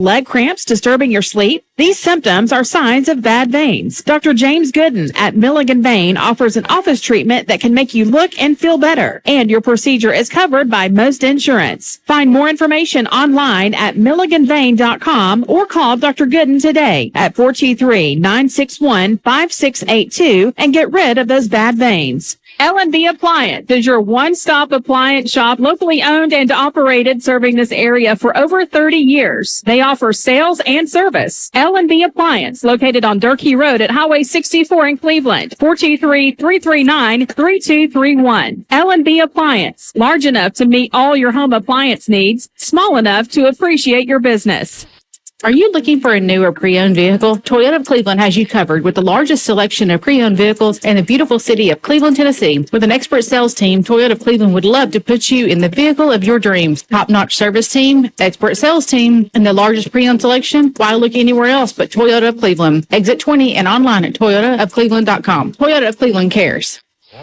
Leg cramps disturbing your sleep? These symptoms are signs of bad veins. Dr. James Gooden at Milligan Vein offers an office treatment that can make you look and feel better. And your procedure is covered by most insurance. Find more information online at milliganvein.com or call Dr. Gooden today at 423-961-5682 and get rid of those bad veins. L&B Appliance is your one-stop appliance shop, locally owned and operated, serving this area for over 30 years. They offer sales and service. L&B Appliance, located on Durkee Road at Highway 64 in Cleveland, 423-339-3231. L&B Appliance, large enough to meet all your home appliance needs, small enough to appreciate your business. Are you looking for a new or pre-owned vehicle? Toyota of Cleveland has you covered with the largest selection of pre-owned vehicles in the beautiful city of Cleveland, Tennessee. With an expert sales team, Toyota of Cleveland would love to put you in the vehicle of your dreams. Top-notch service team, expert sales team, and the largest pre-owned selection. Why look anywhere else but Toyota of Cleveland? Exit 20 and online at toyotaofcleveland.com. Toyota of Cleveland cares.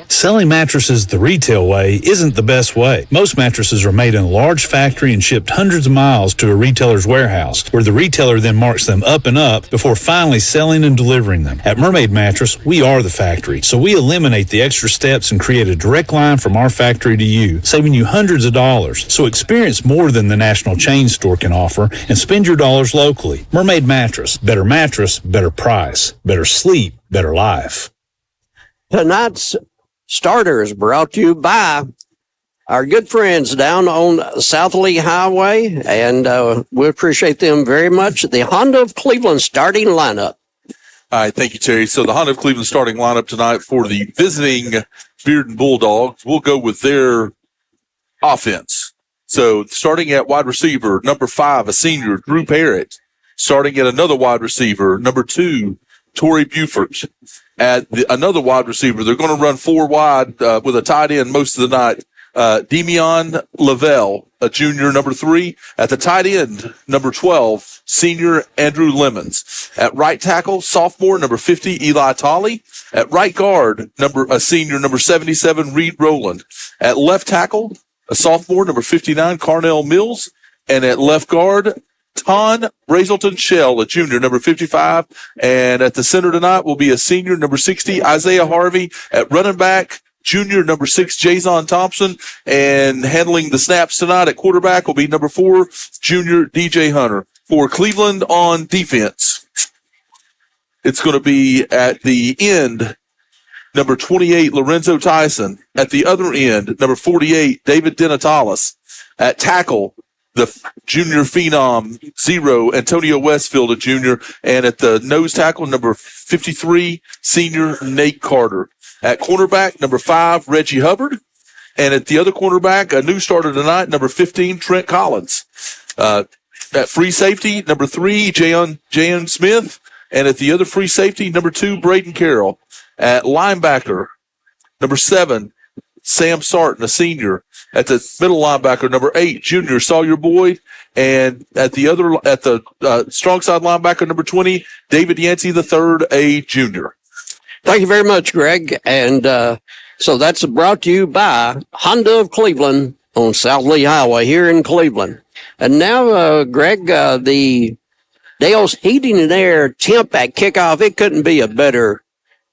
Selling mattresses the retail way isn't the best way. Most mattresses are made in a large factory and shipped hundreds of miles to a retailer's warehouse, where the retailer then marks them up and up before finally selling and delivering them. At Mermaid Mattress, we are the factory, so we eliminate the extra steps and create a direct line from our factory to you, saving you hundreds of dollars. So experience more than the national chain store can offer and spend your dollars locally. Mermaid Mattress, better price, better sleep, better life. Tonight's starter is brought to you by our good friends down on South Lee Highway, and we appreciate them very much. The Honda of Cleveland starting lineup. All right, thank you, Terry. So the Honda of Cleveland starting lineup tonight for the visiting Bearden Bulldogs. We'll go with their offense. So starting at wide receiver, number 5, a senior, Drew Parrott. Starting at another wide receiver, number 2, Torrey Buford. At another wide receiver, they're going to run 4 wide with a tight end most of the night. Demion Lavelle, a junior, number 3. At the tight end, number 12, senior Andrew Lemons. At right tackle, sophomore, number 50, Eli Tolley. At right guard, a senior, number 77, Reed Rowland. At left tackle, a sophomore, number 59, Carnell Mills. And at left guard, Ton Brazelton Shell, a junior, number 55. And at the center tonight will be a senior, number 60, Isaiah Harvey. At running back, junior, number 6, Jason Thompson. And handling the snaps tonight at quarterback will be number 4, junior DJ Hunter. For Cleveland on defense, it's going to be at the end, number 28, Lorenzo Tyson. At the other end, number 48, David Denatalis. At tackle, the junior phenom, 0, Antonio Westfield, a junior. And at the nose tackle, number 53, senior Nate Carter. At cornerback, number 5, Reggie Hubbard. And at the other cornerback, a new starter tonight, number 15, Trent Collins. At free safety, number 3, Jayon Smith. And at the other free safety, number 2, Braden Carroll. At linebacker, number 7, Sam Sarton, a senior. At the middle linebacker, number 8, junior Sawyer Boyd. And at the strong side linebacker, number 20, David Yancey III, a junior. Thank you very much, Greg. And so that's brought to you by Honda of Cleveland on South Lee Highway here in Cleveland. And now, Greg, the Dale's Heating and Air temp at kickoff, it couldn't be a better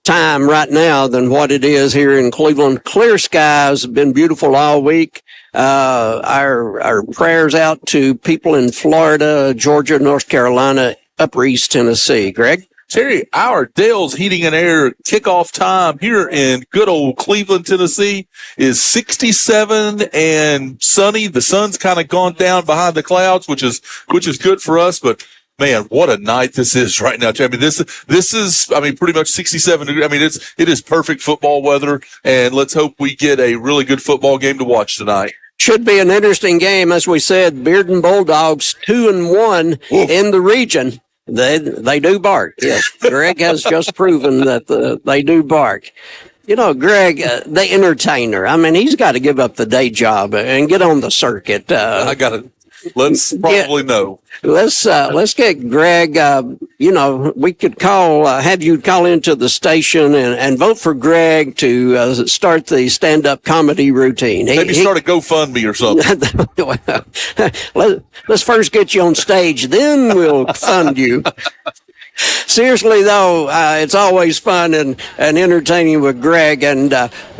time right now than what it is here in Cleveland. Clear skies, have been beautiful all week. Our prayers out to people in Florida, Georgia, North Carolina, Upper East Tennessee. Greg? Terry, our Dale's Heating and Air kickoff time here in good old Cleveland, Tennessee is 67 and sunny. The sun's kind of gone down behind the clouds, which is good for us, but man, what a night this is right now. I mean, this is, pretty much 67 degrees. I mean, it is perfect football weather, and let's hope we get a really good football game to watch tonight. Should be an interesting game. As we said, Bearden Bulldogs 2-1 in the region. They do bark. Yes, Greg has just proven that they do bark. You know, Greg, the entertainer. I mean, he's got to give up the day job and get on the circuit. I got to. Let's probably know. Let's get Greg we could have you call into the station and vote for Greg to start the stand-up comedy routine. Maybe start a GoFundMe or something. Let's first get you on stage, then we'll fund you. Seriously, though, it's always fun and entertaining with Greg, and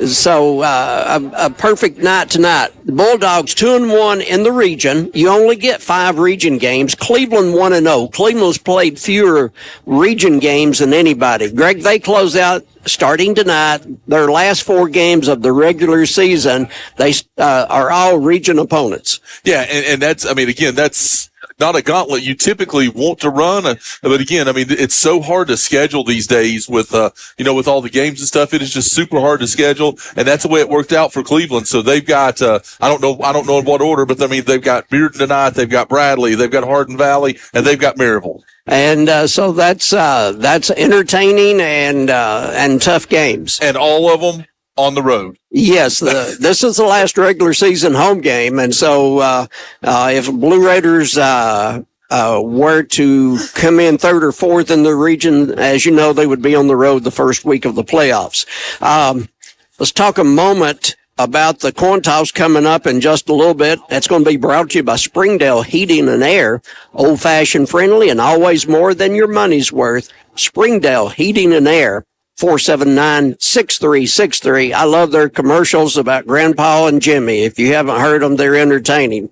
so a perfect night tonight. The Bulldogs 2-1 in the region. You only get 5 region games. Cleveland 1-0. Cleveland's played fewer region games than anybody. Greg, they close out starting tonight. Their last 4 games of the regular season, they are all region opponents. Yeah, and that's not a gauntlet you typically want to run. But again, it's so hard to schedule these days with with all the games and stuff. It is just super hard to schedule. And that's the way it worked out for Cleveland. So they've got, I don't know in what order, but they've got Bearden tonight. They've got Bradley. They've got Hardin Valley, and they've got Maryville. And so that's entertaining and tough games. And all of them on the road. Yes, this is the last regular season home game, and so if Blue Raiders were to come in 3rd or 4th in the region, as you know, they would be on the road the first week of the playoffs. Let's talk a moment about the coin toss coming up in just a little bit. That's going to be brought to you by Springdale Heating and Air, old-fashioned friendly and always more than your money's worth. Springdale Heating and Air. 479-6363. I love their commercials about Grandpa and Jimmy. If you haven't heard them, they're entertaining.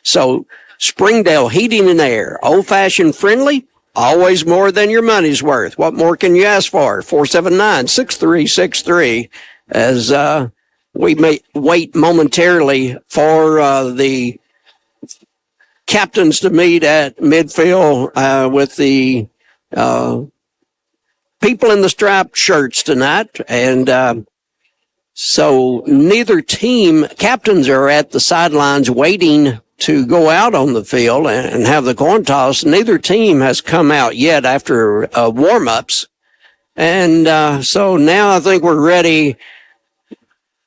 So Springdale Heating and Air, old-fashioned friendly, always more than your money's worth. What more can you ask for? 479-6363 as we may wait momentarily for the captains to meet at midfield with the people in the striped shirts tonight, and so neither team captains are at the sidelines waiting to go out on the field and have the coin toss. Neither team has come out yet after warm-ups, and so now I think we're ready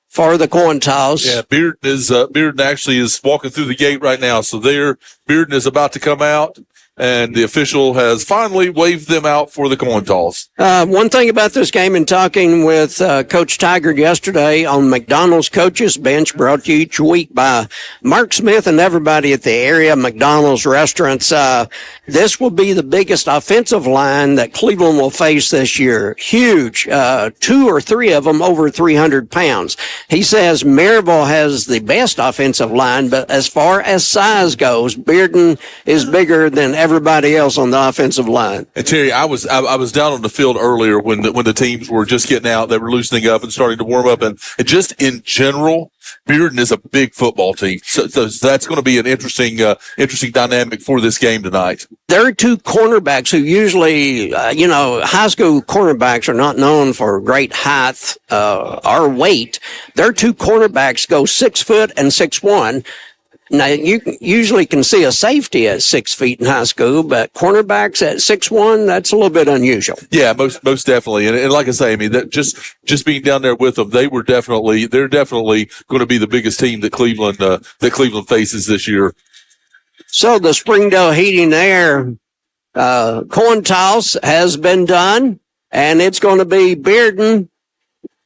for the coin toss. Yeah, Bearden actually is walking through the gate right now, so Bearden is about to come out. And the official has finally waved them out for the coin toss. One thing about this game, in talking with Coach Tiger yesterday on McDonald's Coaches Bench, brought to you each week by Mark Smith and everybody at the area McDonald's restaurants, this will be the biggest offensive line that Cleveland will face this year. Huge. 2 or 3 of them over 300 pounds. He says Maryville has the best offensive line, but as far as size goes, Bearden is bigger than everybody else on the offensive line. And Terry, I was down on the field earlier when the teams were just getting out. They were loosening up and starting to warm up, and just in general, Bearden is a big football team. So that's going to be an interesting dynamic for this game tonight. There are 2 cornerbacks who usually, high school cornerbacks are not known for great height or weight. Their 2 cornerbacks go 6 foot and 6'1". Now, you usually can see a safety at 6 feet in high school, but cornerbacks at 6'1", that's a little bit unusual. Yeah, most definitely. And like I say, that just being down there with them, they're definitely going to be the biggest team that Cleveland faces this year. So the Springdale Heating Air coin toss has been done, and it's going to be Bearden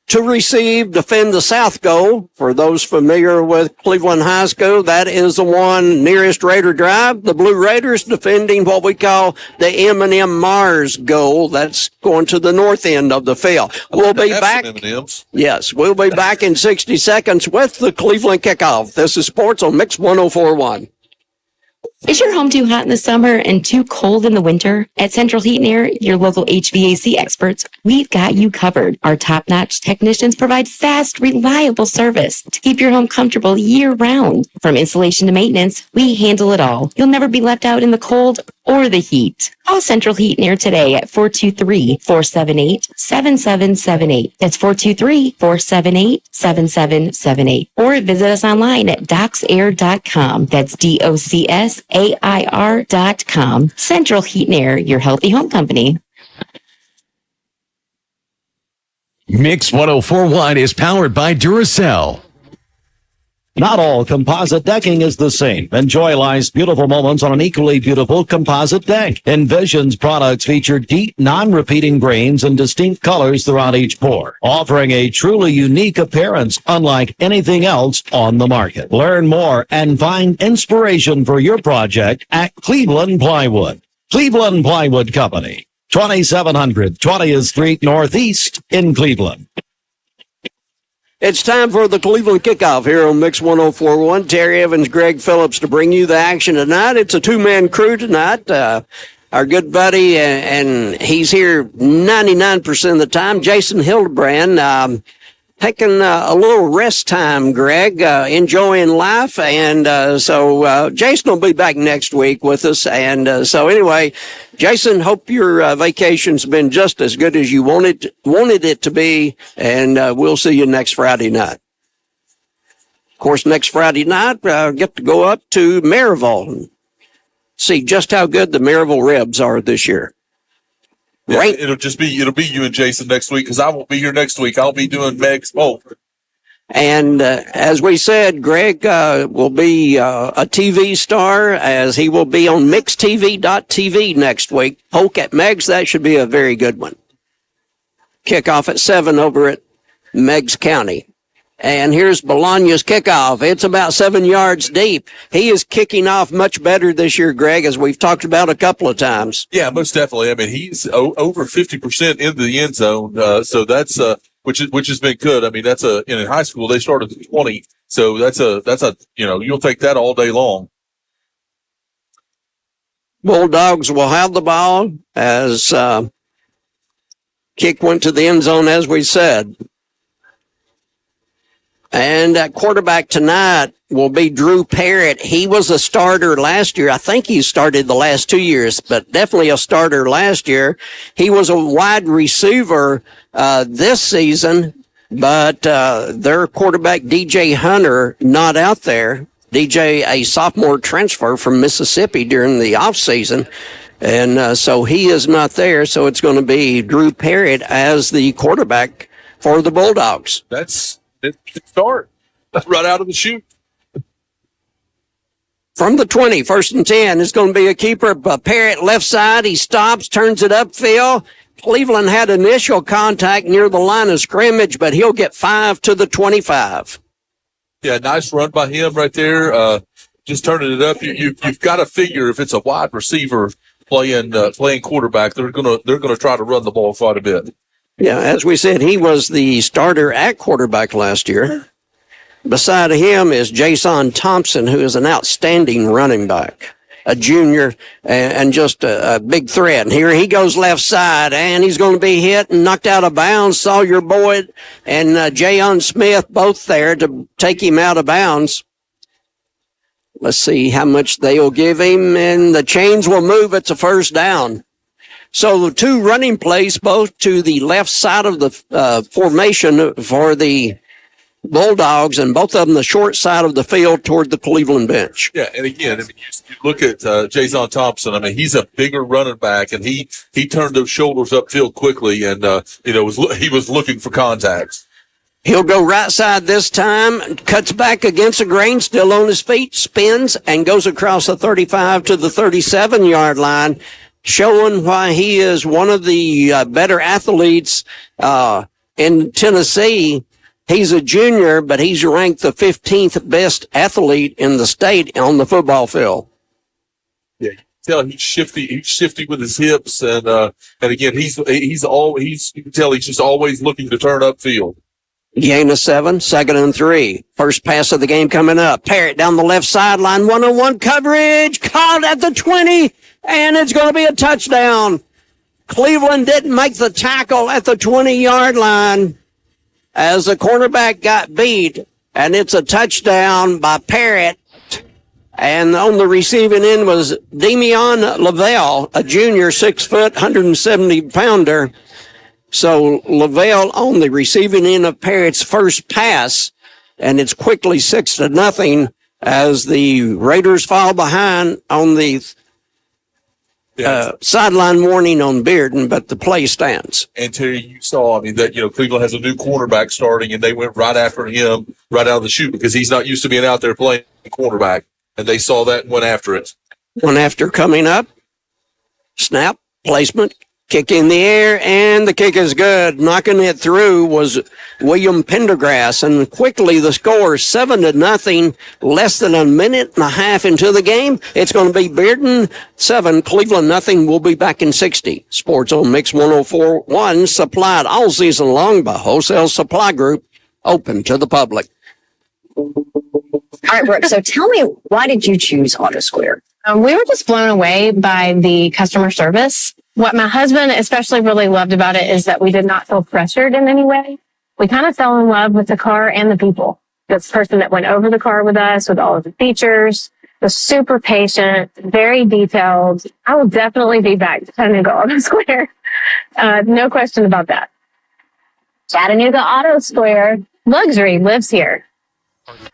to receive, defend the south goal. For those familiar with Cleveland High School, that is the one nearest Raider Drive. The Blue Raiders defending what we call the M&M Mars goal. That's going to the north end of the field. We'll be back. Yes, we'll be back in 60 seconds with the Cleveland kickoff. This is Sports on Mix 104.1. Is your home too hot in the summer and too cold in the winter? At Central Heat and Air, your local HVAC experts, we've got you covered. Our top-notch technicians provide fast, reliable service to keep your home comfortable year-round. From installation to maintenance, we handle it all. You'll never be left out in the cold or the heat. Call Central Heat and Air today at 423-478-7778. That's 423-478-7778. Or visit us online at docsair.com. That's DOCSAIR.com. Central Heat and Air, your healthy home company. Mix 104.1 is powered by Duracell. Not all composite decking is the same. Enjoy life's beautiful moments on an equally beautiful composite deck. Envision's products feature deep, non-repeating grains and distinct colors throughout each pour, offering a truly unique appearance unlike anything else on the market. Learn more and find inspiration for your project at Cleveland Plywood. Cleveland Plywood Company, 2700 20th Street Northeast in Cleveland. It's time for the Cleveland Kickoff here on Mix 104.1. Terry Evans, Greg Phillips to bring you the action tonight. It's a two-man crew tonight. Our good buddy, and he's here 99% of the time, Jason Hildebrand, taking a little rest time, Greg, enjoying life. And so Jason will be back next week with us. And so anyway, Jason, hope your vacation's been just as good as you wanted it to be. And we'll see you next Friday night. Of course, next Friday night, get to go up to Maryville and see just how good the Maryville Rebs are this year. Yeah, Right. It'll be you and Jason next week because I won't be here next week. I'll be doing Meg's both. And as we said, Greg will be a TV star as he will be on mixtv.tv next week. Polk at Meg's, that should be a very good one. Kickoff at 7 over at Meg's County. And here's Bologna's kickoff. It's about 7 yards deep. He is kicking off much better this year, Greg, as we've talked about a couple of times. Yeah, most definitely. I mean, he's over 50% into the end zone. So that's, which has been good. I mean, that's in high school, they started at 20. So that's a, you'll take that all day long. Bulldogs will have the ball as kick went to the end zone, as we said. And at quarterback tonight will be Drew Parrott. He was a starter last year. I think he started the last 2 years, but definitely a starter last year. He was a wide receiver this season, but their quarterback, DJ Hunter, not out there. DJ, a sophomore transfer from Mississippi during the offseason. And so he is not there. So it's going to be Drew Parrott as the quarterback for the Bulldogs. That's it. Start right out of the chute. From the 20, 1st and 10, it's going to be a keeper. Parrott left side. He stops, turns it upfield. Cleveland had initial contact near the line of scrimmage, but he'll get 5 to the 25. Yeah, nice run by him right there. Just turning it up. You've got to figure if it's a wide receiver playing quarterback, they're gonna try to run the ball quite a bit. Yeah, as we said, he was the starter at quarterback last year. Beside him is Jason Thompson, who is an outstanding running back, a junior and just a big threat. And here he goes left side, and he's going to be hit and knocked out of bounds. Sawyer Boyd and Jayon Smith both there to take him out of bounds. Let's see how much they'll give him, and the chains will move. It's a first down. So the two running plays both to the left side of the formation for the Bulldogs, and both of them the short side of the field toward the Cleveland bench. Yeah, and again, I mean, you look at Jason Thompson. I mean, he's a bigger running back, and he turned those shoulders upfield quickly, and he was looking for contacts. He'll go right side this time, cuts back against the grain, still on his feet, spins, and goes across the 35 to the 37-yard line, showing why he is one of the better athletes in Tennessee. He's a junior, but he's ranked the 15th best athlete in the state on the football field. Yeah, you can tell he's shifty. He's shifty with his hips, and again, you can tell he's just always looking to turn upfield. Gain of 7, 2nd and 3. First pass of the game coming up. Parrott down the left sideline, 1-on-1 coverage, caught at the 20, and it's going to be a touchdown. Cleveland didn't make the tackle at the 20-yard line as the cornerback got beat, and it's a touchdown by Parrott. And on the receiving end was Demion Lavelle, a junior, 6 foot, 170-pounder. So Lavelle on the receiving end of Parrott's first pass, and it's quickly 6-0 as the Raiders fall behind on the sideline warning on Bearden, but the play stands. And Terry, you saw, that, Cleveland has a new cornerback starting, and they went right after him right out of the chute because he's not used to being out there playing cornerback. And they saw that and went after it. One after coming up, snap, placement, kick in the air, and the kick is good. Knocking it through was William Pendergrass, and quickly the score 7-0, less than a minute and a half into the game. It's going to be Bearden 7, Cleveland nothing. We'll be back in 60. Sports on Mix 104.1, supplied all season long by Wholesale Supply Group, open to the public. All right, Brooke, so tell me, why did you choose Auto Square? We were just blown away by the customer service. What my husband especially really loved about it is that we did not feel pressured in any way. We kind of fell in love with the car and the people. This person that went over the car with us with all of the features was super patient, very detailed. I will definitely be back to Chattanooga Auto Square. No question about that. Chattanooga Auto Square, luxury lives here.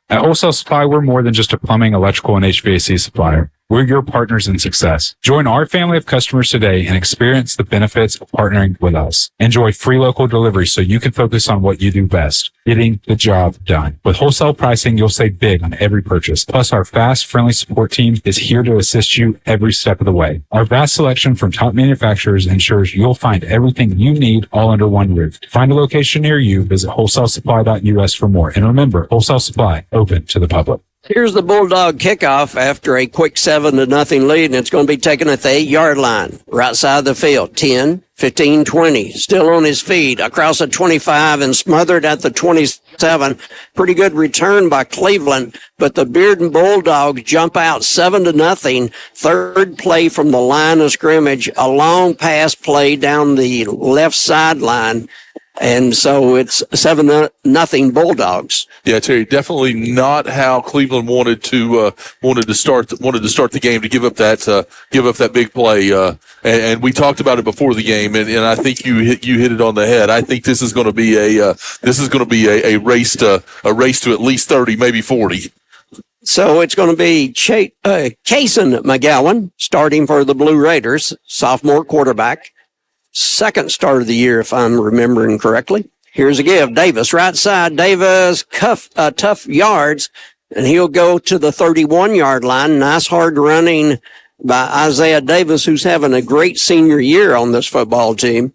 At Wholesale Supply, we're more than just a plumbing, electrical, and HVAC supplier. We're your partners in success. Join our family of customers today and experience the benefits of partnering with us. Enjoy free local delivery so you can focus on what you do best, getting the job done. With wholesale pricing, you'll save big on every purchase. Plus, our fast, friendly support team is here to assist you every step of the way. Our vast selection from top manufacturers ensures you'll find everything you need all under one roof. To find a location near you, visit wholesalesupply.us for more. And remember, Wholesale Supply, open to the public. Here's the Bulldog kickoff after a quick 7-0 lead, and it's going to be taken at the 8-yard line, right side of the field. 10, 15, 20. Still on his feet, across the 25 and smothered at the 27. Pretty good return by Cleveland, but the Bearden Bulldogs jump out 7-0. Third play from the line of scrimmage, a long pass play down the left sideline. And so it's 7-0 Bulldogs. Yeah, Terry, definitely not how Cleveland wanted to start the game, to give up that big play. And we talked about it before the game, and I think you hit it on the head. I think this is going to be a race to at least 30, maybe 40. So it's going to be Kason McGowan starting for the Blue Raiders, sophomore quarterback. Second start of the year, if I'm remembering correctly. Here's a give. Davis, right side. Davis, tough yards, and he'll go to the 31-yard line. Nice hard running by Isaiah Davis, who's having a great senior year on this football team.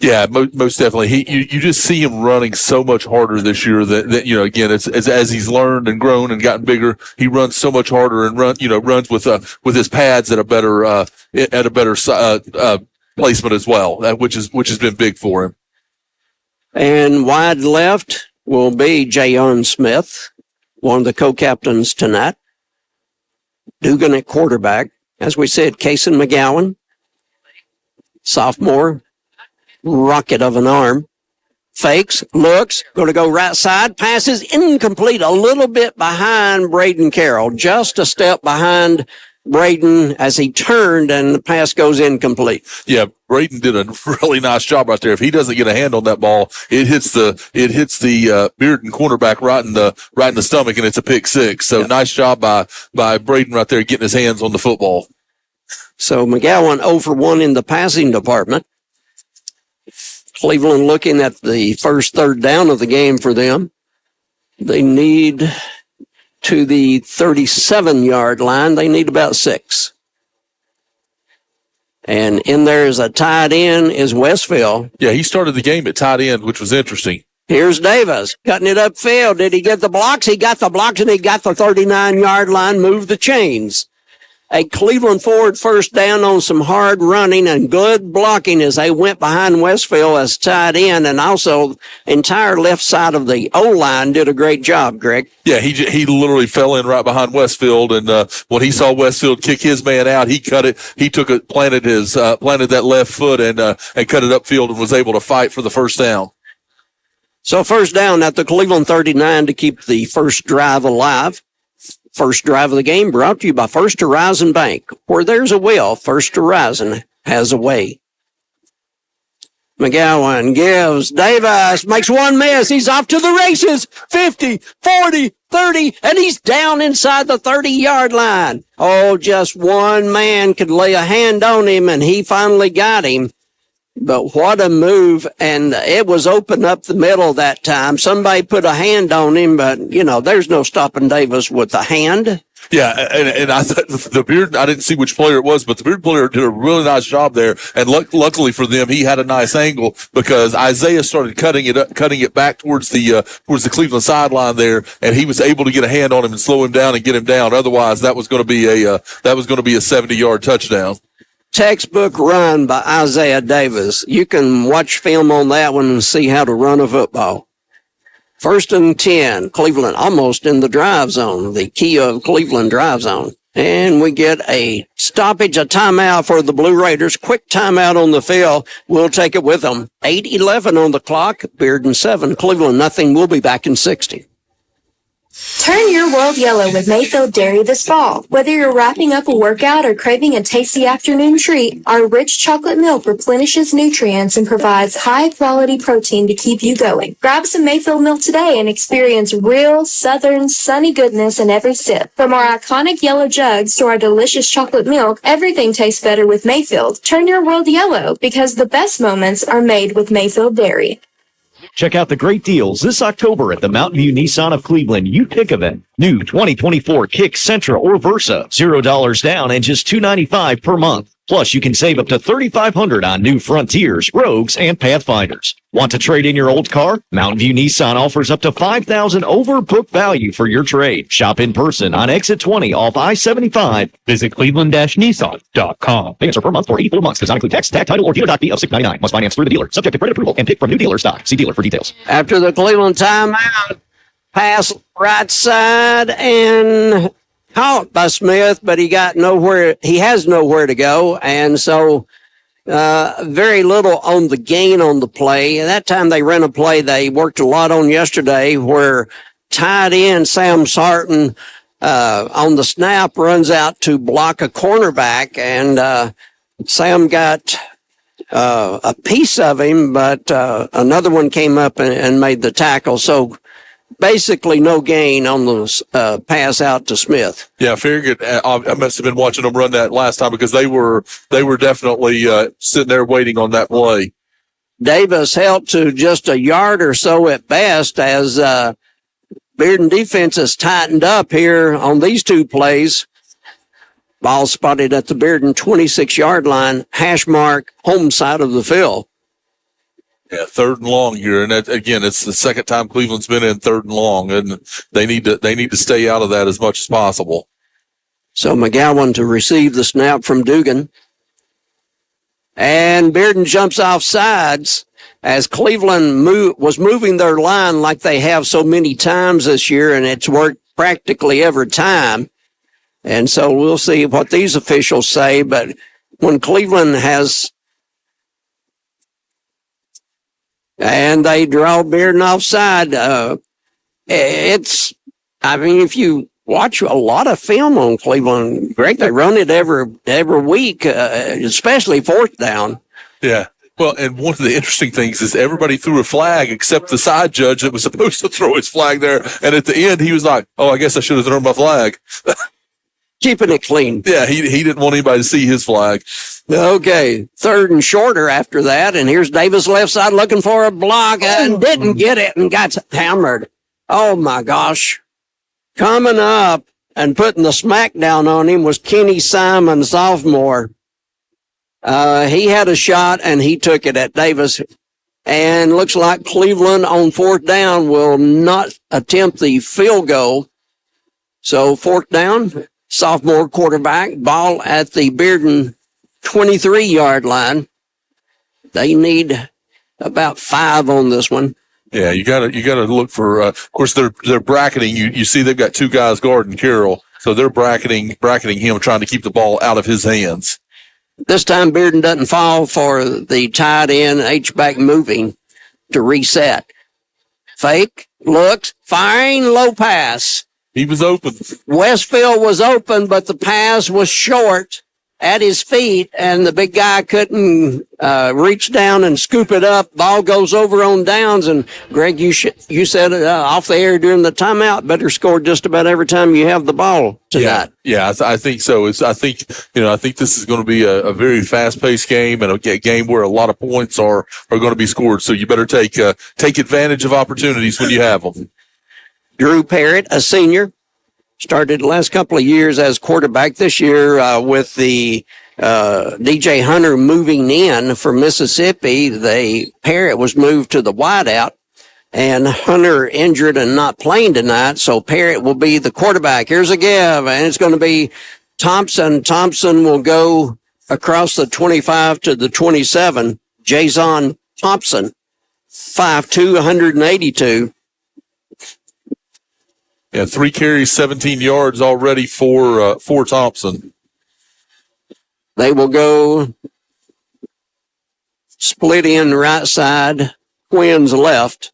Yeah, most definitely. You just see him running so much harder this year that again, it's as he's learned and grown and gotten bigger, he runs so much harder and runs with his pads at a better placement as well, which has been big for him. And wide left will be Jayon Smith, one of the co-captains tonight. Dugan at quarterback. As we said, Kason McGowan, sophomore, rocket of an arm. Fakes, looks, going to go right side, passes incomplete, a little bit behind Braden Carroll, just a step behind Braden as he turned, and the pass goes incomplete. Yeah, Braden did a really nice job right there. If he doesn't get a hand on that ball, it hits the Bearden cornerback right in the stomach, and it's a pick six. So Nice job by Braden right there getting his hands on the football. So McGowan 0 for 1 in the passing department. Cleveland looking at the first third down of the game for them. They need to the 37-yard line. They need about 6. And in there is a tight end is Westfield. Yeah, he started the game at tight end, which was interesting. Here's Davis cutting it upfield. Did he get the blocks? He got the blocks, and he got the 39-yard line, moved the chains. A Cleveland forward first down on some hard running and good blocking as they went behind Westfield as tight end, and also entire left side of the O-line did a great job, Greg. Yeah, he literally fell in right behind Westfield, and when he saw Westfield kick his man out, he cut it. He took it, planted that left foot, and cut it upfield, and was able to fight for the first down. So first down at the Cleveland 39 to keep the first drive alive. First drive of the game brought to you by First Horizon Bank. Where there's a will, First Horizon has a way. McGowan gives Davis, makes one miss. He's off to the races. 50, 40, 30, and he's down inside the 30-yard line. Oh, just one man could lay a hand on him, and he finally got him. But what a move, and it was open up the middle that time. Somebody put a hand on him, but, there's no stopping Davis with a hand. Yeah, and I thought the Bearden, I didn't see which player it was, but the Bearden player did a really nice job there. And luckily for them, he had a nice angle because Isaiah started cutting it back towards the Cleveland sideline there, and he was able to get a hand on him and slow him down and get him down. Otherwise, that was going to be a 70-yard touchdown. Textbook run by Isaiah Davis. You can watch film on that one and see how to run a football. 1st and 10, Cleveland almost in the drive zone, the key of Cleveland drive zone. And we get a stoppage, a timeout for the Blue Raiders. Quick timeout on the field. We'll take it with them. 8:11 on the clock. Bearden 7, Cleveland nothing. We'll be back in 60. Turn your world yellow with Mayfield Dairy this fall. Whether you're wrapping up a workout or craving a tasty afternoon treat, our rich chocolate milk replenishes nutrients and provides high-quality protein to keep you going. Grab some Mayfield milk today and experience real, southern, sunny goodness in every sip. From our iconic yellow jugs to our delicious chocolate milk, everything tastes better with Mayfield. Turn your world yellow because the best moments are made with Mayfield Dairy. Check out the great deals this October at the Mountain View Nissan of Cleveland You Pick event. New 2024 Kick, Sentra, or Versa. $0 down and just $295 per month. Plus, you can save up to $3,500 on new Frontiers, Rogues, and Pathfinders. Want to trade in your old car? Mountain View Nissan offers up to $5,000 over book value for your trade. Shop in person on Exit 20 off I-75. Visit cleveland-nissan.com. Payments are per month for 84 months. Does not include tax, tag, title, or dealer doc fee of $699. Must finance through the dealer. Subject to credit approval and pick from new dealer stock. See dealer for details. After the Cleveland timeout, pass right side and caught by Smith, but he has nowhere to go. And so, very little on the gain on the play. That time they ran a play they worked a lot on yesterday where tight end Sam Sarton, on the snap runs out to block a cornerback, and, Sam got, a piece of him, but, another one came up and made the tackle. So, basically no gain on the pass out to Smith. Yeah, I figured I must have been watching them run that last time because they were definitely sitting there waiting on that play. Davis helped to just a yard or so at best as Bearden defense has tightened up here on these two plays. Ball spotted at the Bearden 26-yard line, hash mark, home side of the field. Yeah, 3rd and long here, and again, it's the second time Cleveland's been in 3rd and long, and they need to stay out of that as much as possible. So McGowan to receive the snap from Dugan, and Bearden jumps off sides as Cleveland was moving their line like they have so many times this year, and it's worked practically every time. And so we'll see what these officials say, but when Cleveland has. And they draw Bearden offside. If you watch a lot of film on Cleveland, Greg, they run it every week, especially 4th down. Yeah. Well, and one of the interesting things is everybody threw a flag except the side judge that was supposed to throw his flag there. And at the end, he was like, "Oh, I guess I should have thrown my flag." Keeping it clean. Yeah, he didn't want anybody to see his flag. Okay, 3rd and shorter after that, and here's Davis left side looking for a block and didn't get it and got hammered. Oh my gosh. Coming up and putting the smackdown on him was Kenny Simon, sophomore. He had a shot and he took it at Davis. And looks like Cleveland on 4th down will not attempt the field goal. So 4th down. Sophomore quarterback, ball at the Bearden 23-yard line. They need about 5 on this one. Yeah, you gotta look for. Of course, they're bracketing. You see, they've got 2 guys guarding Carroll, so they're bracketing him, trying to keep the ball out of his hands. This time, Bearden doesn't fall for the tight end H-back moving to reset. Fake, looks, firing, low pass. He was open. Westfield was open, but the pass was short. at his feet, and the big guy couldn't reach down and scoop it up. Ball goes over on downs, and Greg, you said off the air during the timeout, better score just about every time you have the ball tonight. Yeah, I think so. I think this is going to be a very fast-paced game and a game where a lot of points are going to be scored. So you better take advantage of opportunities when you have them. Drew Parrott, a senior, started the last couple of years as quarterback. This year with the DJ Hunter moving in from Mississippi, Parrott was moved to the wideout, and Hunter injured and not playing tonight, so Parrott will be the quarterback. Here's a give, and it's going to be Thompson. Thompson will go across the 25 to the 27. Jason Thompson, 5'2", 182. Yeah, 3 carries, 17 yards already for Thompson. They will go split in right side, Quinn's left.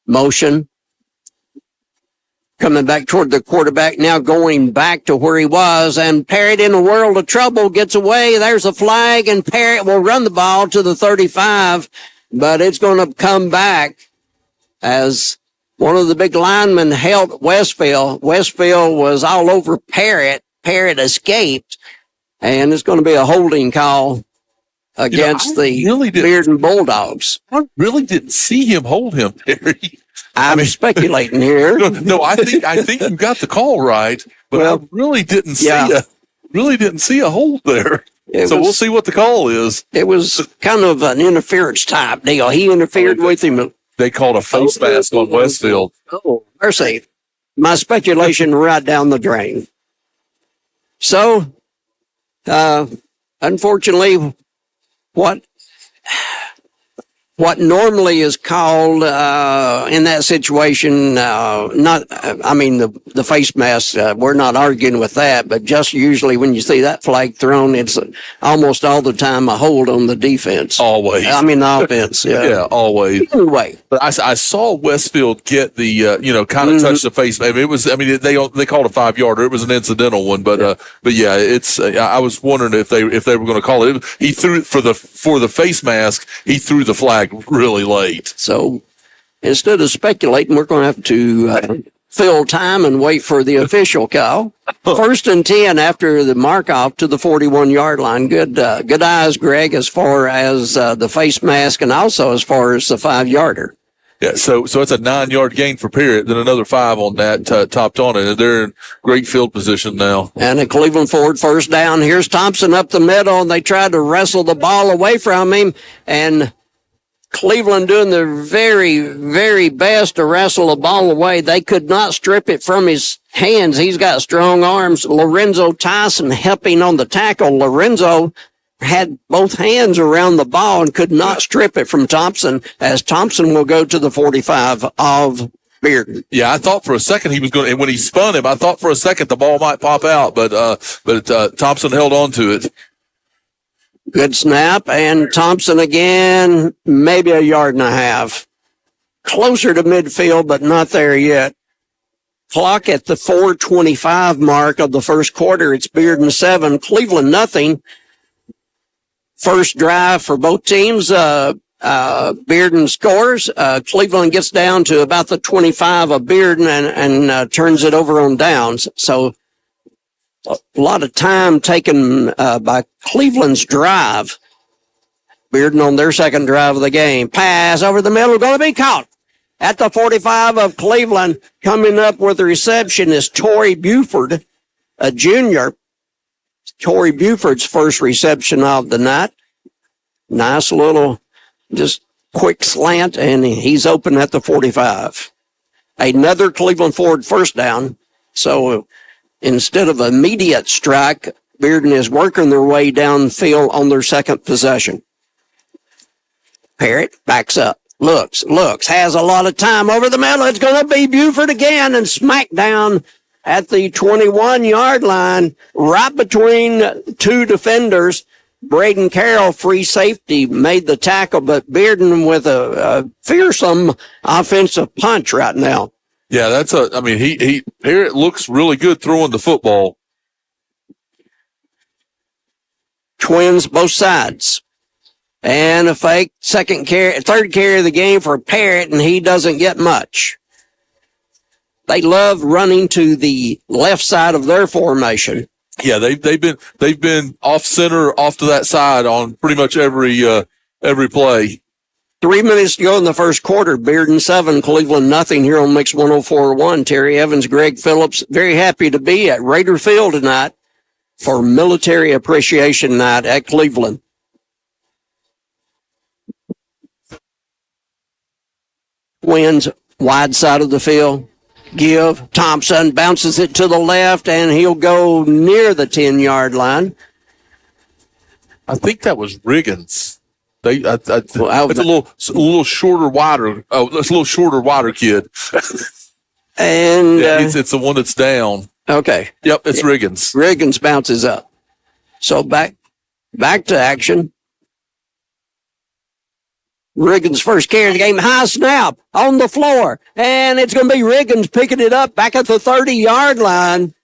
Motion. Coming back toward the quarterback, now going back to where he was, and Parrott in a world of trouble, gets away. There's a flag, and Parrott will run the ball to the 35, but it's going to come back as one of the big linemen helped Westfield. Westfield was all over Parrott. Parrott escaped, and it's going to be a holding call against the Bearden Bulldogs. I really didn't see him hold him, Terry. I'm speculating here. No, I think you got the call right, but I really didn't see a hold there. We'll see what the call is. It was kind of an interference type deal. He interfered with him. They called a face mask on Westfield. Oh, mercy. My speculation right down the drain. So, unfortunately, what normally is called in that situation, the face mask, we're not arguing with that, but just usually when you see that flag thrown, it's almost all the time a hold on the defense. Always. The offense. Yeah, yeah, always. Anyway. But I saw Westfield get the, kind of touch the face. They called a 5-yarder. It was an incidental one, but yeah, I was wondering if they were going to call it. He threw for the face mask. He threw the flag really late. So instead of speculating, we're going to have to fill time and wait for the official call. 1st and 10 after the mark off to the 41-yard line. Good eyes, Greg, as far as the face mask and also as far as the 5-yarder. Yeah, so it's a 9-yard gain for Parrott, then another 5 on that topped on it, and they're in great field position now. And a Cleveland Ford first down. Here's Thompson up the middle, and they tried to wrestle the ball away from him, and Cleveland doing their very, very best to wrestle the ball away. They could not strip it from his hands. He's got strong arms. Lorenzo Tyson helping on the tackle. Lorenzo had both hands around the ball and could not strip it from Thompson, as Thompson will go to the 45 of Bearden. Yeah, I thought for a second he was going to, when he spun him, I thought for a second the ball might pop out, but Thompson held on to it. Good snap, and Thompson again, maybe 1.5 yards. Closer to midfield, but not there yet. Clock at the 4:25 mark of the first quarter. It's Bearden 7, Cleveland nothing. First drive for both teams. Bearden scores. Cleveland gets down to about the 25 of Bearden and turns it over on downs. So a lot of time taken by Cleveland's drive. Bearden on their second drive of the game. Pass over the middle, going to be caught. At the 45 of Cleveland, coming up with the reception is Torrey Buford, a junior. Torrey Buford's first reception of the night. Nice little, just quick slant, and he's open at the 45. Another Cleveland Ford first down. So instead of immediate strike, Bearden is working their way downfield on their second possession. Parrott backs up, looks, has a lot of time over the middle. It's going to be Buford again, and smack down at the 21-yard line, right between two defenders. Braden Carroll, free safety, made the tackle, but Bearden with a fearsome offensive punch right now. Yeah, Parrott looks really good throwing the football. Twins both sides. And a fake third carry of the game for Parrott, and he doesn't get much. They love running to the left side of their formation. Yeah, they've been off center, off to that side on pretty much every play. 3 minutes to go in the first quarter. Bearden 7, Cleveland nothing here on Mix 104.1. Terry Evans, Greg Phillips, very happy to be at Raider Field tonight for Military Appreciation Night at Cleveland. Wins wide side of the field. Give. Thompson bounces it to the left, and he'll go near the 10-yard line. I think that was Riggins. It's a little shorter, wider. Oh, it's a little shorter, wider kid. And it's the one that's down. Okay. Yep, it's Riggins. Riggins bounces up. So back to action. Riggins' first carry of the game. High snap on the floor. And it's going to be Riggins picking it up back at the 30-yard line.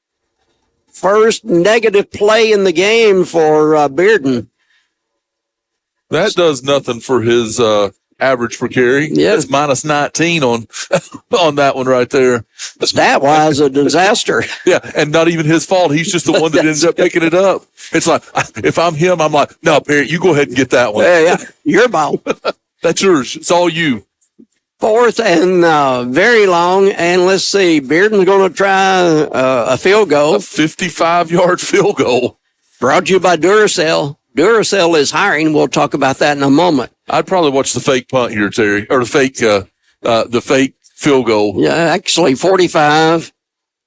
First negative play in the game for Bearden. That does nothing for his average per carry. Yeah. That's minus 19 on that one right there. Stat-wise, a disaster. Yeah, and not even his fault. He's just the one that ends up picking it up. It's like, if I'm him, I'm like, no, Perry, you go ahead and get that one. Yeah, your ball. That's yours. It's all you. Fourth and very long. And let's see, Bearden's going to try a field goal. A 55-yard field goal. Brought to you by Duracell. Duracell is hiring. We'll talk about that in a moment. I'd probably watch the fake punt here, Terry, or the fake field goal. Yeah, actually 45.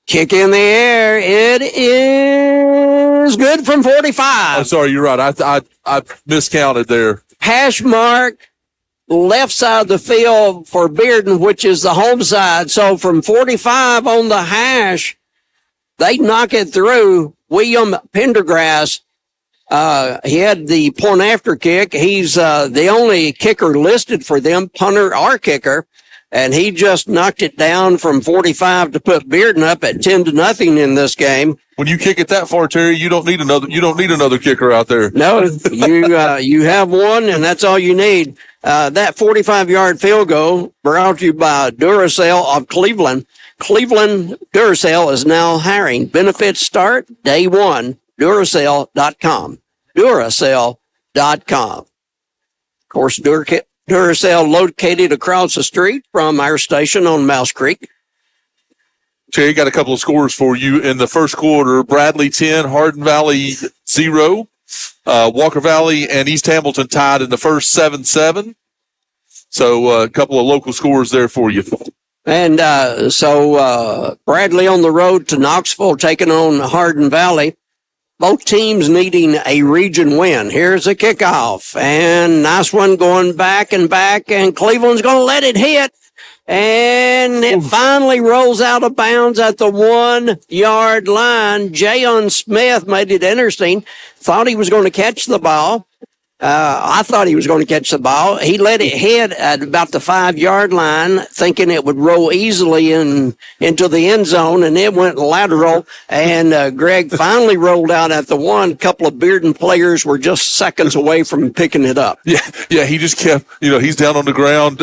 Kick in the air. It is good from 45. I'm sorry, you're right. I miscounted there. Hash mark. Left side of the field for Bearden, which is the home side. So from 45 on the hash, they knock it through. William Pendergrass, he had the point after kick. He's the only kicker listed for them, punter or kicker, and he just knocked it down from 45 to put Bearden up at 10-0 in this game. When you kick it that far, Terry, you don't need another kicker out there. No, you have one, and that's all you need. That 45-yard field goal brought to you by Duracell of Cleveland. Cleveland Duracell is now hiring. Benefits start day one. Duracell.com. Duracell.com. Of course, Duracell located across the street from our station on Mouse Creek. Terry, got a couple of scores for you in the first quarter. Bradley 10, Hardin Valley 0. Walker Valley and East Hamilton tied in the first 7-7. So a couple of local scores there for you. And so Bradley on the road to Knoxville taking on Hardin Valley. Both teams needing a region win. Here's a kickoff. And nice one going back, and Cleveland's going to let it hit. And it finally rolls out of bounds at the 1-yard line. Jayon Smith made it interesting. Thought he was going to catch the ball. I thought he was going to catch the ball. He let it hit at about the 5-yard line, thinking it would roll easily into the end zone, and it went lateral. And Greg finally rolled out at the 1. A couple of Bearden players were just seconds away from picking it up. Yeah, he just kept, he's down on the ground,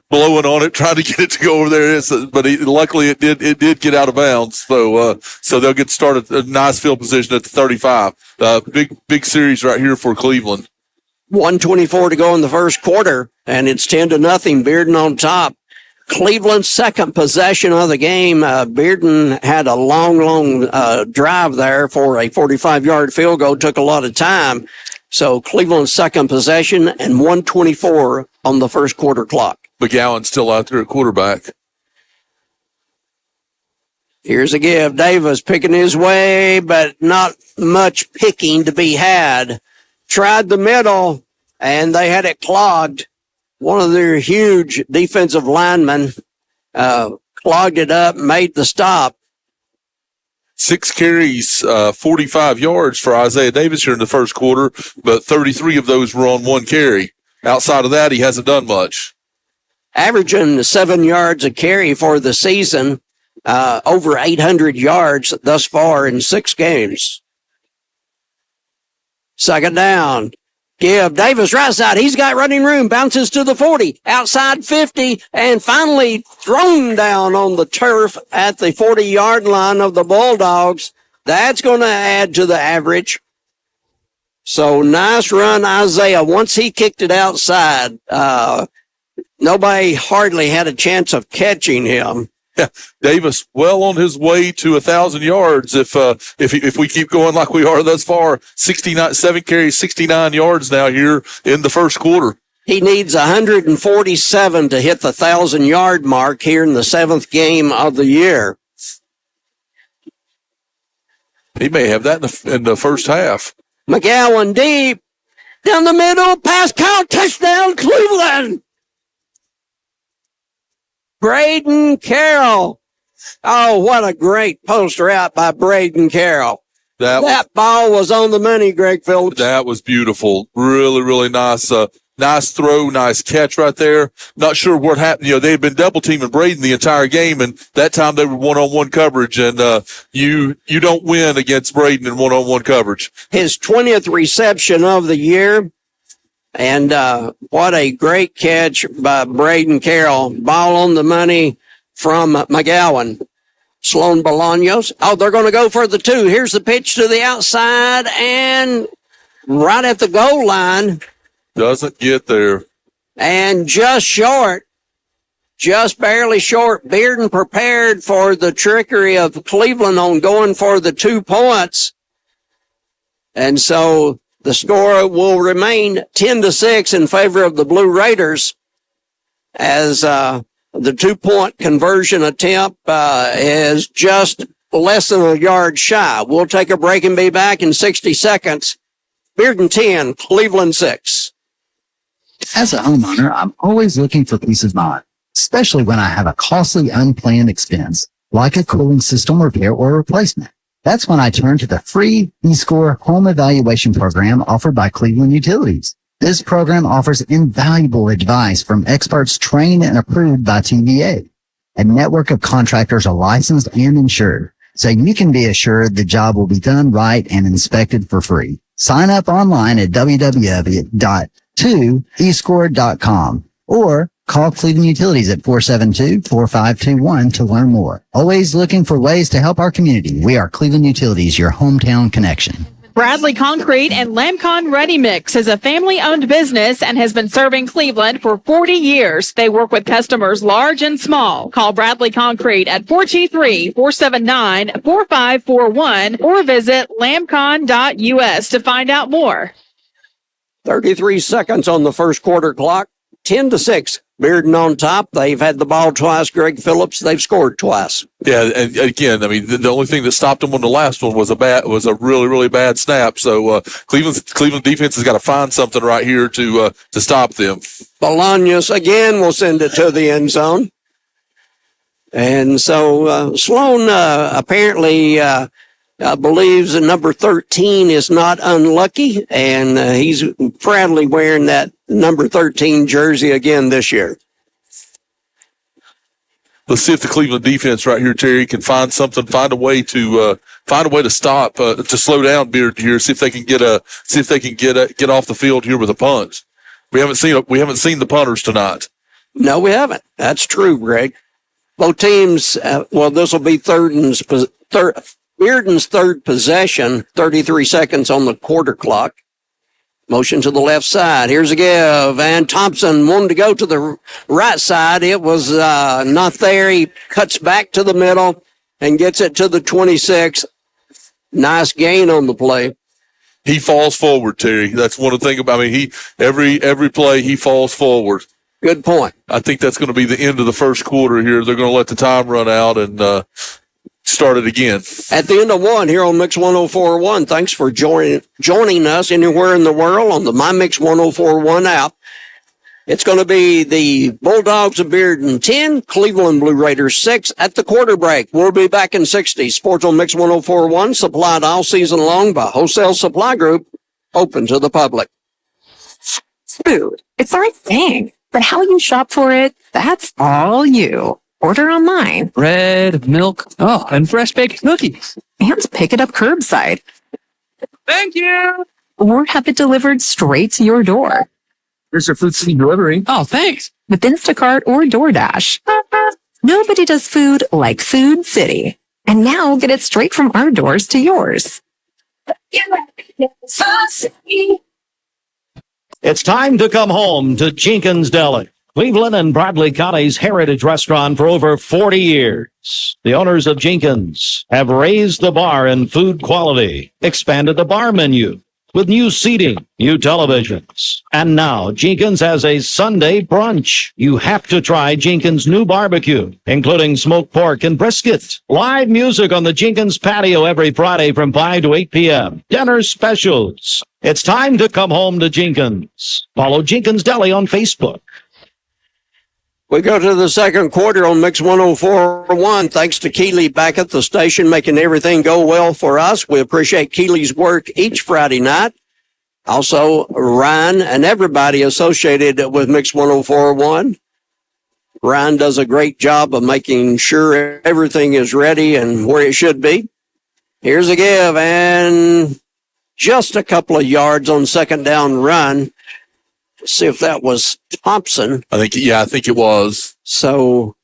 blowing on it, trying to get it to go over there. But luckily it did get out of bounds. So they'll get started a nice field position at the 35. Big series right here for Cleveland. 1:24 to go in the first quarter, and it's 10-0. Bearden on top. Cleveland's second possession of the game. Bearden had a long drive there for a 45-yard field goal. Took a lot of time. So Cleveland's second possession and 1:24 on the first quarter clock. McGowan's still out there at quarterback. Here's a give. Davis picking his way, but not much picking to be had. Tried the middle, and they had it clogged. One of their huge defensive linemen clogged it up, made the stop. 6 carries, 45 yards for Isaiah Davis here in the first quarter, but 33 of those were on 1 carry. Outside of that, he hasn't done much. Averaging 7 yards a carry for the season, over 800 yards thus far in 6 games. Second down. Give Davis right side. He's got running room. Bounces to the 40. Outside 50. And finally thrown down on the turf at the 40-yard line of the Bulldogs. That's going to add to the average. So nice run, Isaiah. Once he kicked it outside, nobody hardly had a chance of catching him. Yeah, Davis well on his way to 1,000 yards if we keep going like we are thus far. 7 carries, 69 yards now here in the first quarter. He needs 147 to hit the 1,000-yard mark here in the 7th game of the year. He may have that in the first half. McGowan deep down the middle, pass count, touchdown, Cleveland. Braden Carroll. Oh, what a great post route by Braden Carroll. That ball was on the money, Greg Phillips. That was beautiful. Really, really nice. Nice throw, nice catch right there. Not sure what happened. You know, they had been double teaming Braden the entire game, and that time they were one-on-one coverage, and you don't win against Braden in one-on-one coverage. His 20th reception of the year. And what a great catch by Braden Carroll. Ball on the money from McGowan. Sloan Bolaños. Oh, they're going to go for the 2. Here's the pitch to the outside, and right at the goal line. Doesn't get there. And just short. Just barely short. Bearden prepared for the trickery of Cleveland on going for the 2 points. And so the score will remain 10-6 in favor of the Blue Raiders as the 2-point conversion attempt is just less than a yard shy. We'll take a break and be back in 60 seconds. Bearden 10, Cleveland 6. As a homeowner, I'm always looking for peace of mind, especially when I have a costly unplanned expense like a cooling system repair or replacement. That's when I turn to the free eScore home evaluation program offered by Cleveland Utilities. This program offers invaluable advice from experts trained and approved by TVA. A network of contractors are licensed and insured, so you can be assured the job will be done right and inspected for free. Sign up online at www.2escore.com or call Cleveland Utilities at 472-4521 to learn more. Always looking for ways to help our community. We are Cleveland Utilities, your hometown connection. Bradley Concrete and Lamcon Ready Mix is a family-owned business and has been serving Cleveland for 40 years. They work with customers large and small. Call Bradley Concrete at 423-479-4541 or visit lamcon.us to find out more. 33 seconds on the first quarter clock. 10-6. Bearden on top. They've had the ball twice. Greg Phillips, they've scored twice. Yeah, and again, I mean, the only thing that stopped them on the last one was a really, really bad snap. So Cleveland defense has got to find something right here to stop them. Bolaños again will send it to the end zone. And so Sloan apparently believes that number 13 is not unlucky, and he's proudly wearing that number 13 jersey again this year. Let's see if the Cleveland defense right here, Terry, can find something, find a way to stop, to slow down Bearden here. See if they can get off the field here with a punt. We haven't seen the punters tonight. No, we haven't. That's true, Greg. Both teams. This will be Bearden's third possession. 33 seconds on the quarter clock. Motion to the left side. Here's a give. And Thompson wanted to go to the right side. It was not there. He cuts back to the middle and gets it to the 26. Nice gain on the play. He falls forward, Terry. That's one of the things about, I mean, every play he falls forward. Good point. I think that's going to be the end of the first quarter here. They're going to let the time run out and start it again. At the end of one here on Mix 104.1. Thanks for joining us anywhere in the world on the My Mix 104.1 app. It's going to be the Bulldogs of Bearden 10, Cleveland Blue Raiders 6 at the quarter break. We'll be back in 60. Sports on Mix 104.1, supplied all season long by Wholesale Supply Group, open to the public. Food. It's our thing. But how you shop for it, that's all you. Order online. Bread, milk, and fresh baked cookies. And pick it up curbside. Thank you. or have it delivered straight to your door. Here's your food city delivery. Oh, thanks. With Instacart or DoorDash. Nobody does food like Food City. And now get it straight from our doors to yours. It's time to come home to Jenkins Deli, Cleveland and Bradley County's heritage restaurant for over 40 years. The owners of Jenkins have raised the bar in food quality, expanded the bar menu with new seating, new televisions. And now Jenkins has a Sunday brunch. You have to try Jenkins' new barbecue, including smoked pork and brisket. Live music on the Jenkins patio every Friday from 5 to 8 p.m. Dinner specials. It's time to come home to Jenkins. Follow Jenkins Deli on Facebook. We go to the second quarter on Mix 104.1. Thanks to Keeley back at the station, making everything go well for us. We appreciate Keeley's work each Friday night. Also, Ryan and everybody associated with Mix 104.1. Ryan does a great job of making sure everything is ready and where it should be. Here's a give, and just a couple of yards on second down run. See if that was Thompson. I think it was. So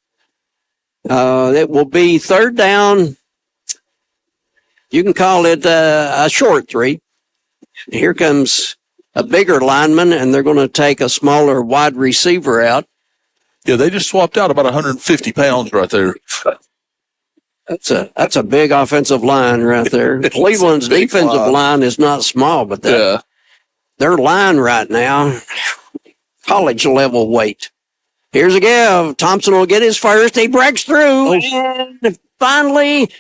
it will be third down. You can call it a short three. Here comes a bigger lineman, and they're going to take a smaller wide receiver out. Yeah, they just swapped out about 150 pounds right there. That's a big offensive line right there. Cleveland's defensive line is not small, but their line right now, college level weight. Here's a give. Thompson will get his first. He breaks through and finally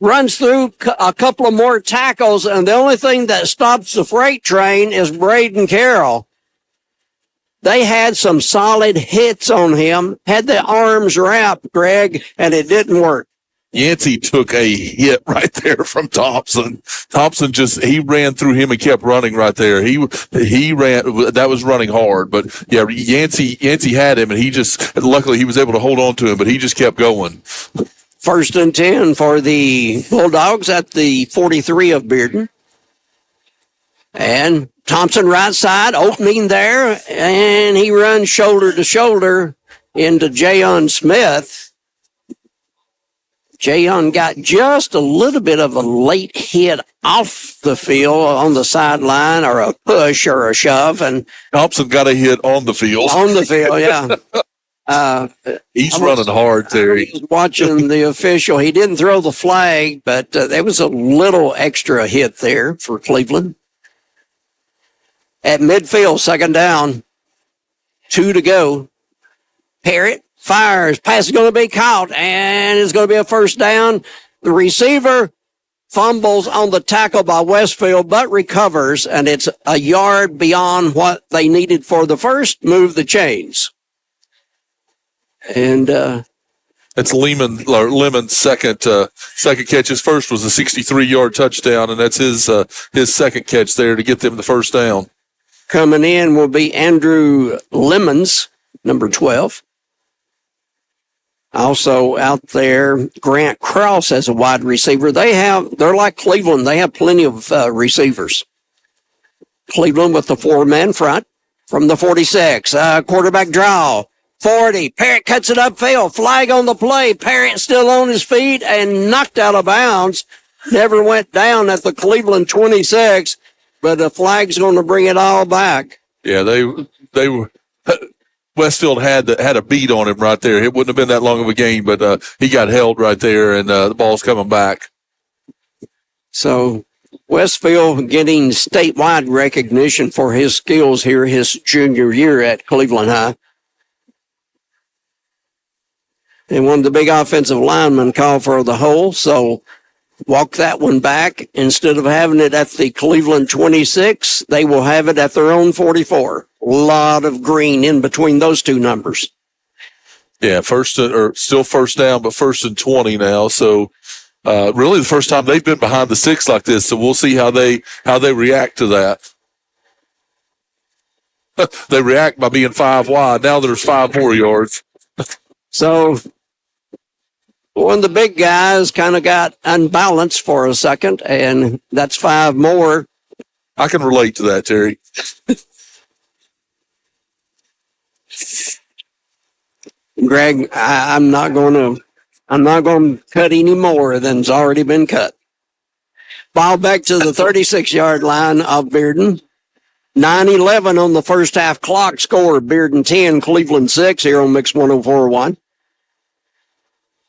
runs through a couple of more tackles. And the only thing that stops the freight train is Braden Carroll. They had some solid hits on him, had the arms wrapped, Greg, and it didn't work. Yancey took a hit right there from Thompson. Thompson he ran through him and kept running right there. He ran, that was running hard, but yeah, Yancey had him, and luckily he was able to hold on to him, but he just kept going. First and 10 for the Bulldogs at the 43 of Bearden. And Thompson right side, opening there, and he runs shoulder to shoulder into Jayon Smith. Jayon got just a little bit of a late hit off the field on the sideline, or a push or a shove, and Thompson got a hit on the field. On the field, yeah. He's running hard, Terry. He was watching the official. He didn't throw the flag, but there was a little extra hit there for Cleveland. At midfield, second down, 2 to go. Parrott fires. Pass is going to be caught, and it's going to be a first down. The receiver fumbles on the tackle by Westfield, but recovers, and it's a yard beyond what they needed for the first. Move the chains. And that's Lemon's second catch. His first was a 63-yard touchdown, and that's his second catch there to get them the first down. Coming in will be Andrew Lemons, number 12. Also out there, Grant Krause as a wide receiver. They're like Cleveland. They have plenty of receivers. Cleveland with the 4-man front from the 46. Quarterback draw. 40. Parrott cuts it upfield. Flag on the play. Parrott still on his feet and knocked out of bounds. Never went down at the Cleveland 26, but the flag's going to bring it all back. Yeah, they were. Westfield had a beat on him right there. It wouldn't have been that long of a game, but he got held right there, and the ball's coming back. So Westfield getting statewide recognition for his skills here his junior year at Cleveland High. And one of the big offensive linemen called for the hole, so walk that one back. Instead of having it at the Cleveland 26, they will have it at their own 44. A lot of green in between those two numbers. Yeah, still first down, but 1st and 20 now. So really the first time they've been behind the 6 like this. So we'll see how they react to that. They react by being 5 wide. Now there's 5 more yards. So one of the big guys kind of got unbalanced for a second, and that's 5 more. I can relate to that, Terry. Greg, I'm not going to cut any more than's already been cut. Ball back to the 36-yard line of Bearden. 9-11 on the first half clock score. Bearden 10, Cleveland 6 here on Mix 104.1.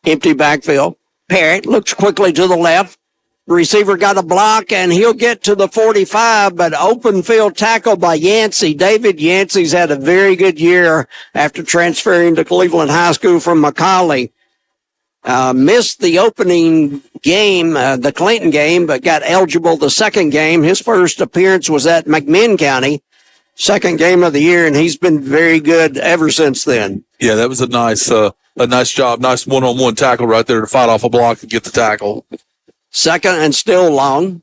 Empty backfield. Parrott looks quickly to the left. Receiver got a block, and he'll get to the 45, but open field tackle by Yancey. David Yancey's had a very good year after transferring to Cleveland High School from McCallie. Missed the opening game, the Clinton game, but got eligible the second game. His first appearance was at McMinn County, second game of the year, and he's been very good ever since then. Yeah, that was a nice job, nice one-on-one tackle right there to fight off a block and get the tackle. Second and still long.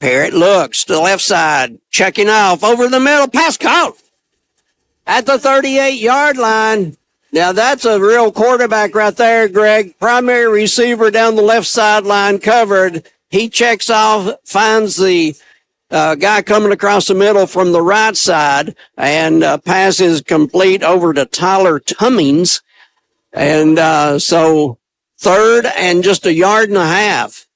Parrott looks to the left side, checking off over the middle, pass caught at the 38-yard line. Now that's a real quarterback right there, Greg. Primary receiver down the left sideline covered. He checks off, finds the guy coming across the middle from the right side, and passes complete over to Tyler Tummings. And so third and just a yard and a half.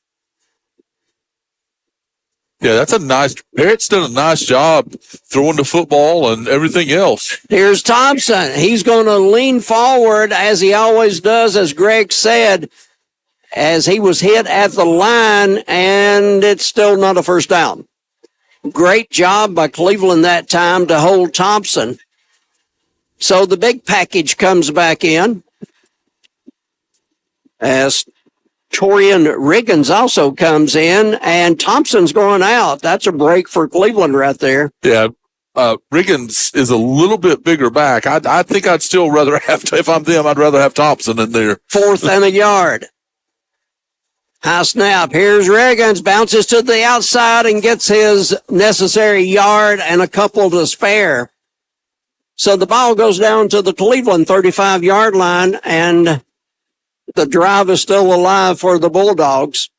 Yeah, that's a nice – Parrott's done a nice job throwing the football and everything else. Here's Thompson. He's going to lean forward as he always does, as Greg said, as he was hit at the line, and it's still not a first down. Great job by Cleveland that time to hold Thompson. So the big package comes back in as Torian Riggins also comes in, and Thompson's going out. That's a break for Cleveland right there. Yeah, Riggins is a little bit bigger back. I think I'd still rather have, if I'm them, I'd rather have Thompson in there. Fourth and a yard. High snap. Here's Riggins, bounces to the outside and gets his necessary yard and a couple to spare. So the ball goes down to the Cleveland 35-yard line, and the drive is still alive for the Bulldogs.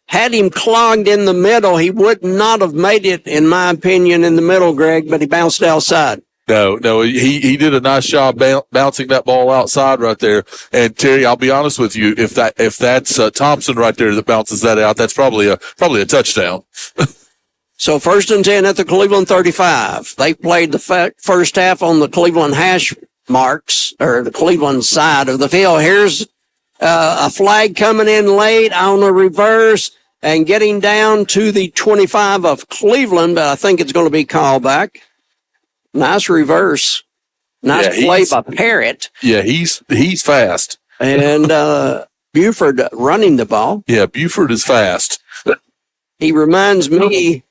Had him clogged in the middle, he would not have made it, in my opinion, in the middle, Greg, but he bounced outside. No, he did a nice job bouncing that ball outside right there. And Terry, I'll be honest with you, if that's Thompson right there that bounces that out, that's probably a touchdown. So 1st and 10 at the Cleveland 35. They played the first half on the Cleveland hash marks, or the Cleveland side of the field. Here's a flag coming in late on a reverse and getting down to the 25 of Cleveland, but I think it's going to be called back. Nice reverse. Nice play by Parrott. Yeah, he's fast. And Buford running the ball. Yeah, Buford is fast. He reminds me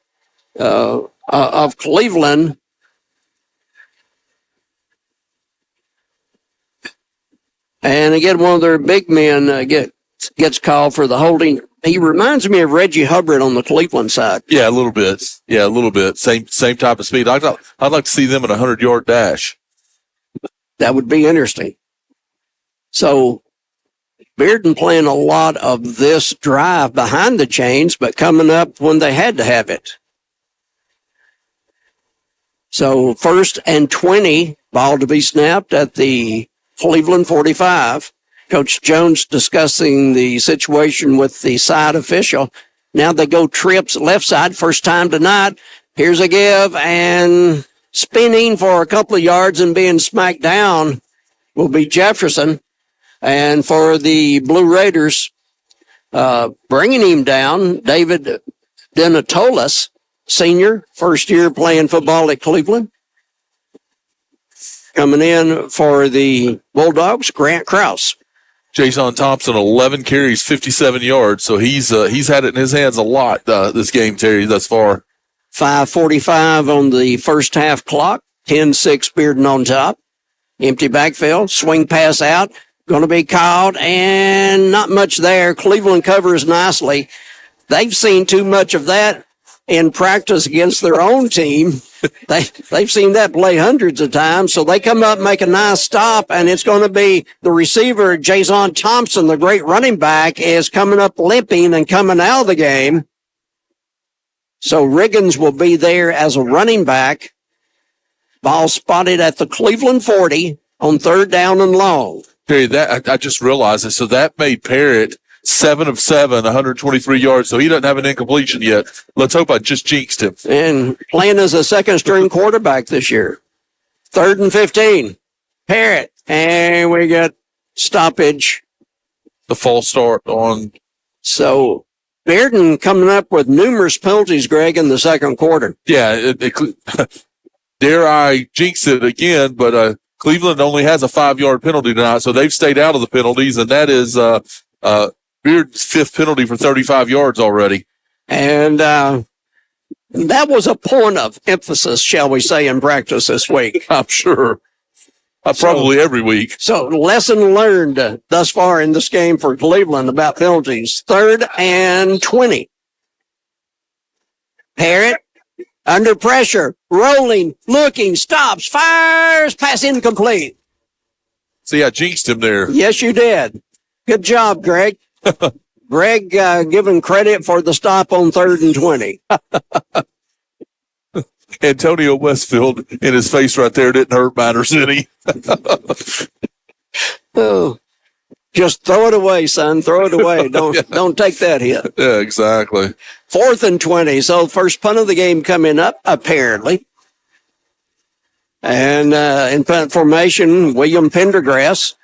of Cleveland. And again, one of their big men gets called for the holding. He reminds me of Reggie Hubbard on the Cleveland side. Yeah, a little bit. Yeah, a little bit. Same type of speed. I'd like to see them in a 100-yard dash. That would be interesting. So Bearden playing a lot of this drive behind the chains, but coming up when they had to have it. So 1st and 20, ball to be snapped at the Cleveland 45. Coach Jones discussing the situation with the side official. Now they go trips left side, first time tonight. Here's a give, and spinning for a couple of yards and being smacked down will be Jefferson. And for the Blue Raiders, bringing him down, David Denatolis, senior, first year playing football at Cleveland. Coming in for the Bulldogs, Grant Krause. Jason Thompson, 11 carries, 57 yards. So he's had it in his hands a lot this game, Terry, thus far. 5:45 on the first half clock. 10-6 Bearden on top. Empty backfield. Swing pass out. Going to be caught, and not much there. Cleveland covers nicely. They've seen too much of that in practice against their own team. They've seen that play hundreds of times, so they come up, make a nice stop, and it's going to be the receiver, Jason Thompson, the great running back, is coming up limping and coming out of the game. So Riggins will be there as a running back. Ball spotted at the Cleveland 40 on 3rd down and long. Terry, that I just realized it. So that made Parrott 7 of 7, 123 yards. So he doesn't have an incompletion yet. Let's hope I just jinxed him. And playing as a second-string quarterback this year. 3rd and 15. Parrott. And we got stoppage. The false start on. So Bearden coming up with numerous penalties, Greg, in the second quarter. Yeah, dare I jinx it again, but Cleveland only has a 5-yard penalty tonight, so they've stayed out of the penalties, and that is Bearden's 5th penalty for 35 yards already. And that was a point of emphasis, shall we say, in practice this week. I'm sure. Probably every week. So lesson learned thus far in this game for Cleveland about penalties. 3rd and 20. Parrott under pressure, rolling, looking, stops, fires, pass incomplete. See, I jinxed him there. Yes, you did. Good job, Greg. Greg given credit for the stop on 3rd and 20. Antonio Westfield in his face right there didn't hurt matters any. Oh, just throw it away, son. Throw it away. Don't take that hit. Yeah, exactly. 4th and 20. So first punt of the game coming up, apparently. And in punt formation, William Pendergrass.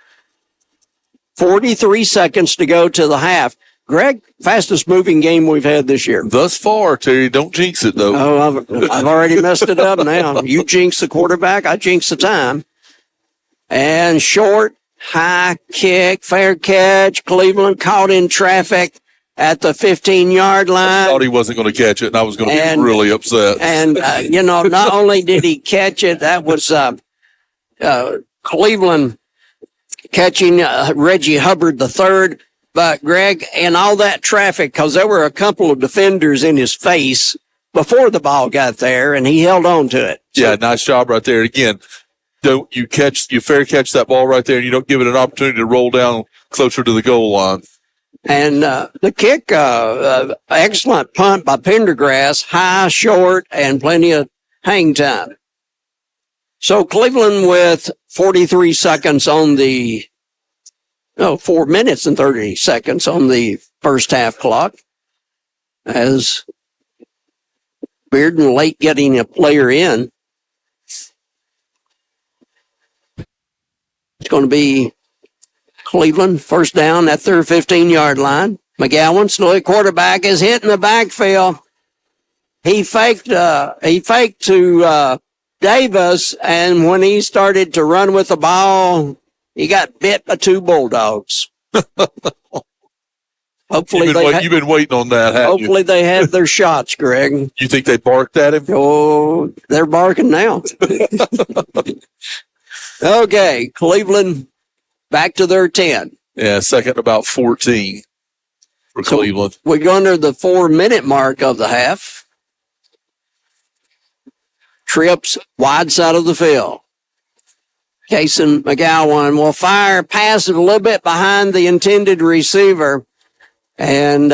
43 seconds to go to the half. Greg, fastest moving game we've had this year. Thus far, Terry. Don't jinx it, though. Oh, I've already messed it up now. You jinx the quarterback, I jinx the time. And short, high kick, fair catch. Cleveland caught in traffic at the 15-yard line. I thought he wasn't going to catch it, and I was going to be really upset. And, not only did he catch it, that was Cleveland catching Reggie Hubbard III. But, Greg, in all that traffic, because there were a couple of defenders in his face before the ball got there, and he held on to it. Yeah, nice job right there. Again, you fair catch that ball right there, and you don't give it an opportunity to roll down closer to the goal line. And the kick, excellent punt by Pendergrass, high, short, and plenty of hang time. So Cleveland with 43 seconds on 4 minutes and 30 seconds on the first half clock, as Bearden late getting a player in. It's going to be Cleveland first down at their 15-yard line. McGowan, slow quarterback, is hitting the backfield. He faked to Davis, and when he started to run with the ball, he got bit by 2 bulldogs. Hopefully you've been waiting on that, haven't you? Hopefully they had their shots, Greg. You think they barked at him? Oh, they're barking now. Okay, Cleveland back to their 10. Yeah, second about 14 for Cleveland. We go under the 4-minute mark of the half. Trips wide side of the field. Cason McGowan will fire, pass it a little bit behind the intended receiver. And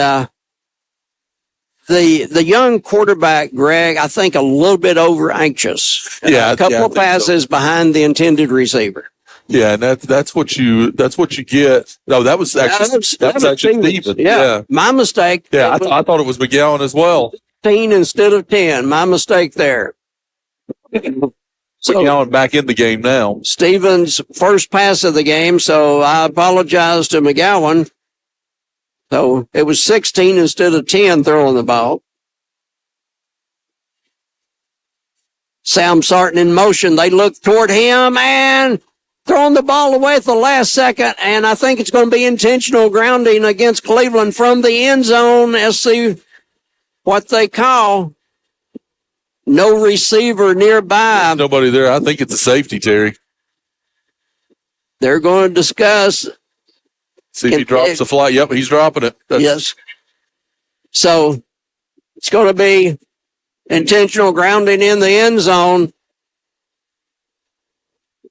the young quarterback, Greg, I think a little bit over anxious. Yeah, a couple of passes behind the intended receiver. Yeah, and that's what you get. No, that was actually Steven. Yeah, my mistake. Yeah, I thought it was McGowan as well. 10 instead of 10. My mistake there. So McGowan back in the game now. Stevens' first pass of the game, so I apologize to McGowan. So it was 16 instead of 10 throwing the ball. Sam Sarton in motion. They look toward him and throwing the ball away at the last second. And I think it's going to be intentional grounding against Cleveland from the end zone. Let's see what they call. No receiver nearby. There's nobody there. I think it's a safety, Terry. They're going to discuss. See if he drops the fly. Yep, he's dropping it. Yes. So it's going to be intentional grounding in the end zone.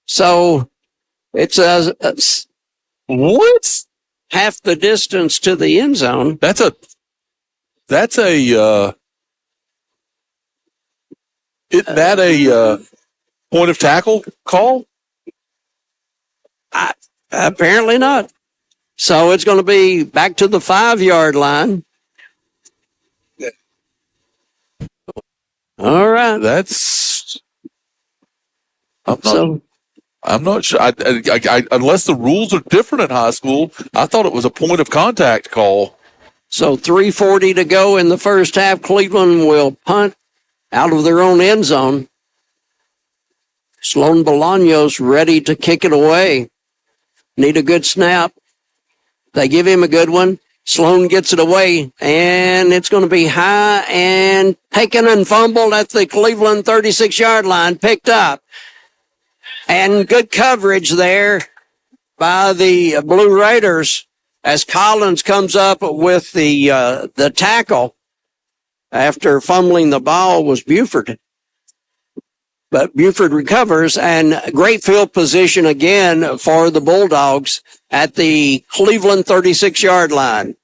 So it's what? Half the distance to the end zone. That's a Isn't that a point of tackle call? Apparently not. So it's going to be back to the 5-yard line. All right. I'm not sure. Unless the rules are different in high school, I thought it was a point of contact call. So 3:40 to go in the first half. Cleveland will punt out of their own end zone. Sloan Bolaños ready to kick it away. Need a good snap. They give him a good one. Sloan gets it away, and it's going to be high and taken and fumbled at the Cleveland 36-yard line, picked up. And good coverage there by the Blue Raiders as Collins comes up with the tackle after fumbling the ball was Buford. But Buford recovers, and great field position again for the Bulldogs at the Cleveland 36-yard line.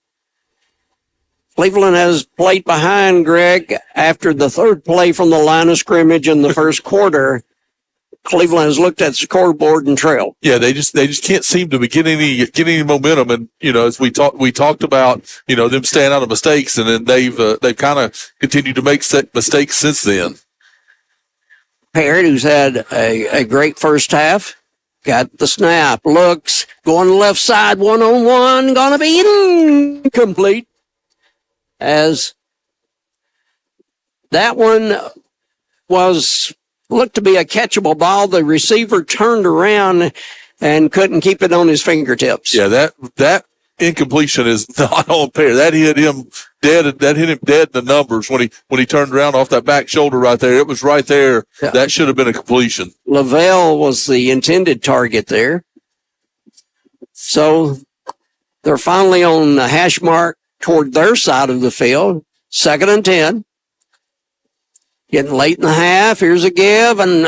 Cleveland has played behind, Greg, after the third play from the line of scrimmage in the first quarter. Cleveland has looked at the scoreboard and trailed. Yeah, they just can't seem to get any momentum. And as we talked about, them staying out of mistakes, and then they've kind of continued to make mistakes since then. Parrott, who's had a great first half, got the snap, looks, going left side, one-on-one, gonna be incomplete. As that one looked to be a catchable ball. The receiver turned around and couldn't keep it on his fingertips. Yeah, that incompletion is not on Parrott. That hit him dead. That hit him dead in the numbers when he turned around off that back shoulder right there. It was right there. Yeah. That should have been a completion. Lavelle was the intended target there. So they're finally on the hash mark toward their side of the field. 2nd and 10. Getting late in the half. Here's a give, and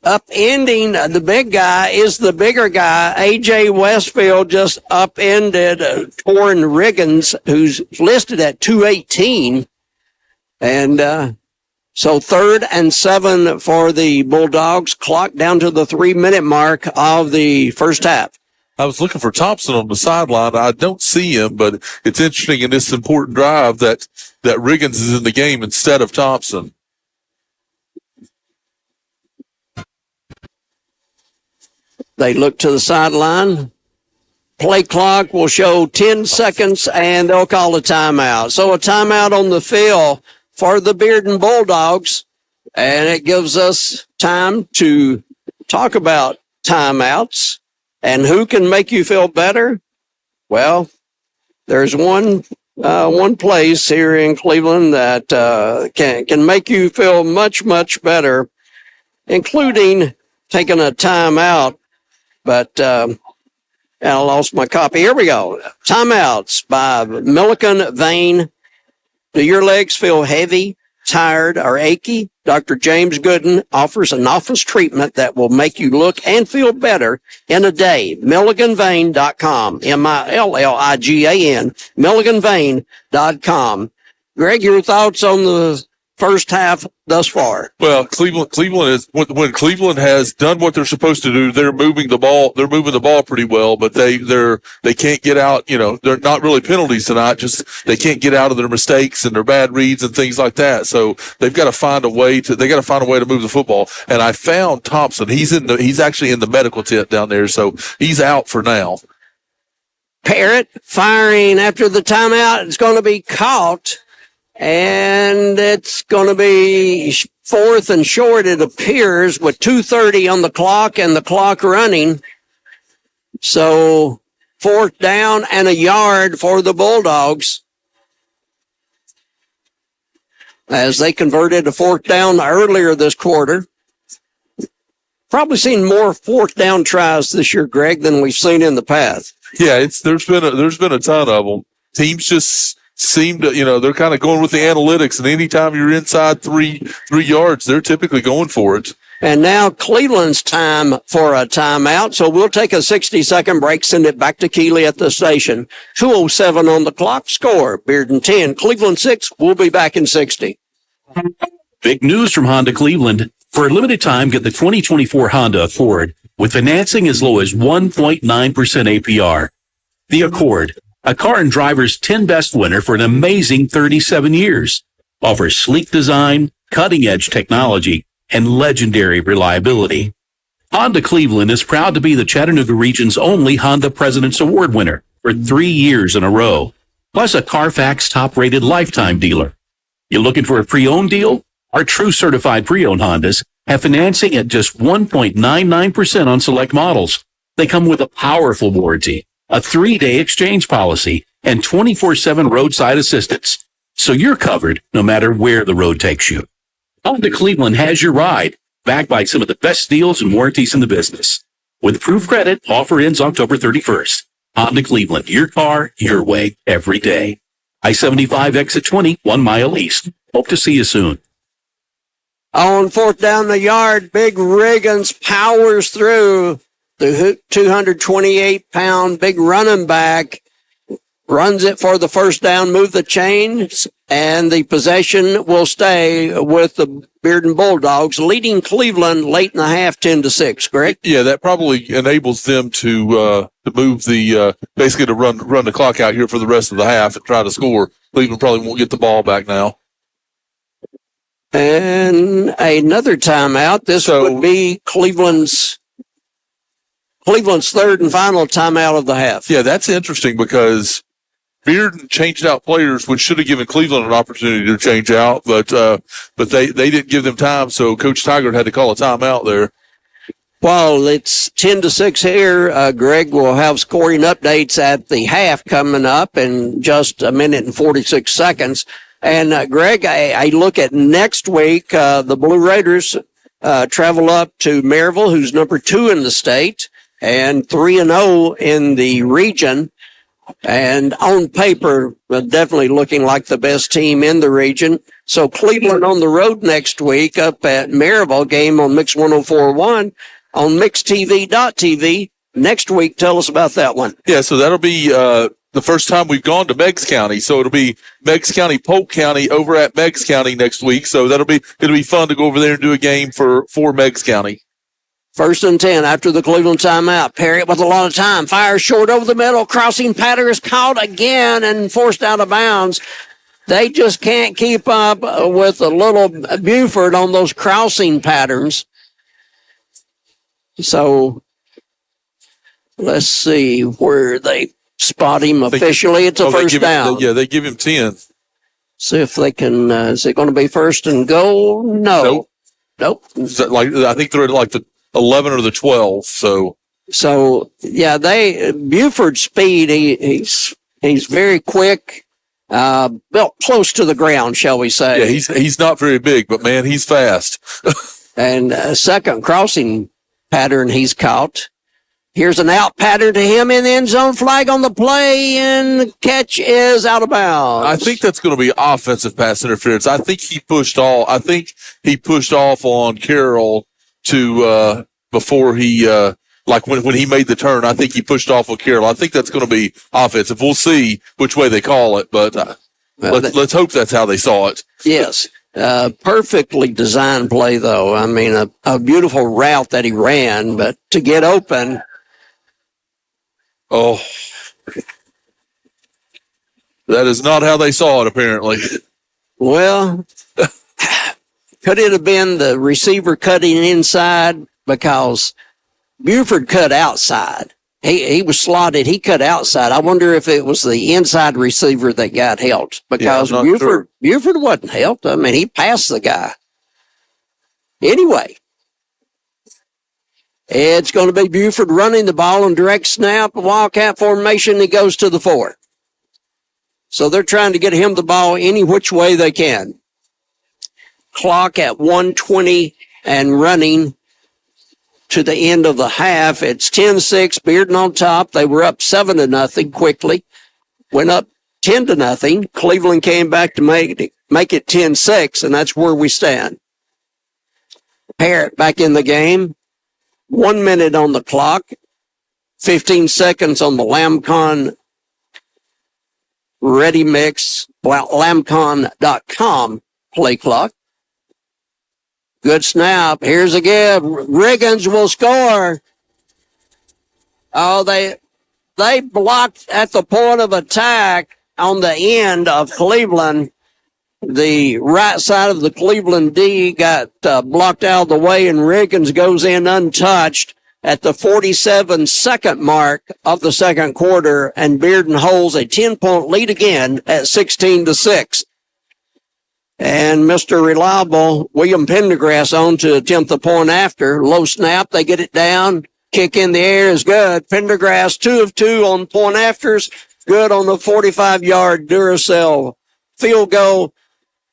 upending the big guy is the bigger guy. A.J. Westfield just upended Torrin Riggins, who's listed at 218. And so 3rd and 7 for the Bulldogs. Clock down to the 3-minute mark of the first half. I was looking for Thompson on the sideline. I don't see him, but it's interesting in this important drive that Riggins is in the game instead of Thompson. They look to the sideline. Play clock will show 10 seconds, and they'll call a timeout. So a timeout on the field for the Bearden Bulldogs, and it gives us time to talk about timeouts. And who can make you feel better? Well, there's one place here in Cleveland that can make you feel much, much better, including taking a timeout. But I lost my copy. Here we go. Timeouts by Milliken Vane. Do your legs feel heavy, tired, or achy? Dr. James Gooden offers an office treatment that will make you look and feel better in a day. MilliganVane.com. Milligan, MilliganVane.com. Greg, your thoughts on the first half thus far? Well, Cleveland is when Cleveland has done what they're supposed to do. They're moving the ball. They're moving the ball pretty well, but they can't get out. They're not really penalties tonight. Just they can't get out of their mistakes and their bad reads and things like that. So they've got to find a way to move the football. And I found Thompson. He's actually in the medical tent down there, so he's out for now. Parrott firing after the timeout. It's going to be caught. And it's going to be 4th and short, it appears, with 2:30 on the clock and the clock running. So 4th down and a yard for the Bulldogs, as they converted a 4th down earlier this quarter. Probably seen more 4th down tries this year, Greg, than we've seen in the past. Yeah, there's been a ton of them. Teams just seem to, they're kind of going with the analytics, and anytime you're inside three yards, they're typically going for it. And now Cleveland's time for a timeout. So we'll take a 60-second break, send it back to Keeley at the station. 2:07 on the clock. Score, Bearden 10, Cleveland 6. We'll be back in 60. Big news from Honda Cleveland. For a limited time, get the 2024 Honda Accord with financing as low as 1.9% APR. The Accord, a car and driver's 10 best winner for an amazing 37 years, offers sleek design, cutting-edge technology, and legendary reliability. Honda Cleveland is proud to be the Chattanooga region's only Honda President's Award winner for 3 years in a row, plus a Carfax top-rated lifetime dealer. You looking for a pre-owned deal? Our true certified pre-owned Hondas have financing at just 1.99% on select models. They come with a powerful warranty, a 3-day exchange policy, and 24/7 roadside assistance. So you're covered no matter where the road takes you. Honda Cleveland has your ride, backed by some of the best deals and warranties in the business. With approved credit, offer ends October 31st. Honda Cleveland, your car, your way, every day. I-75 exit 20, 1 mile east. Hope to see you soon. On fourth down the yard, Big Riggins powers through. The 228-pound big running back runs it for the first down, move the chains, and the possession will stay with the Bearden Bulldogs, leading Cleveland late in the half, 10-6. Greg? Yeah, that probably enables them to move the basically to run the clock out here for the rest of the half and try to score. Cleveland probably won't get the ball back now. And another timeout. This would be Cleveland's third and final timeout of the half. Yeah, that's interesting because Bearden changed out players, which should have given Cleveland an opportunity to change out, but they didn't give them time, so Coach Tigert had to call a timeout there. While it's 10-6 here, Greg will have scoring updates at the half coming up in just a minute and 46 seconds. And Greg, I look at next week, the Blue Raiders travel up to Maryville, who's number 2 in the state and 3-0 in the region. And on paper, definitely looking like the best team in the region. So Cleveland on the road next week up at Maryville, game on Mix 104.1 on MixTV.tv. Next week, tell us about that one. Yeah, so that'll be the first time we've gone to Meigs County. So it'll be Meigs County, Polk County over at Meigs County next week. So it'll be fun to go over there and do a game for Meigs County. 1st and 10 after the Cleveland timeout. Parrott with a lot of time. Fires short over the middle. Crossing pattern is caught again and forced out of bounds. They just can't keep up with a little Buford on those crossing patterns. So let's see where they spot him officially. It's a first down. They give him 10. See if they can, is it going to be first and goal? No. Nope. I think they're at like the 11 or the 12. So yeah, Buford's speed, he's very quick, built close to the ground, shall we say. Yeah, he's not very big, but man, he's fast. And second crossing pattern he's caught. Here's an out pattern to him in the end zone, flag on the play, and the catch is out of bounds. I think that's going to be offensive pass interference. I think he pushed off on Carroll to before he like when he made the turn. I think he pushed off on Carroll. I think that's going to be offensive. We'll see which way they call it, but let's hope that's how they saw it. Yes. Perfectly designed play, though. I mean, a beautiful route that he ran, but to get open. Oh, that is not how they saw it, apparently. Well, could it have been the receiver cutting inside? Because Buford cut outside. He was slotted. He cut outside. I wonder if it was the inside receiver that got helped. Because Buford wasn't helped. I mean, he passed the guy. Anyway. It's going to be Buford running the ball on direct snap, wildcat formation. He goes to the 4. So they're trying to get him the ball any which way they can. Clock at 1:20 and running to the end of the half. It's 10-6, Bearden on top. They were up 7-0 quickly. Went up 10-0. Cleveland came back to make it 10-6, and that's where we stand. Parrott back in the game. 1 minute on the clock, 15 seconds on the Lamcon Ready Mix, Lamcon.com play clock. Good snap. Here's a give. Riggins will score. Oh, they blocked at the point of attack on the end of Cleveland. The right side of the Cleveland D got blocked out of the way, and Riggins goes in untouched at the 47-second mark of the second quarter, and Bearden holds a 10-point lead again at 16-6. And Mr. Reliable, William Pendergrass on to attempt the point after. Low snap, they get it down. Kick in the air is good. Pendergrass 2 of 2 on point afters. Good on the 45-yard Duracell field goal.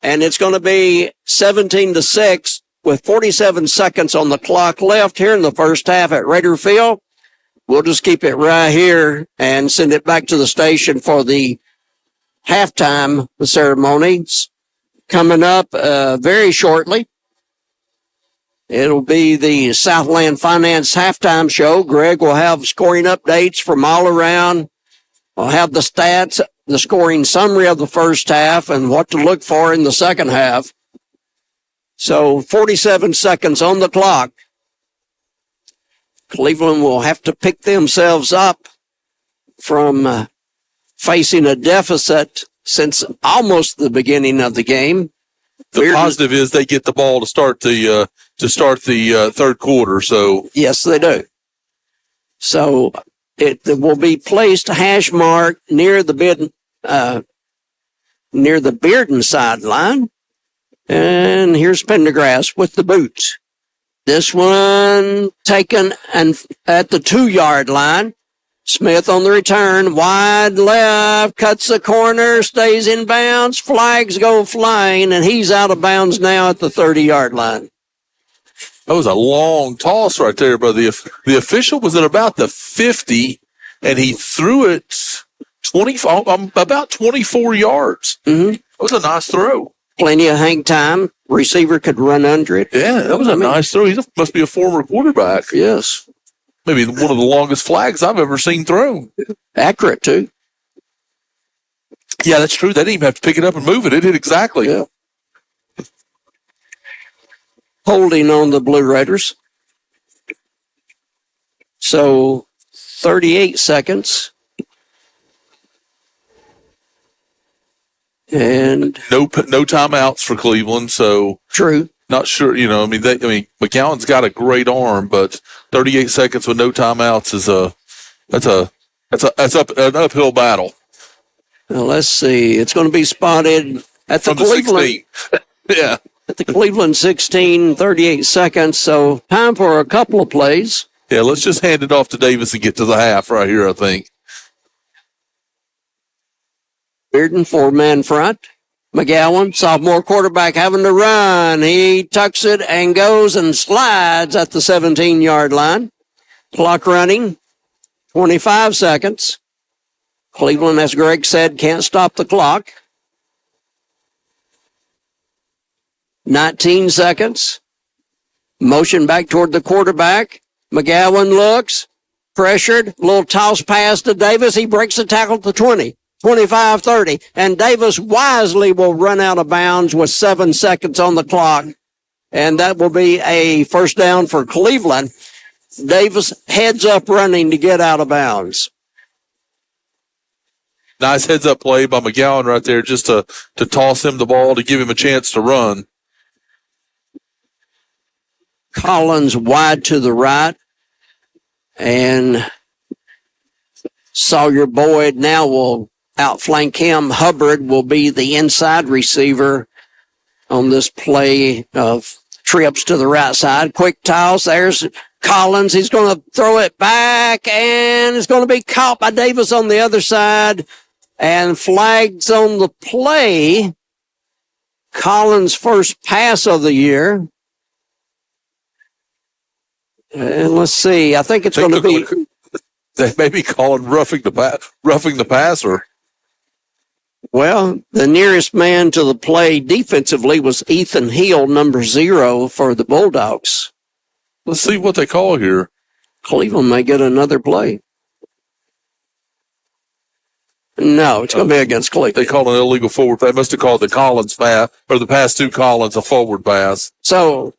And it's going to be 17-6 with 47 seconds on the clock left here in the first half at Raider Field. We'll just keep it right here and send it back to the station for the halftime ceremonies coming up very shortly. It'll be the Southland Finance halftime show. Greg will have scoring updates from all around. We'll have the stats, the scoring summary of the first half, and what to look for in the second half. So 47 seconds on the clock. Cleveland will have to pick themselves up from facing a deficit since almost the beginning of the game. The positive is they get the ball to start the third quarter. So yes, they do. So it will be placed hash mark near the Bearden sideline. And here's Pendergrass with the boots. This one taken and at the 2-yard line. Smith on the return, wide left, cuts the corner, stays in bounds, flags go flying, and he's out of bounds now at the 30-yard line. That was a long toss right there, but the official was at about the 50, and he threw it about 24 yards. Mm-hmm. That was a nice throw. Plenty of hang time. Receiver could run under it. Yeah, that was a nice throw. He must be a former quarterback. Yes. Maybe one of the longest flags I've ever seen thrown. Accurate, too. Yeah, that's true. They didn't even have to pick it up and move it. It hit exactly. Yeah. Holding on the Blue Raiders. So 38 seconds. And no timeouts for Cleveland. So true. Not sure, McGowan's got a great arm, but 38 seconds with no timeouts is an uphill battle. Well, let's see. It's going to be spotted at the Cleveland. Yeah. At the Cleveland 16, 38 seconds. So time for a couple of plays. Yeah, let's just hand it off to Davis and get to the half right here, I think. Bearden, 4-man front. McGowan, sophomore quarterback, having to run. He tucks it and goes and slides at the 17-yard line. Clock running, 25 seconds. Cleveland, as Greg said, can't stop the clock. 19 seconds. Motion back toward the quarterback. McGowan looks, pressured, little toss pass to Davis. He breaks the tackle at the 20. 25, 30, and Davis wisely will run out of bounds with 7 seconds on the clock, and that will be a first down for Cleveland. Davis heads up running to get out of bounds. Nice heads up play by McGowan right there just to toss him the ball to give him a chance to run. Collins wide to the right, and Sawyer Boyd now will outflank him. Hubbard will be the inside receiver on this play of trips to the right side. Quick toss. There's Collins. He's going to throw it back, and it's going to be caught by Davis on the other side, and flags on the play. Collins' first pass of the year. And let's see. I think it's going to be. They may be calling roughing the passer. Well, the nearest man to the play defensively was Ethan Hill, number 0 for the Bulldogs. Let's see what they call here. Cleveland may get another play. No, it's going to be against Cleveland. They called an illegal forward. They must have called the Collins pass, or the pass to Collins a forward pass. So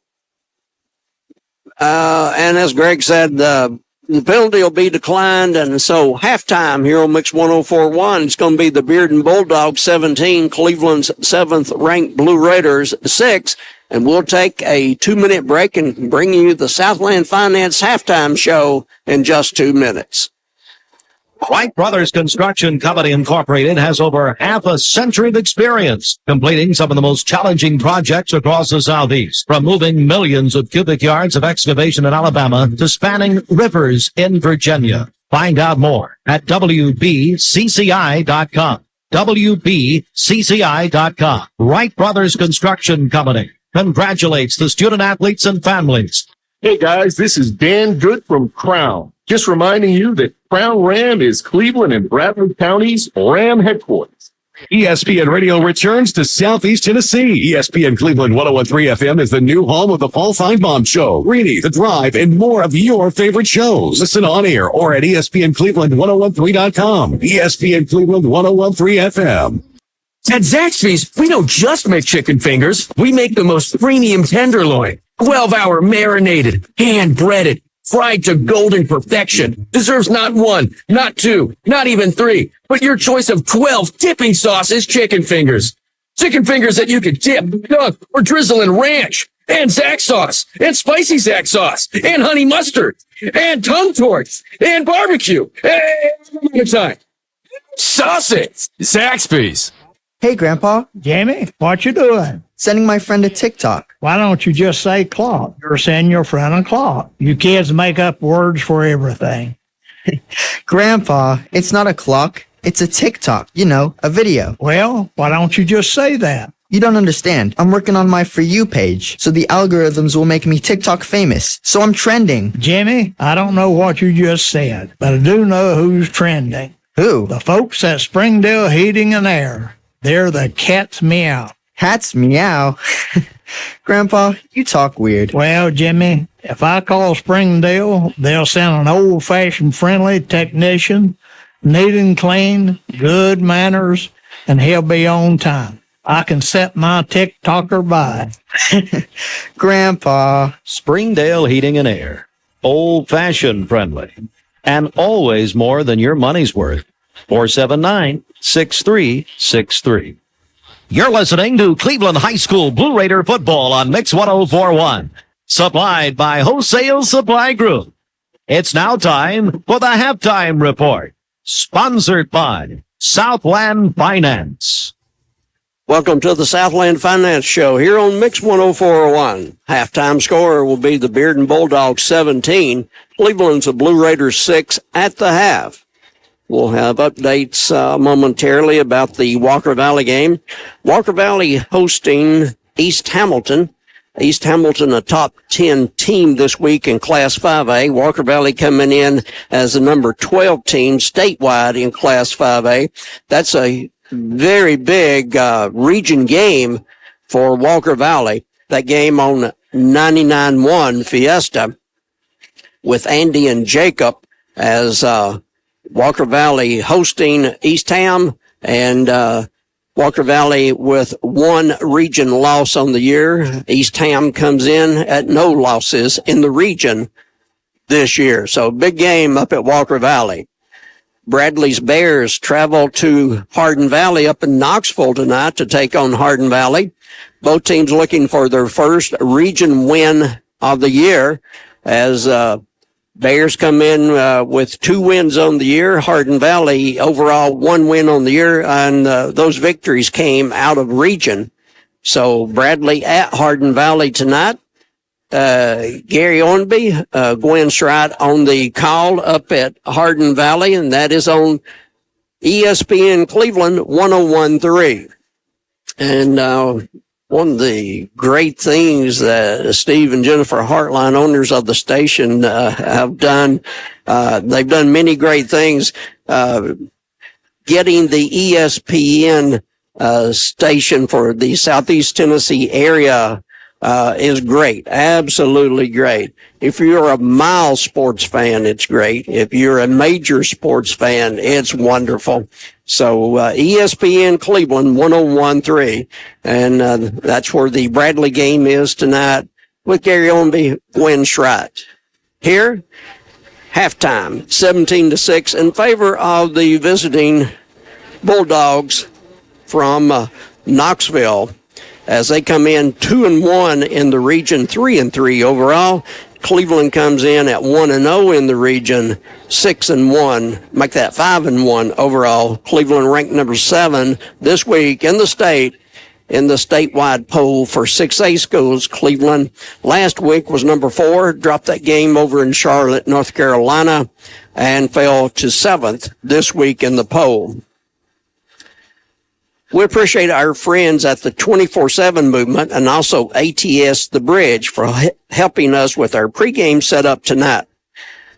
And as Greg said, the penalty will be declined. And so halftime here on Mix 104.1, it's going to be the Bearden Bulldogs 17, Cleveland's 7th ranked Blue Raiders 6. And we'll take a 2-minute break and bring you the Southland Finance halftime show in just 2 minutes. Wright Brothers Construction Company Incorporated has over half a century of experience completing some of the most challenging projects across the Southeast, from moving millions of cubic yards of excavation in Alabama to spanning rivers in Virginia. Find out more at WBCCI.com. WBCCI.com. Wright Brothers Construction Company congratulates the student athletes and families. Hey guys, this is Dan Good from Crown. Just reminding you that Crown Ram is Cleveland and Bradford County's Ram headquarters. ESPN Radio returns to Southeast Tennessee. ESPN Cleveland 101.3 FM is the new home of the Paul Feinbaum Show, Greeny, The Drive, and more of your favorite shows. Listen on air or at ESPNCleveland1013.com. ESPN Cleveland 101.3 FM. At Zaxby's, we don't just make chicken fingers. We make the most premium tenderloin. 12-hour marinated, hand-breaded, fried to golden perfection. Deserves not 1, not 2, not even 3, but your choice of 12 dipping sauces chicken fingers. Chicken fingers that you can dip, dunk, or drizzle in ranch, and Zax sauce, and spicy Zax sauce, and honey mustard, and tongue torch, and barbecue. And time. Sausage. Zaxby's. Hey, Grandpa. Jamie, what you doing? Sending my friend a TikTok. Why don't you just say clock? You're sending your friend a clock. You kids make up words for everything. Grandpa, it's not a clock. It's a TikTok. You know, a video. Well, why don't you just say that? You don't understand. I'm working on my For You page, so the algorithms will make me TikTok famous. So I'm trending. Jimmy, I don't know what you just said, but I do know who's trending. Who? The folks at Springdale Heating and Air. They're the Cat's Meow. Cat's Meow? Grandpa, you talk weird. Well, Jimmy, if I call Springdale, they'll send an old-fashioned friendly technician, neat and clean, good manners, and he'll be on time. I can set my TikToker by. Grandpa. Springdale Heating and Air. Old-fashioned friendly. And always more than your money's worth. 479-6363. You're listening to Cleveland High School Blue Raider football on Mix 104.1. Supplied by Wholesale Supply Group. It's now time for the halftime report. Sponsored by Southland Finance. Welcome to the Southland Finance Show here on Mix 104.1. Halftime scorer will be the Bearden Bulldogs 17, Cleveland's the Blue Raiders 6 at the half. We'll have updates momentarily about the Walker Valley game. Walker Valley hosting East Hamilton. East Hamilton, a top 10 team this week in Class 5A. Walker Valley coming in as the number 12 team statewide in Class 5A. That's a very big region game for Walker Valley. That game on 99-1 Fiesta with Andy and Jacob as Walker Valley hosting East Ham, and Walker Valley with one region loss on the year. East Ham comes in at no losses in the region this year. So big game up at Walker Valley. Bradley's Bears travel to Hardin Valley up in Knoxville tonight to take on Hardin Valley. Both teams looking for their first region win of the year as Bears come in with 2 wins on the year. Hardin Valley overall 1 win on the year, and those victories came out of region. So Bradley at Hardin Valley tonight. Gary Ornby, Gwen Schreit on the call up at Hardin Valley, and that is on ESPN Cleveland 101.3. And one of the great things that Steve and Jennifer Hartline, owners of the station, have done, they've done many great things. Getting the ESPN station for the Southeast Tennessee area is great. Absolutely great. If you're a Miles sports fan, it's great. If you're a major sports fan, it's wonderful. So ESPN Cleveland 101.3, and that's where the Bradley game is tonight. with Gary Ownby wins right. Here, halftime, 17-6 in favor of the visiting Bulldogs from Knoxville, as they come in 2-1 in the region, 3-3 overall. Cleveland comes in at 1-0 in the region, 6-1, make that 5-1 overall. Cleveland ranked number 7 this week in the state, in the statewide poll for 6A schools. Cleveland last week was number 4, dropped that game over in Charlotte, North Carolina, and fell to 7th this week in the poll. We appreciate our friends at the 24/7 movement and also ATS The Bridge for helping us with our pregame setup tonight.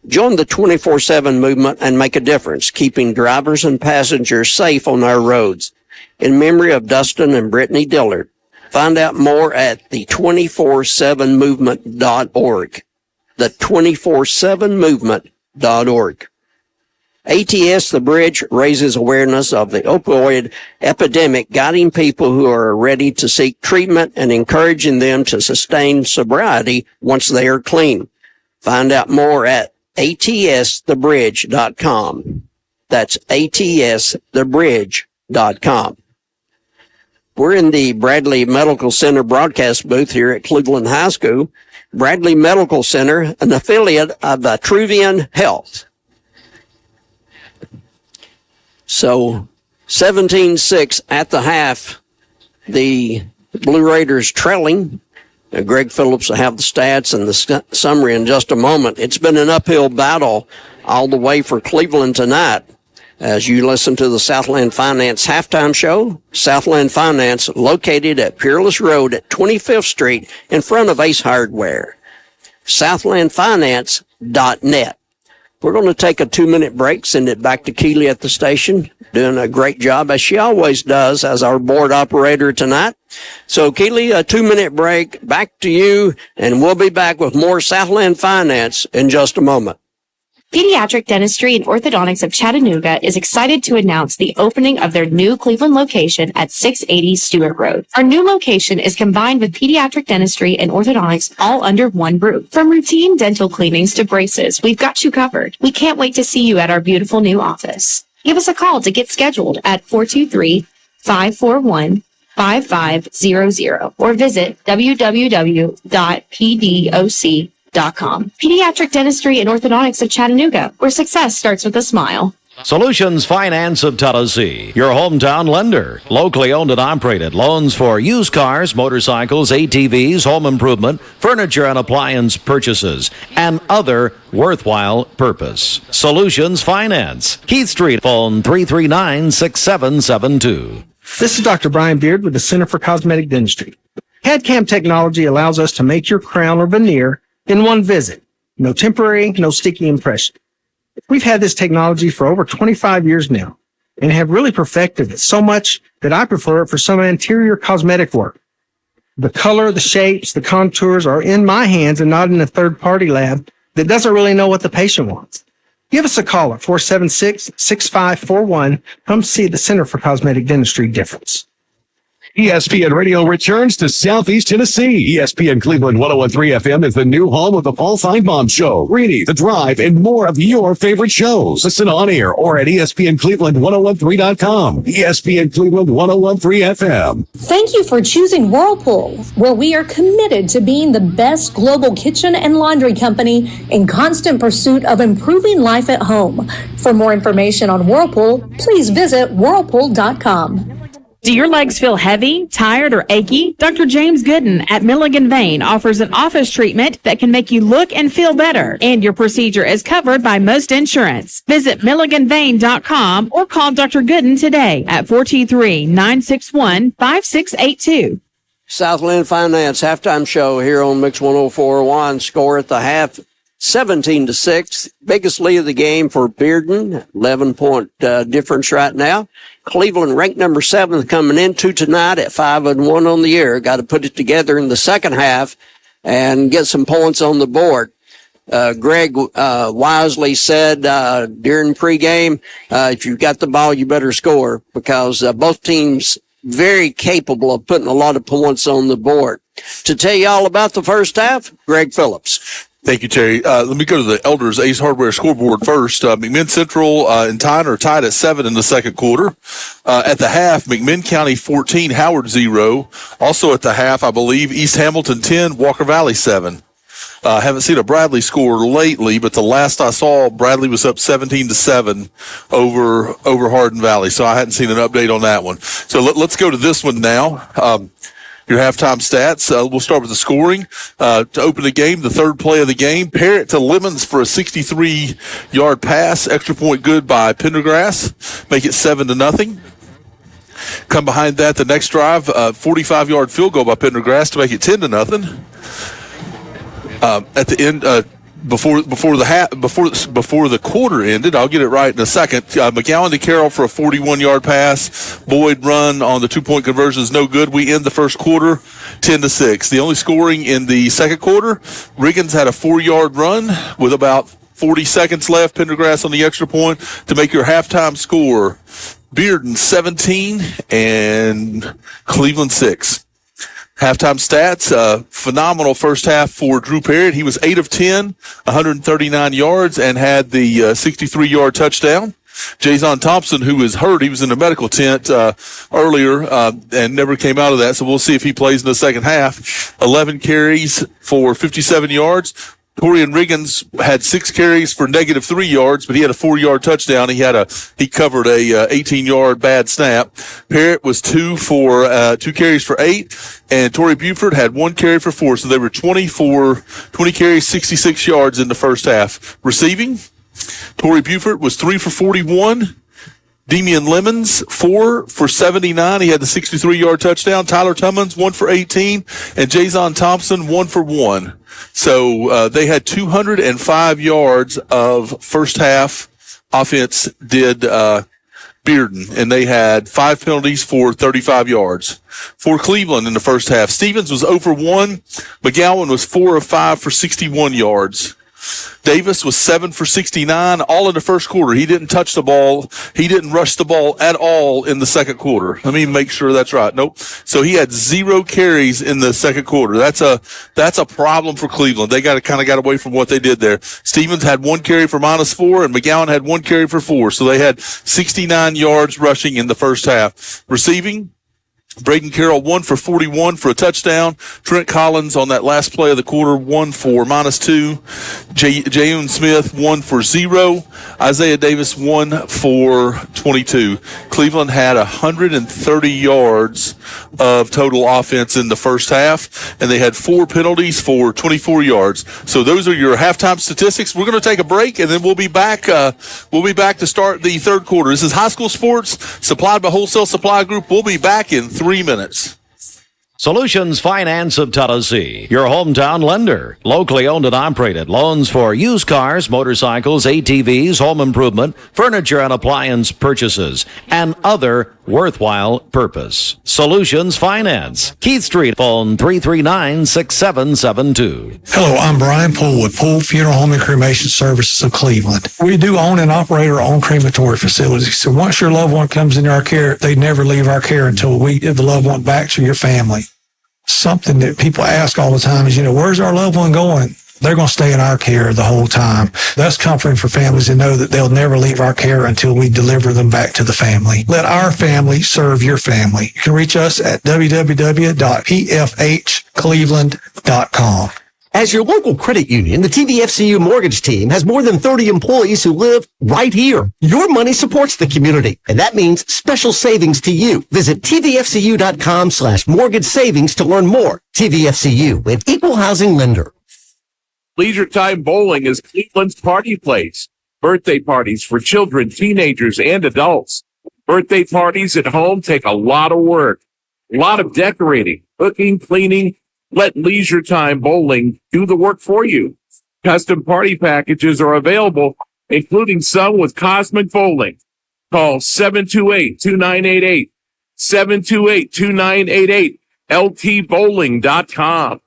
Join the 24/7 movement and make a difference, keeping drivers and passengers safe on our roads. In memory of Dustin and Brittany Dillard. Find out more at the 247movement.org. The 247movement.org. ATS The Bridge raises awareness of the opioid epidemic, guiding people who are ready to seek treatment and encouraging them to sustain sobriety once they are clean. Find out more at atsthebridge.com. That's atsthebridge.com. We're in the Bradley Medical Center broadcast booth here at Cleveland High School. Bradley Medical Center, an affiliate of Vitruvian Health. So 17-6 at the half. The Blue Raiders trailing. Greg Phillips will have the stats and the summary in just a moment. It's been an uphill battle all the way for Cleveland tonight. As you listen to the Southland Finance halftime show, Southland Finance located at Peerless Road at 25th Street in front of Ace Hardware. Southlandfinance.net. We're going to take a 2-minute break, send it back to Keely at the station, doing a great job, as she always does, as our board operator tonight. So, Keely, a 2-minute break, back to you, and we'll be back with more Southland Finance in just a moment. Pediatric Dentistry and Orthodontics of Chattanooga is excited to announce the opening of their new Cleveland location at 680 Stewart Road. Our new location is combined with pediatric dentistry and orthodontics all under one roof. From routine dental cleanings to braces, we've got you covered. We can't wait to see you at our beautiful new office. Give us a call to get scheduled at 423-541-5500 or visit www.pdoc.com. Pediatric Dentistry and Orthodontics of Chattanooga, where success starts with a smile. Solutions Finance of Tennessee, your hometown lender. Locally owned and operated. Loans for used cars, motorcycles, ATVs, home improvement, furniture and appliance purchases, and other worthwhile purpose. Solutions Finance. Keith Street, phone 339-6772. This is Dr. Brian Beard with the Center for Cosmetic Dentistry. CAD/CAM technology allows us to make your crown or veneer in one visit. No temporary, no sticky impression. We've had this technology for over 25 years now and have really perfected it so much that I prefer it for some interior cosmetic work. The color, the shapes, the contours are in my hands and not in a third-party lab that doesn't really know what the patient wants. Give us a call at 476-6541. Come see the Center for Cosmetic Dentistry difference. ESPN Radio returns to Southeast Tennessee. ESPN Cleveland 101.3 FM is the new home of the Paul Feinbaum Show, Greeny, The Drive, and more of your favorite shows. Listen on air or at ESPNCleveland1013.com. ESPN Cleveland 101.3 FM. Thank you for choosing Whirlpool, where we are committed to being the best global kitchen and laundry company in constant pursuit of improving life at home. For more information on Whirlpool, please visit whirlpool.com. Do your legs feel heavy, tired, or achy? Dr. James Gooden at Milligan Vane offers an office treatment that can make you look and feel better, and your procedure is covered by most insurance. Visit milliganvane.com or call Dr. Gooden today at 423-961-5682. Southland Finance halftime show here on Mix 104.1. Score at the half, 17-6. Biggest lead of the game for Bearden, 11-point difference right now. Cleveland ranked number 7 coming into tonight at 5-1 on the year. Got to put it together in the second half and get some points on the board. Greg wisely said during pregame, if you've got the ball, you better score, because both teams very capable of putting a lot of points on the board. To tell you all about the first half, Greg Phillips. Thank you, Terry. Let me go to the Elders Ace Hardware scoreboard first. McMinn Central and Tyne are tied at 7 in the second quarter. At the half, McMinn County 14, Howard 0. Also at the half, I believe, East Hamilton 10, Walker Valley 7. Haven't seen a Bradley score lately, but the last I saw, Bradley was up 17-7 over Hardin Valley. So I hadn't seen an update on that one. So let's go to this one now. Your halftime stats. We'll start with the scoring. To open the game, the third play of the game, Parrott to Lemons for a 63-yard pass. Extra point good by Pendergrass. Make it 7-0. Come behind that, the next drive, 45-yard field goal by Pendergrass to make it 10-0. At the end, before the quarter ended, I'll get it right in a second. McGowan to Carroll for a 41-yard pass. Boyd run on the 2-point conversion is no good. We end the first quarter 10-6. The only scoring in the second quarter, Riggins had a 4-yard run with about 40 seconds left. Pendergrass on the extra point to make your halftime score. Bearden 17 and Cleveland 6. Halftime stats, phenomenal first half for Drew Parrott. He was 8 of 10, 139 yards, and had the 63-yard touchdown. Jason Thompson, who is hurt, he was in the medical tent earlier and never came out of that, so we'll see if he plays in the second half. 11 carries for 57 yards. Torian Riggins had 6 carries for -3 yards, but he had a 4-yard touchdown. He covered a 18-yard bad snap. Parrott was 2 carries for 8, and Torrey Buford had 1 carry for 4. So they were 20 carries, 66 yards in the first half. Receiving, Torrey Buford was 3 for 41. Demian Lemons, 4 for 79. He had the 63-yard touchdown. Tyler Tummins, 1 for 18. And Jason Thompson, 1 for 1. So they had 205 yards of first half offense did Bearden, and they had 5 penalties for 35 yards. For Cleveland in the first half, Stevens was 0 for 1. McGowan was 4 of 5 for 61 yards. Davis was 7 for 69, all in the first quarter. He didn't touch the ball. He didn't rush the ball at all in the second quarter. Let me make sure that's right. Nope. So he had 0 carries in the second quarter. That's a problem for Cleveland. They got away from what they did there. Stevens had 1 carry for -4, and McGowan had 1 carry for 4. So they had 69 yards rushing in the first half. Receiving, Braden Carroll 1 for 41 for a touchdown. Trent Collins on that last play of the quarter, 1 for -2. Jayon Smith 1 for 0. Isaiah Davis 1 for 22. Cleveland had 130 yards of total offense in the first half, and they had 4 penalties for 24 yards. So those are your halftime statistics. We're going to take a break, and then we'll be back. We'll be back to start the third quarter. This is high school sports supplied by Wholesale Supply Group. We'll be back in 3 minutes. Solutions Finance of Tennessee, your hometown lender. Locally owned and operated. Loans for used cars, motorcycles, ATVs, home improvement, furniture and appliance purchases, and other worthwhile purpose. Solutions Finance. Keith Street, phone 339-6772. Hello, I'm Brian Poole with Poole Funeral Home and Cremation Services of Cleveland. We do own and operate our own crematory facilities. So once your loved one comes into our care, they never leave our care until we give the loved one back to your family. Something that people ask all the time is, where's our loved one going? They're going to stay in our care the whole time. That's comforting for families to know that they'll never leave our care until we deliver them back to the family. Let our family serve your family. You can reach us at www.pfhcleveland.com. As your local credit union, the TVFCU mortgage team has more than 30 employees who live right here. Your money supports the community, and that means special savings to you. Visit tvfcu.com/mortgage savings to learn more. TVFCU, an equal housing lender. Leisure Time Bowling is Cleveland's party place. Birthday parties for children, teenagers, and adults. Birthday parties at home take a lot of work, a lot of decorating, cooking, cleaning. Let Leisure Time Bowling do the work for you. Custom party packages are available, including some with Cosmic Bowling. Call 728-2988, 728-2988, ltbowling.com.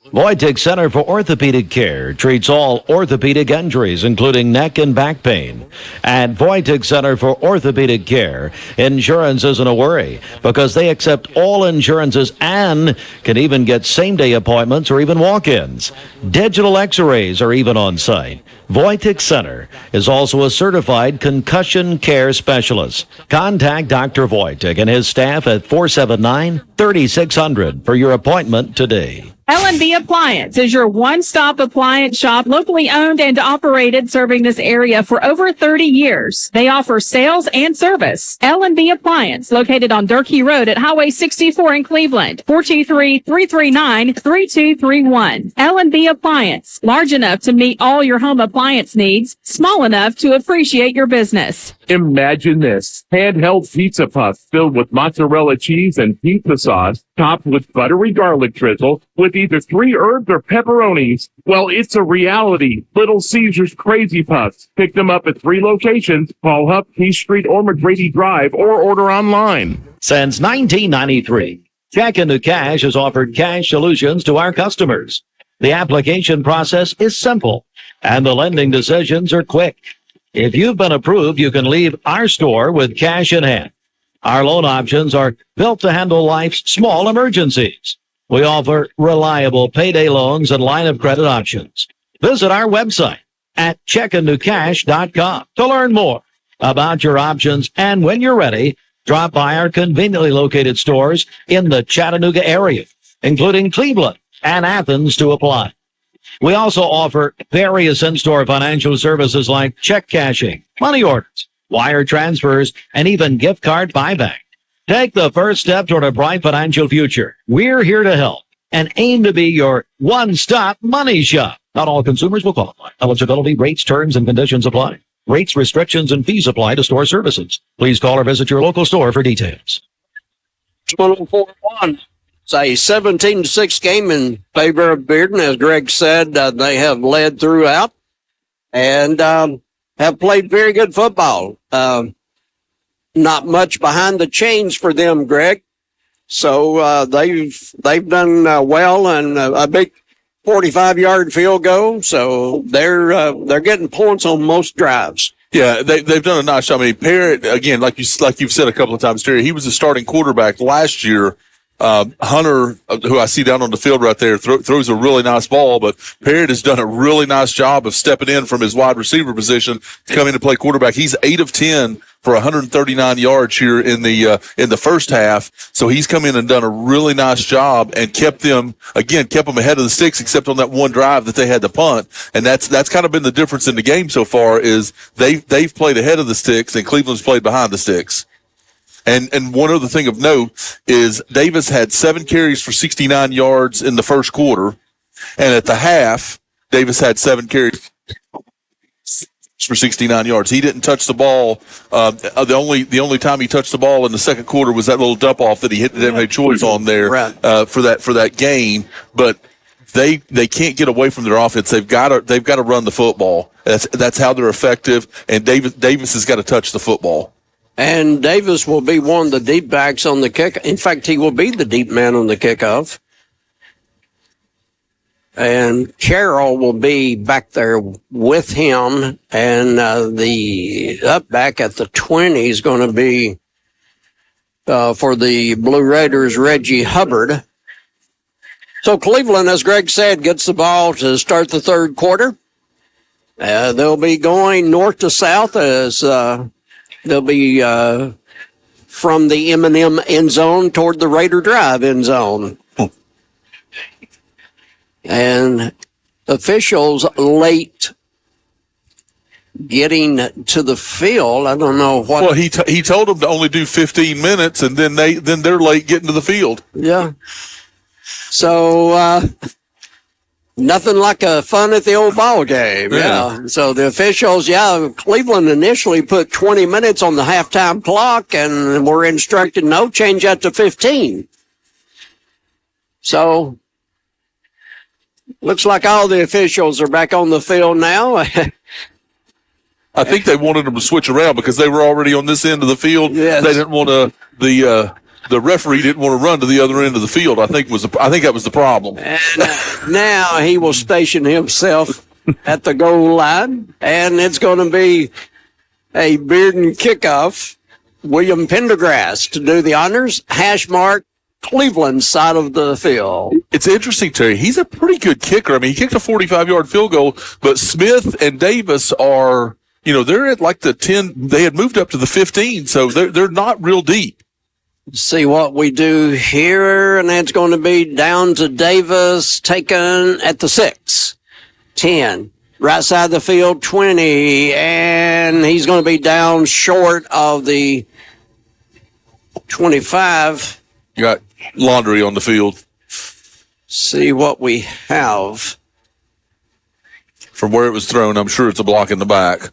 Voitic Center for Orthopedic Care treats all orthopedic injuries, including neck and back pain. At Voitic Center for Orthopedic Care, insurance isn't a worry because they accept all insurances and can even get same-day appointments or even walk-ins. Digital x-rays are even on site. Voitic Center is also a certified concussion care specialist. Contact Dr. Voitic and his staff at 479-3600 for your appointment today. L&B Appliance is your one-stop appliance shop, locally owned and operated, serving this area for over 30 years. They offer sales and service. L&B Appliance, located on Durkee Road at Highway 64 in Cleveland, 423-339-3231. L&B Appliance, large enough to meet all your home appliance needs, small enough to appreciate your business. Imagine this. Handheld pizza puffs filled with mozzarella cheese and pizza sauce, topped with buttery garlic drizzle, with either 3 herbs or pepperonis. Well, it's a reality. Little Caesar's Crazy Puffs. Pick them up at 3 locations. Call Huff, Peace Street, or McGrady Drive, or order online. Since 1993, Check Into Cash has offered cash solutions to our customers. The application process is simple, and the lending decisions are quick. If you've been approved, you can leave our store with cash in hand. Our loan options are built to handle life's small emergencies. We offer reliable payday loans and line of credit options. Visit our website at checkintocash.com to learn more about your options. And when you're ready, drop by our conveniently located stores in the Chattanooga area, including Cleveland and Athens, to apply. We also offer various in-store financial services like check cashing, money orders, wire transfers, and even gift card buyback. Take the first step toward a bright financial future. We're here to help and aim to be your one-stop money shop. Not all consumers will qualify. Eligibility, rates, terms, and conditions apply. Rates, restrictions, and fees apply to store services. Please call or visit your local store for details. 104-1. It's a 17-6 game in favor of Bearden. As Greg said, they have led throughout and have played very good football. Not much behind the chains for them, Greg. So they've done well, and a big 45-yard field goal. So they're getting points on most drives. Yeah, they've done a nice job. I mean, Parrott, again, like you've said a couple of times, Terry, he was a starting quarterback last year. Hunter, who I see down on the field right there, throws a really nice ball, but Parrott has done a really nice job of stepping in from his wide receiver position to come in to play quarterback. He's 8 of 10 for 139 yards here in the first half. So he's come in and done a really nice job and kept them ahead of the sticks, except on that one drive that they had to punt. And that's kind of been the difference in the game so far is they've played ahead of the sticks and Cleveland's played behind the sticks. And one other thing of note is Davis had 7 carries for 69 yards in the first quarter. And at the half, Davis had 7 carries for 69 yards. He didn't touch the ball. The only time he touched the ball in the second quarter was that little dump off that he didn't have any choice on there for that game. But they can't get away from their offense. They've got to run the football. That's how they're effective. And Davis has got to touch the football. And Davis will be one of the deep backs on the kick. In fact, he will be the deep man on the kickoff. And Carroll will be back there with him. And the up back at the 20 is going to be for the Blue Raiders, Reggie Hubbard. So Cleveland, as Greg said, gets the ball to start the third quarter. They'll be going north to south as they'll be from the M&M end zone toward the Raider Drive end zone. And officials late getting to the field. I don't know what. Well, he told them to only do 15 minutes, and then they're late getting to the field. Yeah. So nothing like a fun at the old ball game. Yeah. So the officials, Cleveland initially put 20 minutes on the halftime clock, and were instructed no, change that to 15. So looks like all the officials are back on the field now. I think they wanted them to switch around because they were already on this end of the field. Yes. They didn't want the the referee didn't want to run to the other end of the field. I think that was the problem. And now he will station himself at the goal line, and it's going to be a Bearden kickoff. William Pendergrass to do the honors. Hash mark Cleveland side of the field. It's interesting, Terry. He's a pretty good kicker. I mean, he kicked a 45-yard field goal, but Smith and Davis are, they're at like the 10. They had moved up to the 15, so they're not real deep. See what we do here, and that's going to be down to Davis, taken at the 6, 10. Right side of the field, 20, and he's going to be down short of the 25. You got Laundry on the field. See what we have. From where it was thrown, I'm sure it's a block in the back.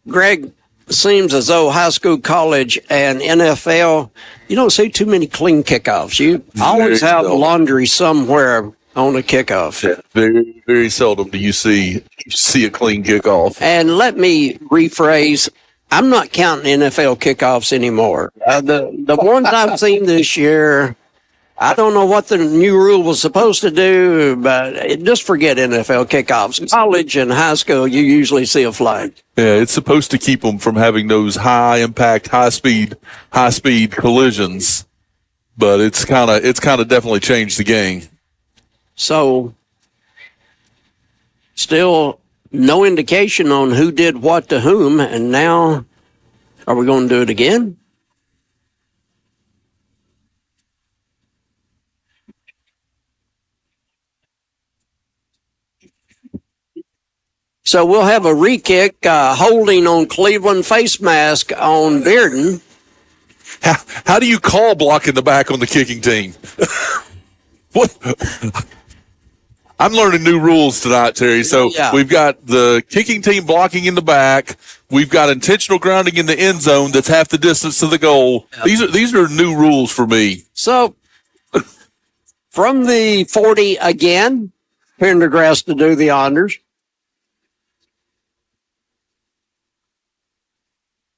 Greg, seems as though high school, college, and NFL, you don't see too many clean kickoffs. You always have Laundry somewhere on a kickoff. Yeah, very, very seldom do you see a clean kickoff. And let me rephrase. I'm not counting NFL kickoffs anymore. The ones I've seen this year, I don't know what the new rule was supposed to do, but just forget NFL kickoffs. College and high school, you usually see a flag. Yeah, it's supposed to keep them from having those high impact, high speed collisions, but it's kind of definitely changed the game. So, still no indication on who did what to whom, and now are we going to do it again? So we'll have a re-kick, holding on Cleveland, face mask on Bearden. How do you call block in the back on the kicking team? What? I'm learning new rules tonight, Terry. So We've got the kicking team blocking in the back. We've got intentional grounding in the end zone that's half the distance to the goal. Yep. These are new rules for me. So from the 40 again, Pendergrass to do the honors.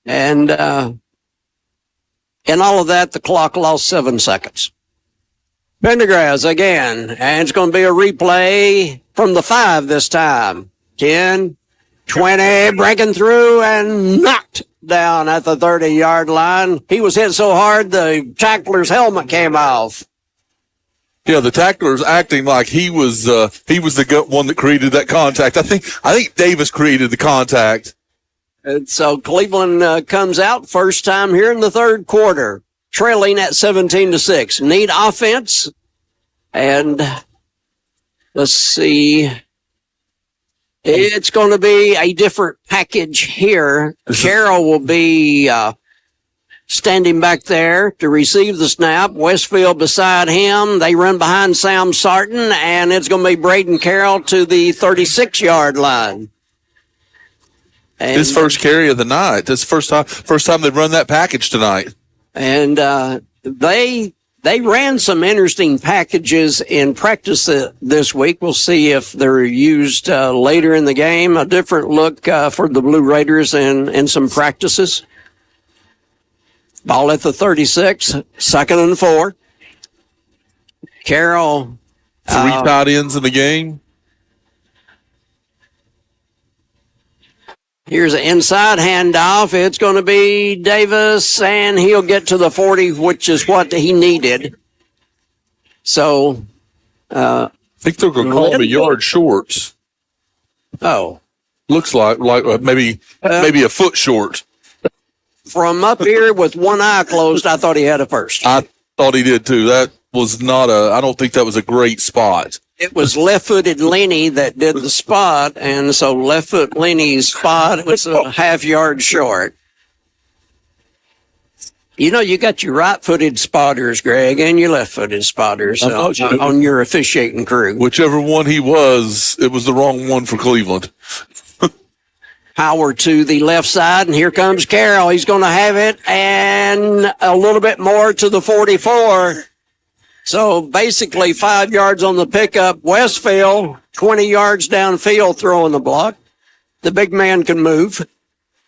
And in all of that, the clock lost 7 seconds. Pendergrass again, and it's going to be a replay from the 5 this time. 10, 20, breaking through and knocked down at the 30-yard line. He was hit so hard the tackler's helmet came off. Yeah, the tackler's acting like he was the one that created that contact. I think Davis created the contact. And so Cleveland comes out first time here in the third quarter, trailing at 17-6. Neat offense. And let's see. It's going to be a different package here. Carroll will be standing back there to receive the snap. Westfield beside him. They run behind Sam Sarton, and it's going to be Braden Carroll to the 36-yard line. And his first carry of the night. This first time they've run that package tonight. And they ran some interesting packages in practice this week. We'll see if they're used later in the game. A different look for the Blue Raiders in some practices. Ball at the 36, 2nd and 4. Carroll. 3 tight ends in the game. Here's an inside handoff. It's going to be Davis, and he'll get to the 40, which is what he needed. So, I think they're going to call him a yard short. Oh. Looks like maybe a foot short. From up here with one eye closed, I thought he had a first. I thought he did too. That was I don't think that was a great spot. It was left-footed Lenny that did the spot, and so left-foot Lenny's spot was a half-yard short. You got your right-footed spotters, Greg, and your left-footed spotters on your officiating crew. Whichever one he was, it was the wrong one for Cleveland. Howard to the left side, and here comes Carroll. He's going to have it, and a little bit more to the 44. So basically 5 yards on the pickup. Westfield, 20 yards downfield throwing the block. The big man can move.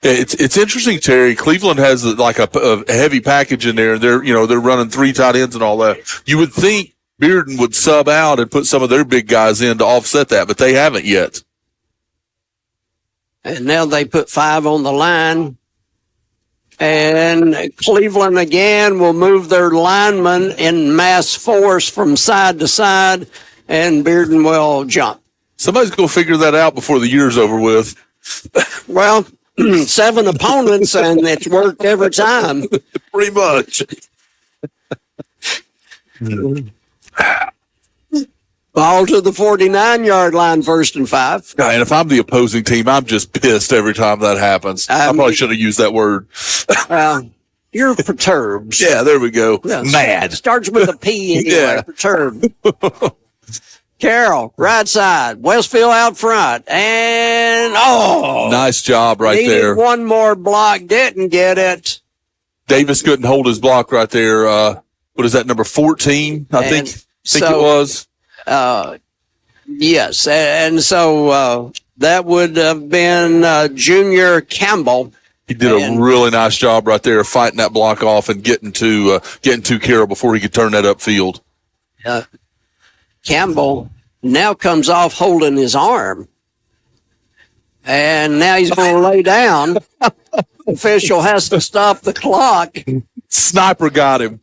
It's interesting, Terry. Cleveland has like a heavy package in there, and they're running 3 tight ends and all that. You would think Bearden would sub out and put some of their big guys in to offset that, but they haven't yet. And now they put 5 on the line. And Cleveland again will move their linemen in mass force from side to side, and Bearden will jump. Somebody's going to figure that out before the year's over with. Well, 7 opponents, and it's worked every time. Pretty much. Ball to the 49-yard line, 1st and 5. And if I'm the opposing team, I'm just pissed every time that happens. I probably should have used that word. You're perturbed. Yeah, there we go. Yeah, mad. Starts with a P anyway. Yeah. Perturbed. Carroll, right side. Westfield out front. And, nice job right needed there. one more block. Didn't get it. Davis couldn't hold his block right there. What is that, number 14? I think it was. Yes. And so that would have been Junior Campbell. He did a really nice job right there fighting that block off and getting to Carroll before he could turn that upfield. Campbell now comes off holding his arm. And now he's going to lay down. Official has to stop the clock. Sniper got him.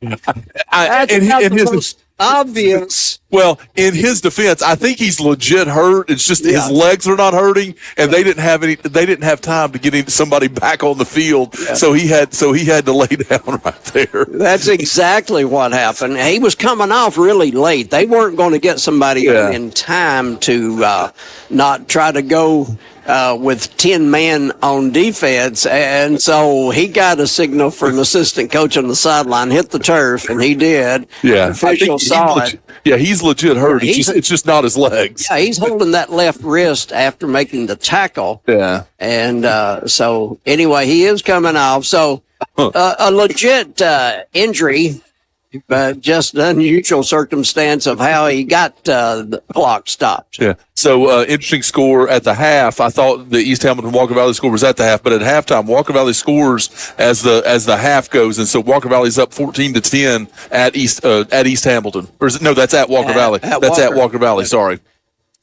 That's about the most obvious. Well, in his defense, I think he's legit hurt. It's just his legs are not hurting, and they didn't have time to get somebody back on the field. Yeah. So he had to lay down right there. That's exactly what happened. He was coming off really late. They weren't going to get somebody in time to not try to go with 10 men on defense. And so he got a signal from the assistant coach on the sideline, hit the turf, and he did. Yeah. The official saw it. Yeah, he's legit hurt. It's just not his legs. Yeah, he's holding that left wrist after making the tackle. Yeah. And so anyway, he is coming off. So a legit injury, but just an unusual circumstance of how he got the clock stopped. Yeah. So interesting score at the half. I thought the East Hamilton Walker Valley score was at the half, but at halftime, Walker Valley scores as the half goes, and so Walker Valley's up 14-10 at East Hamilton. Or is it, no, that's at Walker Valley. That's at Walker Valley. Sorry.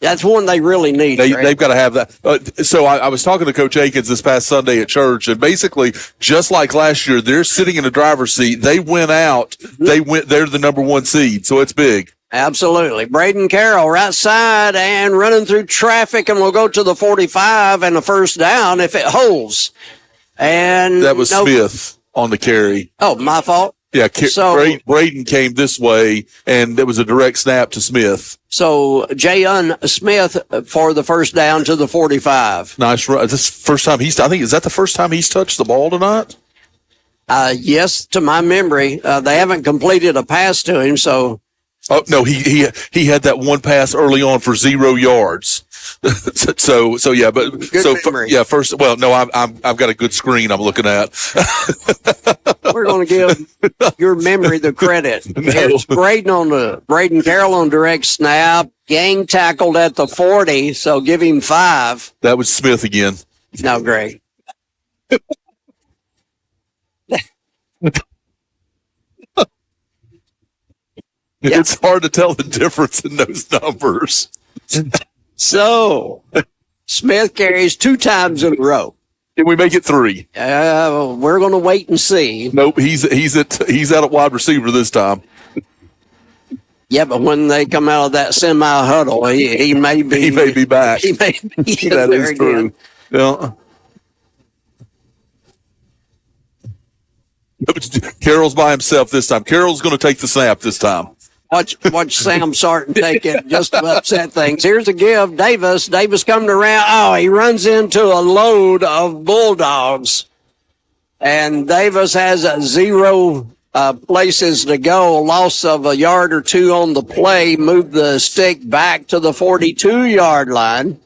That's one they really need. They've got to have that. So I was talking to Coach Akins this past Sunday at church, and basically, just like last year, they're sitting in the driver's seat. They went out. They're the number 1 seed, so it's big. Absolutely. Braden Carroll, right side, and running through traffic, and we'll go to the 45 and a 1st down if it holds. And that was Smith on the carry. Oh, my fault. Yeah, Braden came this way, and there was a direct snap to Smith. So, Jayon Smith for the 1st down to the 45. Nice run. This first time is that the first time he's touched the ball tonight? Yes, to my memory. They haven't completed a pass to him, so. Oh, no, he had that one pass early on for 0 yards. so yeah, but first, well, no, I've got a good screen I'm looking at. We're going to give your memory the credit. It's Braden Carroll on direct snap, gang tackled at the 40, so give him 5. That was Smith again. No, Greg. It's hard to tell the difference in those numbers. So, Smith carries 2 times in a row. Can we make it 3? We're going to wait and see. Nope, he's out at wide receiver this time. Yeah, but when they come out of that semi huddle, he may be back. He may be that is true. Yeah. Carroll's by himself this time. Carroll's going to take the snap this time. Watch Sam Sarton take it just to upset things. Here's a give. Davis coming around. Oh, he runs into a load of Bulldogs. And Davis has 0 places to go. Loss of a yard or 2 on the play. Moved the stick back to the 42-yard line.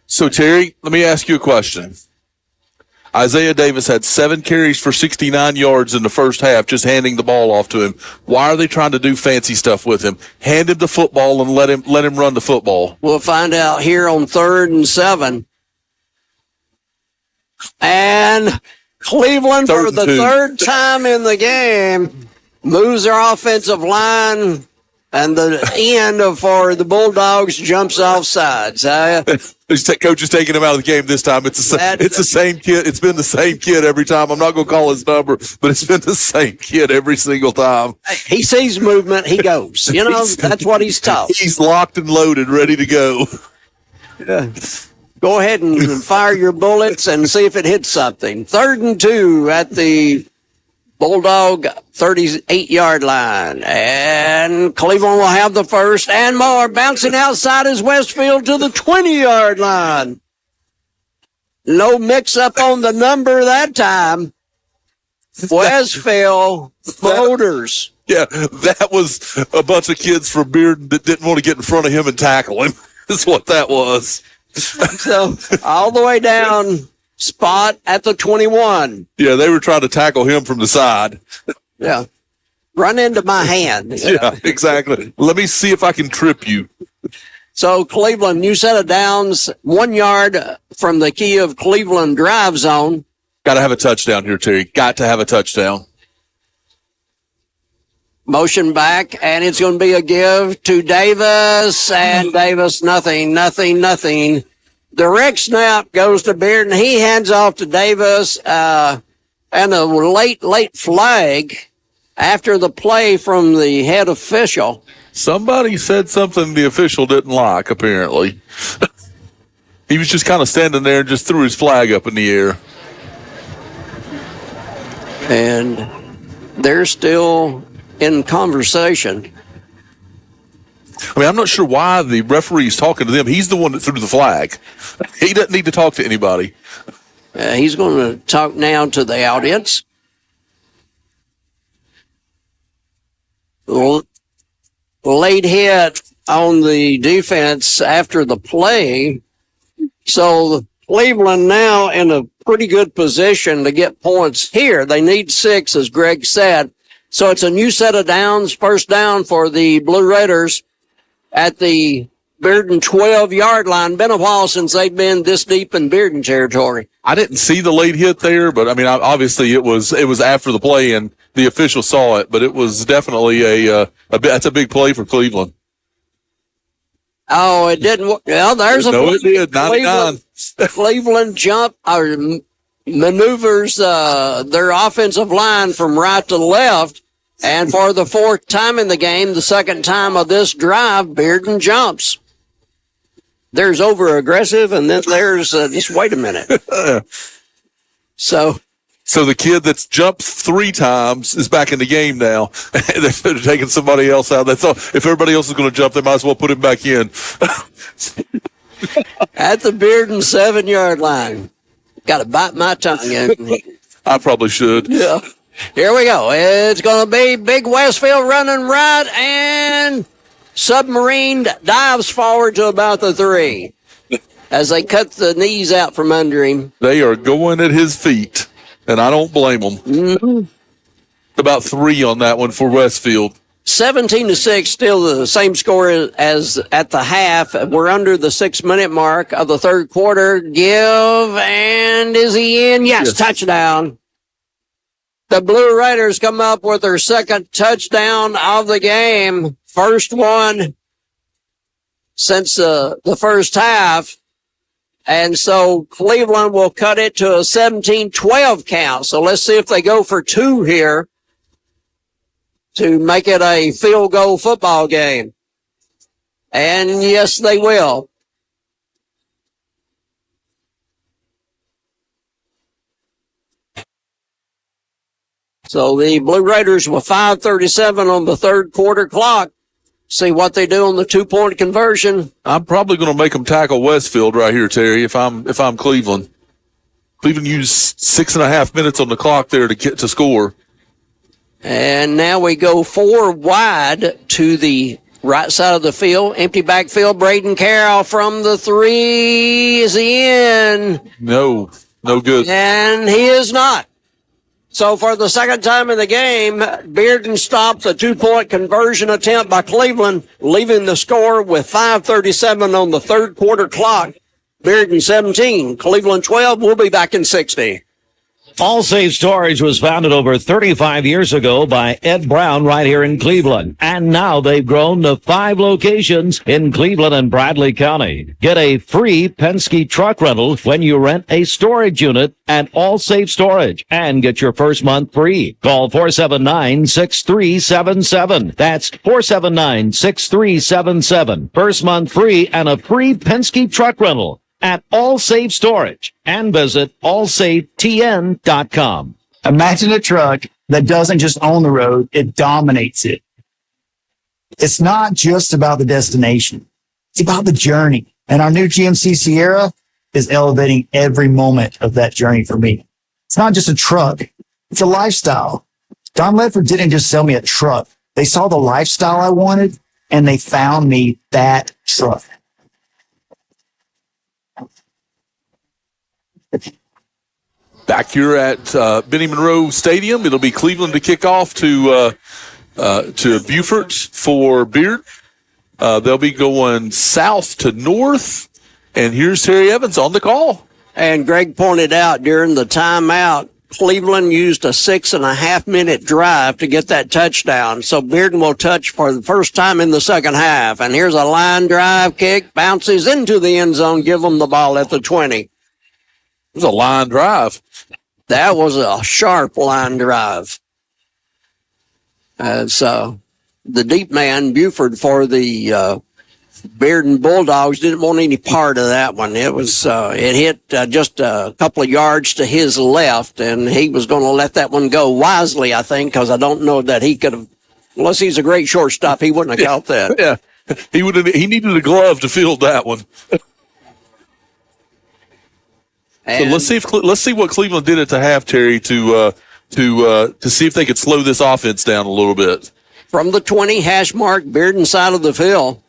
So, Terry, let me ask you a question. Isaiah Davis had 7 carries for 69 yards in the first half, just handing the ball off to him. Why are they trying to do fancy stuff with him? Hand him the football and let him run the football. We'll find out here on 3rd and 7. And Cleveland, for the 3rd time in the game, moves their offensive line, and the end for the Bulldogs jumps off sides. Coach is taking him out of the game this time. It's the same kid. It's been the same kid every time. I'm not going to call his number, but it's been the same kid every single time. He sees movement, he goes. That's what he's taught. He's locked and loaded, ready to go. Yeah. Go ahead and fire your bullets and see if it hits something. 3rd and 2 at the Bulldog 38-yard line. And Cleveland will have the first and more. Bouncing outside is Westfield to the 20-yard line. No mix-up on the number that time. Westfield Voters. Yeah, that was a bunch of kids from Bearden that didn't want to get in front of him and tackle him. That's what that was. So all the way down, spot at the 21. Yeah, they were trying to tackle him from the side. Yeah. Run into my hand. Yeah, exactly. Let me see if I can trip you. So Cleveland, new set of downs, 1 yard from the key of Cleveland drive zone. Got to have a touchdown here, Terry. Got to have a touchdown. Motion back, and it's going to be a give to Davis, and Davis, nothing. Direct snap goes to Bearden. He hands off to Davis, and a late flag after the play from the head official. Somebody said something the official didn't like, apparently. He was just kind of standing there and just threw his flag up in the air. And they're still in conversation. I mean, I'm not sure why the referee is talking to them. He's the one that threw the flag. He doesn't need to talk to anybody. He's going to talk now to the audience. Late hit on the defense after the play. So Cleveland now in a pretty good position to get points here. They need 6, as Greg said. So it's a new set of downs, first down for the Blue Raiders at the Bearden 12-yard line. Been a while since they've been this deep in Bearden territory. I didn't see the late hit there, but I mean, obviously it was after the play and the official saw it, but it was definitely that's a big play for Cleveland. Oh, it didn't. Well, there's a no, it did. 99. Cleveland jump or maneuvers their offensive line from right to left, and for the 4th time in the game, the 2nd time of this drive, Bearden jumps. There's over aggressive, and then there's just wait a minute. So the kid that's jumped 3 times is back in the game now. They're taking somebody else out. They thought if everybody else is going to jump, they might as well put him back in. At the Bearden 7-yard line. Got to bite my tongue. I probably should. Yeah. Here we go. It's going to be Big Westfield running right, and Submarine dives forward to about the 3 as they cut the knees out from under him. They are going at his feet, and I don't blame them. Mm-hmm. About 3 on that one for Westfield. 17-6, still the same score as at the half. We're under the 6-minute mark of the 3rd quarter. Give, and is he in? Yes, touchdown. The Blue Raiders come up with their 2nd touchdown of the game. First one since the first half. And so Cleveland will cut it to a 17-12 count. So let's see if they go for 2 here to make it a field goal football game. And yes, they will. So the Blue Raiders with 5:37 on the 3rd quarter clock. See what they do on the 2-point conversion. I'm probably going to make them tackle Westfield right here, Terry, if I'm Cleveland. Cleveland used 6.5 minutes on the clock there to get to score. And now we go 4 wide to the right side of the field. Empty backfield. Braden Carroll from the 3. Is he in? No. No good. And he is not. So for the second time in the game, Bearden stopped the 2-point conversion attempt by Cleveland, leaving the score with 5:37 on the third quarter clock. Bearden 17, Cleveland 12. We'll be back in 60. All Safe Storage was founded over 35 years ago by Ed Brown right here in Cleveland. And now they've grown to 5 locations in Cleveland and Bradley County. Get a free Penske truck rental when you rent a storage unit at All Safe Storage and get your first month free. Call 479-6377. That's 479-6377. First month free and a free Penske truck rental at All Safe Storage, and visit allsafetn.com. Imagine a truck that doesn't just own the road, it dominates it. It's not just about the destination. It's about the journey. And our new GMC Sierra is elevating every moment of that journey for me. It's not just a truck. It's a lifestyle. Don Ledford didn't just sell me a truck. They saw the lifestyle I wanted, and they found me that truck. Back here at Benny Monroe Stadium, it'll be Cleveland to kick off to Beaufort for Beard. They'll be going south to north, and here's Terry Evans on the call. And Greg pointed out during the timeout, Cleveland used a 6.5-minute drive to get that touchdown. So Bearden will touch for the first time in the second half. And here's a line drive kick, bounces into the end zone, give them the ball at the 20. It was a line drive. That was a sharp line drive. So the deep man, Buford, for the Bearden Bulldogs, didn't want any part of that one. It was it hit just a couple of yards to his left, and he was going to let that one go wisely, I think, because I don't know that he could have, unless he's a great shortstop, he wouldn't have caught that. Yeah, he needed a glove to field that one. So let's see what Cleveland did at the half, Terry, to see if they could slow this offense down a little bit. From the 20 hash mark, Bearden side of the field.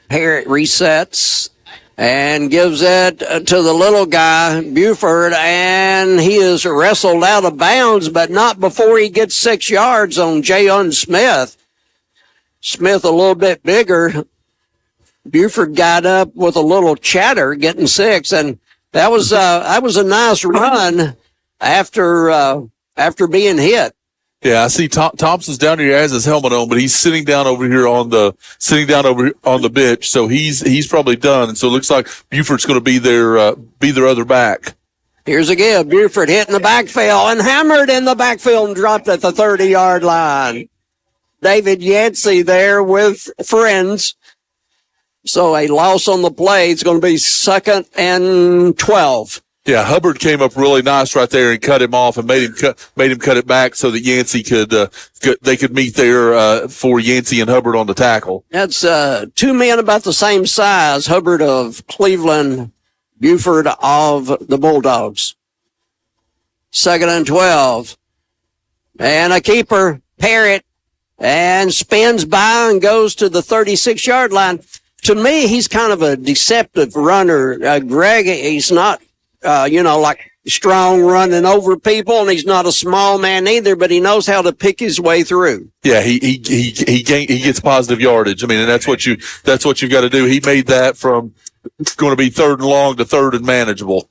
Harrett resets and gives it to the little guy, Buford, and he is wrestled out of bounds, but not before he gets 6 yards on Jayon Smith. Smith a little bit bigger. Buford got up with a little chatter, getting 6, and that was a nice run after being hit. Yeah, I see Thompson's down here, has his helmet on, but he's sitting down over on the bench, so he's probably done. And so it looks like Buford's going to be their other back. Here's a give. Buford hit in the backfield and hammered in the backfield and dropped at the 30-yard line. David Yancey there with friends. So a loss on the play. It's going to be 2nd and 12. Yeah, Hubbard came up really nice right there and cut him off and made him cut it back so that Yancey could meet there for Yancey and Hubbard on the tackle. That's 2 men about the same size. Hubbard of Cleveland, Buford of the Bulldogs. 2nd and 12. And a keeper, Parrott, and spins by and goes to the 36-yard line. To me, he's kind of a deceptive runner. Greg, he's not, like strong running over people, and he's not a small man either, but he knows how to pick his way through. Yeah, he gets positive yardage. I mean, and that's what you've got to do. He made that from going to be 3rd and long to 3rd and manageable.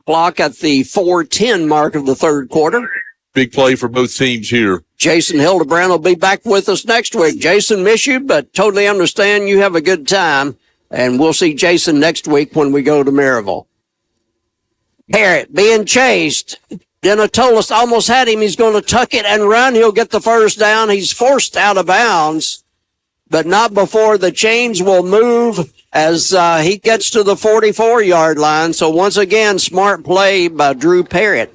Clock at the 4:10 mark of the third quarter. Big play for both teams here. Jason Hildebrand will be back with us next week. Jason, miss you, but totally understand you have a good time. And we'll see Jason next week when we go to Maryville. Parrott being chased. Denatolis almost had him. He's going to tuck it and run. He'll get the first down. He's forced out of bounds, but not before the chains will move as he gets to the 44-yard line. So once again, smart play by Drew Parrott.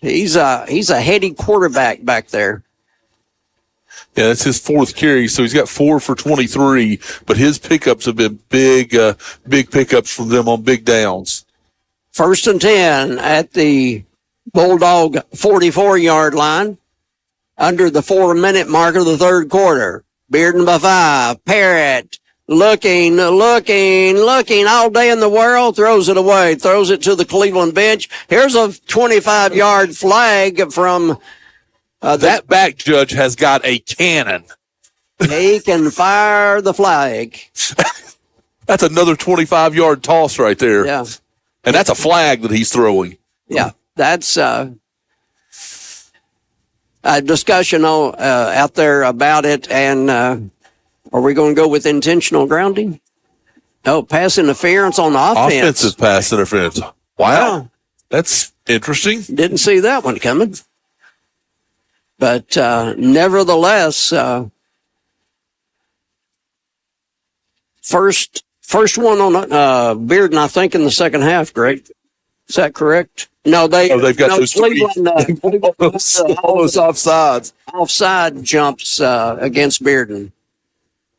He's a heady quarterback back there. Yeah, that's his 4th carry, so he's got 4 for 23, but his pickups have been big pickups from them on big downs. 1st and 10 at the Bulldog 44-yard line, under the 4-minute mark of the third quarter. Bearden by 5. Parrott looking all day in the world, throws it away, throws it to the Cleveland bench. Here's a 25-yard flag from that back judge has got a cannon. He can fire the flag. That's another 25-yard toss right there. Yeah. And that's a flag that he's throwing. Yeah, that's a discussion out there about it. And are we going to go with intentional grounding? Oh, pass interference on the offense. Offensive pass interference. Wow. Yeah. That's interesting. Didn't see that one coming. But nevertheless, first one on Bearden, I think, in the second half, Greg. Is that correct? No, they've got those Cleveland, all those offsides. Offside jumps against Bearden.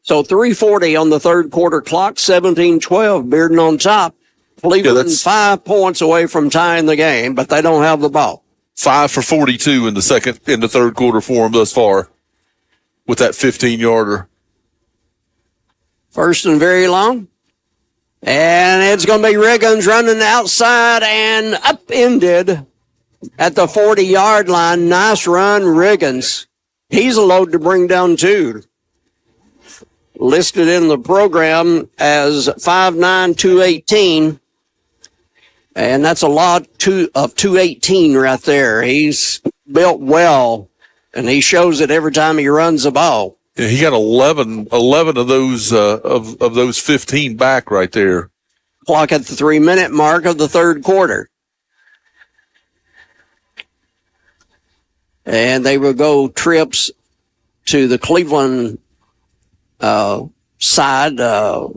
So 3:40 on the third quarter clock, 17-12, Bearden on top. Cleveland 5 points away from tying the game, but they don't have the ball. 5 for 42 in the third quarter for them thus far with that 15-yarder. First and very long. And it's going to be Riggins running outside and upended at the 40-yard line. Nice run, Riggins. He's a load to bring down too. Listed in the program as 5'9", 218. And that's a lot of 218 right there. He's built well, and he shows it every time he runs the ball. Yeah, he got 11 of those of those 15 back right there. Clock at the 3-minute mark of the third quarter. And they will go trips to the Cleveland sideline,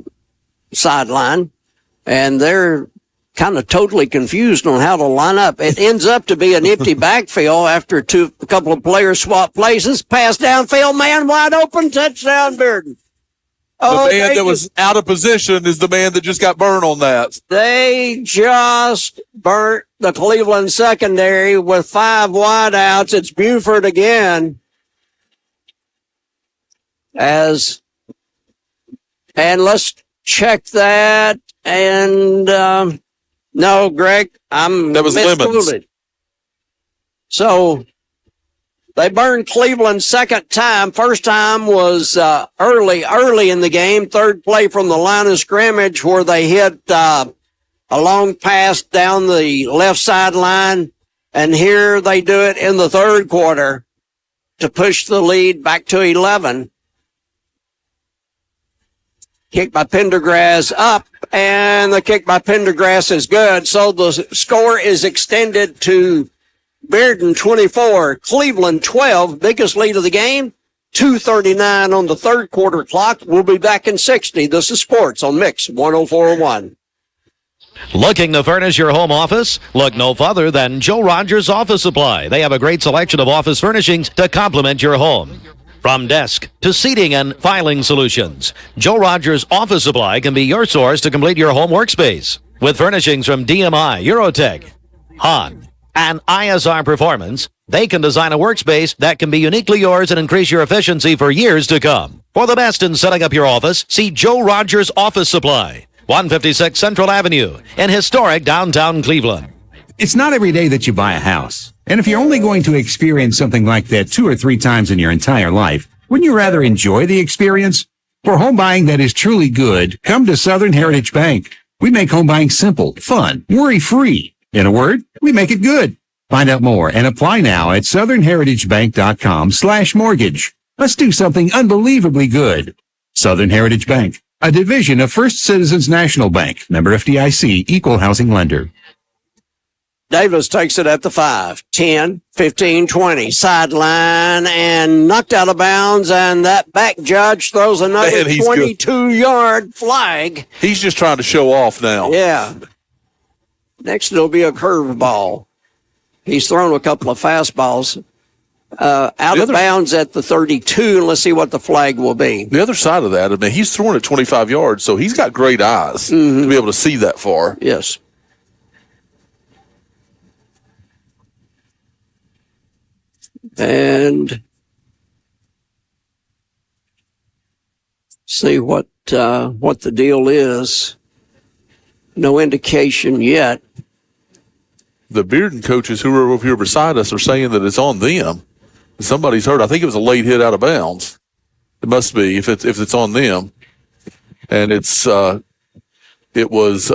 and they're kind of totally confused on how to line up. It ends up to be an empty backfield after a couple of players swap places. Pass downfield, man wide open, touchdown, Bearden. The man that was out of position is the man that just got burned on that. They just burnt the Cleveland secondary with 5 wideouts. It's Buford again. And let's check that. And no, Greg, that was Lemons. So they burned Cleveland second time. First time was early in the game. Third play from the line of scrimmage where they hit a long pass down the left sideline. And here they do it in the third quarter to push the lead back to 11. Kick by Pendergrass up, and the kick by Pendergrass is good. So the score is extended to Bearden 24, Cleveland 12, biggest lead of the game. 2:39 on the third quarter clock. We'll be back in 60. This is Sports on Mix 104.1. Looking to furnish your home office? Look no further than Joe Rogers Office Supply. They have a great selection of office furnishings to complement your home. From desk to seating and filing solutions, Joe Rogers Office Supply can be your source to complete your home workspace. With furnishings from DMI, Eurotech, Han, and ISR Performance, they can design a workspace that can be uniquely yours and increase your efficiency for years to come. For the best in setting up your office, see Joe Rogers Office Supply, 156 Central Avenue in historic downtown Cleveland. It's not every day that you buy a house. And if you're only going to experience something like that 2 or 3 times in your entire life, wouldn't you rather enjoy the experience? For home buying that is truly good, come to Southern Heritage Bank. We make home buying simple, fun, worry-free. In a word, we make it good. Find out more and apply now at southernheritagebank.com/mortgage. Let's do something unbelievably good. Southern Heritage Bank, a division of First Citizens National Bank, member FDIC, equal housing lender. Davis takes it at the 5, 10, 15, 20. Sideline and knocked out of bounds, and that back judge throws another 22-yard flag. He's just trying to show off now. Yeah. Next, it'll be a curveball. He's thrown a couple of fastballs out of bounds at the 32, and let's see what the flag will be. The other side of that, I mean, he's throwing it 25 yards, so he's got great eyes to be able to see that far. Yes. And See what the deal is. No indication yet. The Bearden coaches who are over here beside us are saying that it's on them. Somebody's hurt. I think it was a late hit out of bounds. It must be if it's on them, and it was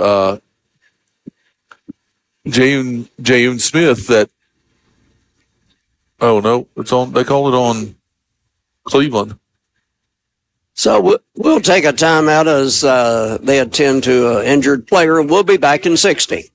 James Smith that. Oh no, it's on. They call it on Cleveland. So we'll take a timeout as they attend to an injured player, and we'll be back in 60.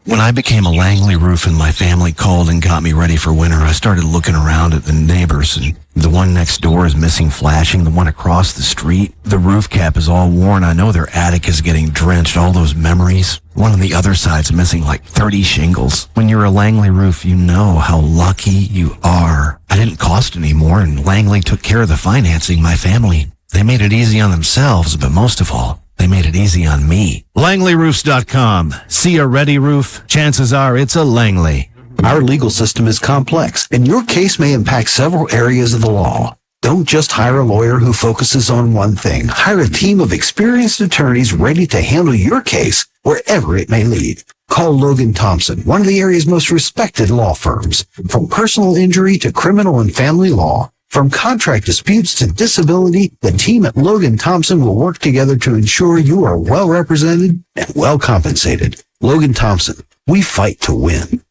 When I became a Langley roof and my family called and got me ready for winter, I started looking around at the neighbors, and the one next door is missing flashing, the one across the street, the roof cap is all worn. I know their attic is getting drenched, all those memories. One on the other side's missing like 30 shingles. When you're a Langley roof, you know how lucky you are. I didn't cost any more, and Langley took care of the financing. My family, they made it easy on themselves, but most of all, they made it easy on me. LangleyRoofs.com. See a ready roof? Chances are it's a Langley. Our legal system is complex, and your case may impact several areas of the law. Don't just hire a lawyer who focuses on one thing. Hire a team of experienced attorneys ready to handle your case wherever it may lead. Call Logan Thompson, one of the area's most respected law firms. From personal injury to criminal and family law, from contract disputes to disability, the team at Logan Thompson will work together to ensure you are well represented and well compensated. Logan Thompson, we fight to win.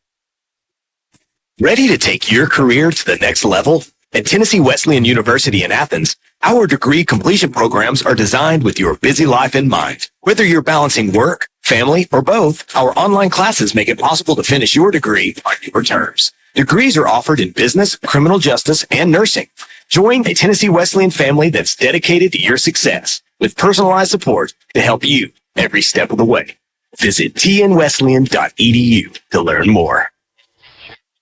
Ready to take your career to the next level? At Tennessee Wesleyan University in Athens, our degree completion programs are designed with your busy life in mind. Whether you're balancing work, family, or both, our online classes make it possible to finish your degree on your terms. Degrees are offered in business, criminal justice, and nursing. Join a Tennessee Wesleyan family that's dedicated to your success with personalized support to help you every step of the way. Visit tnwesleyan.edu to learn more.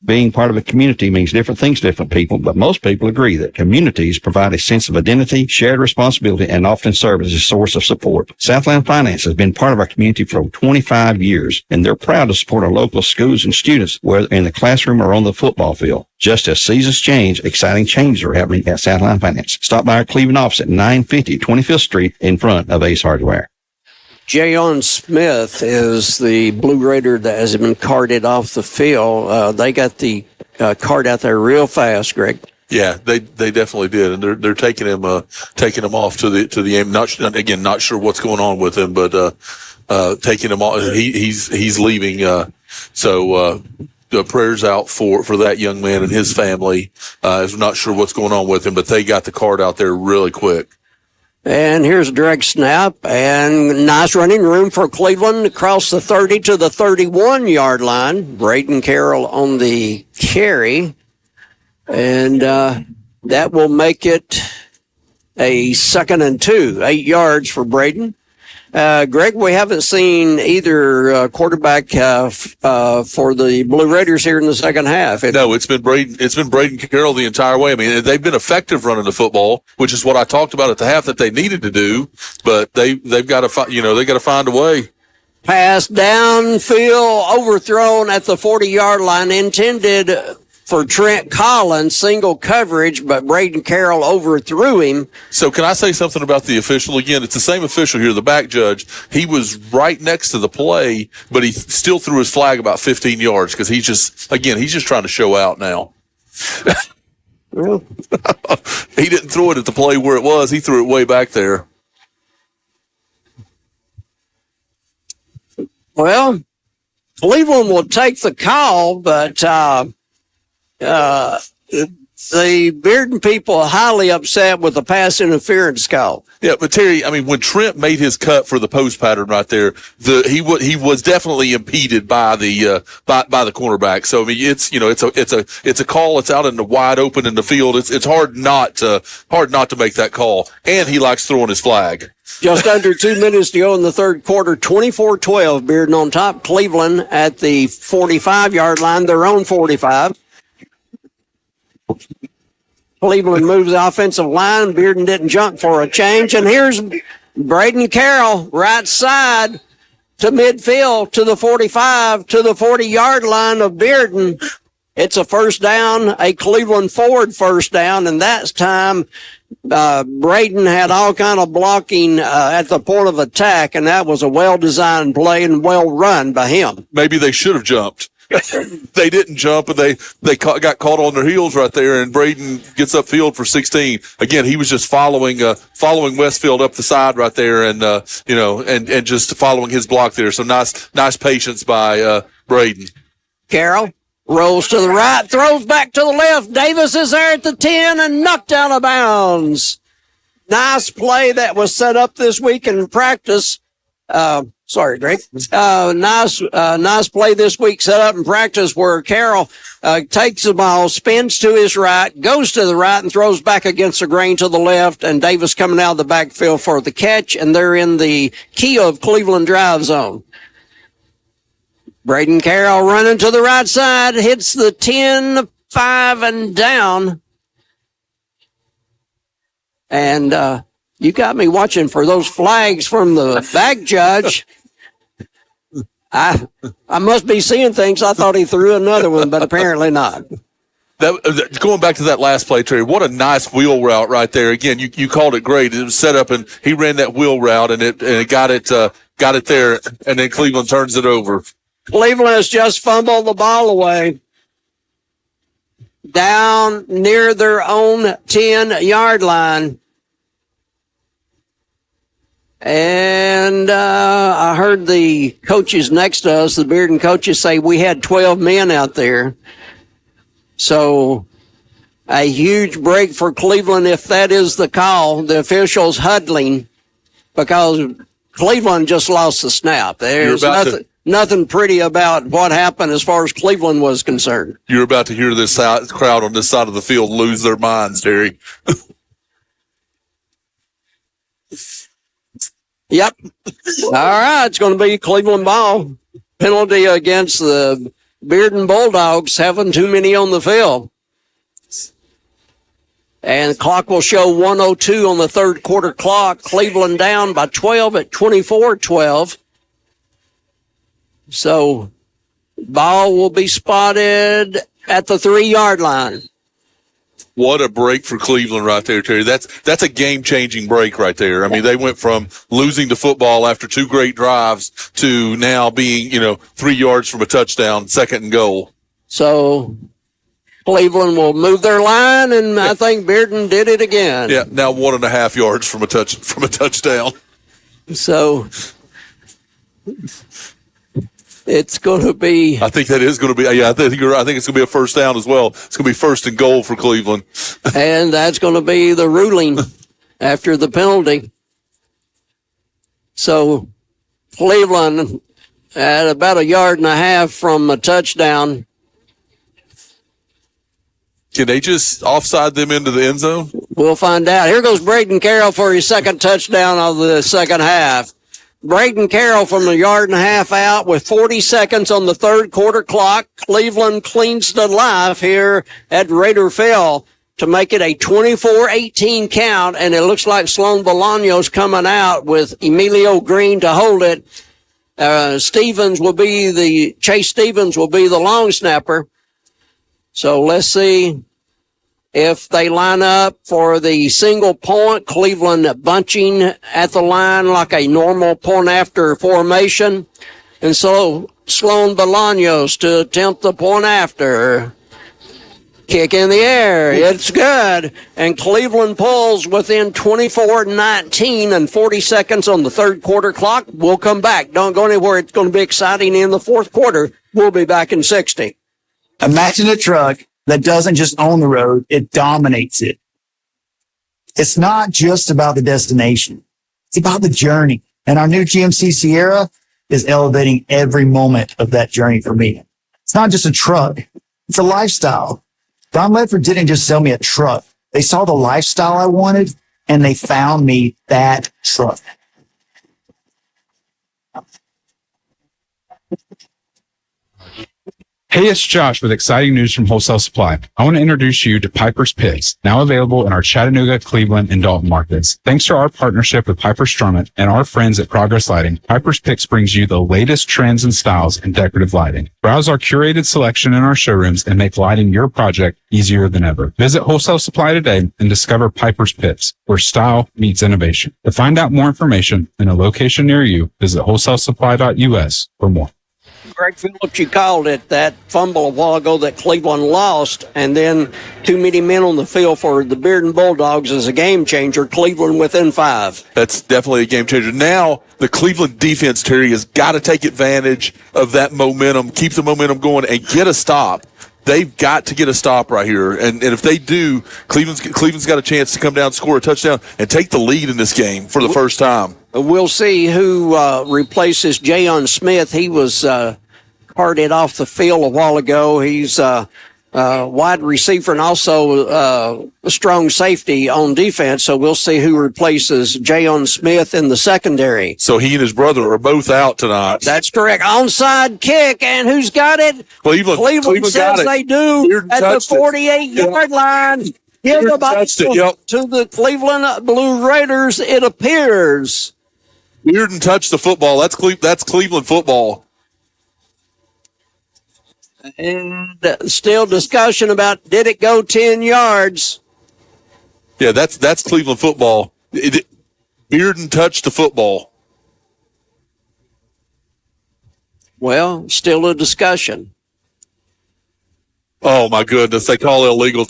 Being part of a community means different things to different people, but most people agree that communities provide a sense of identity, shared responsibility, and often serve as a source of support. Southland Finance has been part of our community for 25 years, and they're proud to support our local schools and students, whether in the classroom or on the football field. Just as seasons change, exciting changes are happening at Southland Finance. Stop by our Cleveland office at 950 25th Street in front of Ace Hardware. Jayon Smith is the Blue Raider that has been carted off the field. They got the cart out there real fast, Greg. Yeah, they definitely did, and they're taking him off to the aim. Not sure what's going on with him, but taking him off. He's leaving. So the prayers out for that young man and his family. I'm not sure what's going on with him, but they got the cart out there really quick. And here's a direct snap, and nice running room for Cleveland across the 30 to the 31-yard line. Braden Carroll on the carry, and that will make it a 2nd and 2, 8 yards for Braden. Greg, we haven't seen either quarterback for the Blue Raiders here in the second half. No, it's been Braden Carroll the entire way. I mean, they've been effective running the football, which is what I talked about at the half that they needed to do. But they've got to they got to find a way. Pass downfield, overthrown at the 40-yard line, intended for Trent Collins, single coverage, but Braden Carroll overthrew him. So can I say something about the official again? It's the same official here, the back judge. He was right next to the play, but he still threw his flag about 15 yards because he's just trying to show out now. Well, he didn't throw it at the play where it was. He threw it way back there. Well, Cleveland will take the call, but the Bearden people are highly upset with the pass interference call. Yeah, but Terry, I mean, when Trent made his cut for the post pattern right there, he was definitely impeded by the by the cornerback. So I mean, it's a call. It's out in the wide open in the field. It's hard not to make that call. And he likes throwing his flag. Just under 2 minutes to go in the third quarter, 24-12. Bearden on top. Cleveland at the 45-yard line, their own 45. Cleveland moves the offensive line. Bearden didn't jump for a change. And here's Braden Carroll, right side to midfield, to the 45, to the 40-yard line of Bearden. It's a first down, a Cleveland Ford first down, and that time Bearden had all kind of blocking at the point of attack, and that was a well-designed play and well run by him. Maybe they should have jumped. They didn't jump, and they got caught on their heels right there, and Bearden gets upfield for 16. Again, he was just following Westfield up the side right there, and and just following his block there. So nice patience by Bearden. Carroll rolls to the right, throws back to the left. Davis is there at the 10 and knocked out of bounds. Nice play that was set up this week in practice. Sorry, Greg. Nice play this week set up in practice where Carroll takes the ball, spins to his right, goes to the right, and throws back against the grain to the left, and Davis coming out of the backfield for the catch, and they're in the key of Cleveland drive zone. Braden Carroll running to the right side, hits the 10, 5, and down. And you got me watching for those flags from the back judge. I must be seeing things. I thought he threw another one, but apparently not. Going back to that last play, Terry, what a nice wheel route right there. Again, you called it great. It was set up, and he ran that wheel route, and it got it there, and then Cleveland turns it over. Cleveland has just fumbled the ball away down near their own 10-yard line. And I heard the coaches next to us, the Bearden coaches, say we had 12 men out there. So a huge break for Cleveland if that is the call. The officials huddling because Cleveland just lost the snap. There's nothing pretty about what happened as far as Cleveland was concerned. You're about to hear this crowd on this side of the field lose their minds, Terry. Yep. All right. It's going to be Cleveland ball. Penalty against the Bearden Bulldogs, having too many on the field. And the clock will show 1:02 on the third quarter clock. Cleveland down by 12 at 24-12. So ball will be spotted at the 3-yard line. What a break for Cleveland right there, Terry. That's a game-changing break right there. I mean, they went from losing the football after 2 great drives to now being, 3 yards from a touchdown, 2nd and goal. So Cleveland will move their line, and I think Bearden did it again. Yeah, now 1.5 yards from a touchdown. So it's going to be. I think that is going to be. Yeah, I think you're right. I think it's going to be a first down as well. It's going to be 1st and goal for Cleveland. And that's going to be the ruling after the penalty. So Cleveland at about 1.5 yards from a touchdown. Can they just offside them into the end zone? We'll find out. Here goes Braden Carroll for his second touchdown of the second half. Braden Carroll from 1.5 yards out with 40 seconds on the third quarter clock. Cleveland cleans the life here at Raider Field to make it a 24-18 count, and it looks like Sloan Bolaños coming out with Emilio Green to hold it. Chase Stevens will be the long snapper. So let's see if they line up for the single point. Cleveland bunching at the line like a normal point after formation. And so Sloan Bolaños to attempt the point after. Kick in the air. It's good. And Cleveland pulls within 24-19 and 40 seconds on the third quarter clock. We'll come back. Don't go anywhere. It's going to be exciting in the fourth quarter. We'll be back in 60. Imagine a truck that doesn't just own the road, it dominates it. It's not just about the destination. It's about the journey. And our new GMC Sierra is elevating every moment of that journey for me. It's not just a truck. It's a lifestyle. Don Ledford didn't just sell me a truck. They saw the lifestyle I wanted, and they found me that truck. Hey, it's Josh with exciting news from Wholesale Supply. I want to introduce you to Piper's Picks, now available in our Chattanooga, Cleveland, and Dalton markets. Thanks to our partnership with Piper Strummett and our friends at Progress Lighting, Piper's Picks brings you the latest trends and styles in decorative lighting. Browse our curated selection in our showrooms and make lighting your project easier than ever. Visit Wholesale Supply today and discover Piper's Picks, where style meets innovation. To find out more information in a location near you, visit wholesalesupply.us for more. Greg Phillips, you called it, that fumble a while ago that Cleveland lost, and then too many men on the field for the Bearden Bulldogs is a game changer. Cleveland within 5. That's definitely a game changer. Now, the Cleveland defense, Terry, has got to take advantage of that momentum, keep the momentum going, and get a stop. They've got to get a stop right here. And if they do, Cleveland's got a chance to come down, score a touchdown, and take the lead in this game for the first time. We'll see who replaces Jayon Smith. He was carted off the field a while ago. He's wide receiver and also a strong safety on defense. So we'll see who replaces Jayon Smith in the secondary. So he and his brother are both out tonight. That's correct. Onside kick, and who's got it? Cleveland says got it. they do at the 48-yard line. Give the ball to the Cleveland Blue Raiders, it appears. Bearden touched the football. That's Cleveland football. And still discussion about did it go 10 yards? Yeah, that's Cleveland football. Bearden touched the football. Well, still a discussion. Oh my goodness, they call it illegal.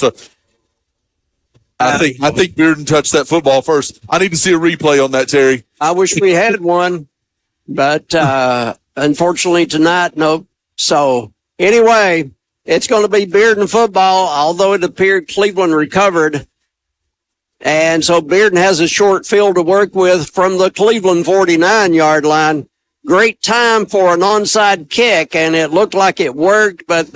I think Bearden touched that football first. I need to see a replay on that, Terry. I wish we had one, but unfortunately tonight, no. So anyway, it's going to be Bearden football, although it appeared Cleveland recovered. And so Bearden has a short field to work with from the Cleveland 49-yard line. Great time for an onside kick, and it looked like it worked, but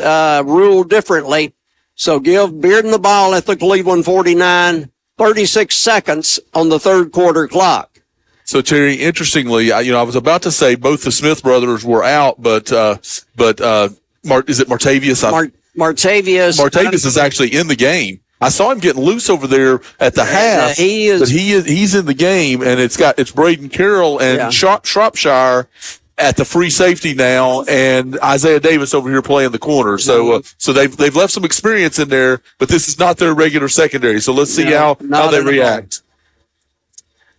ruled differently. So give Bearden the ball at the Cleveland 49, 36 seconds on the third quarter clock. So, Terry, interestingly, I was about to say both the Smith brothers were out, but is it Martavius? Martavius is actually in the game. I saw him getting loose over there at the half. He's in the game, and it's Braden Carroll and Shropshire at the free safety now, and Isaiah Davis over here playing the corner. So they've left some experience in there, but this is not their regular secondary. So let's see how they react.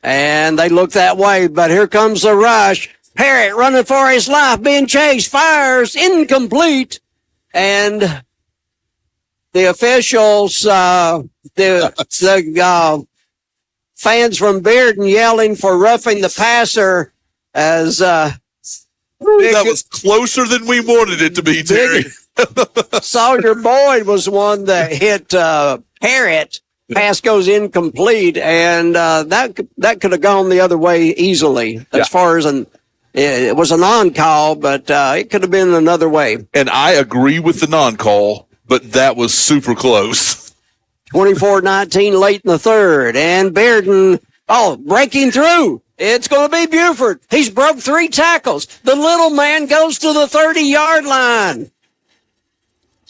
And they look that way, but here comes the rush. Parrott running for his life, being chased, fires, incomplete. And the officials, the fans from Bearden yelling for roughing the passer as that was closer than we wanted it to be, Terry. Sawyer Boyd was one that hit Parrott. Pass goes incomplete, and that could have gone the other way easily as far as it was a non-call, but it could have been another way. And I agree with the non-call, but that was super close. 24-19 late in the third, and Bearden, breaking through. It's going to be Buford. He's broke 3 tackles. The little man goes to the 30-yard line.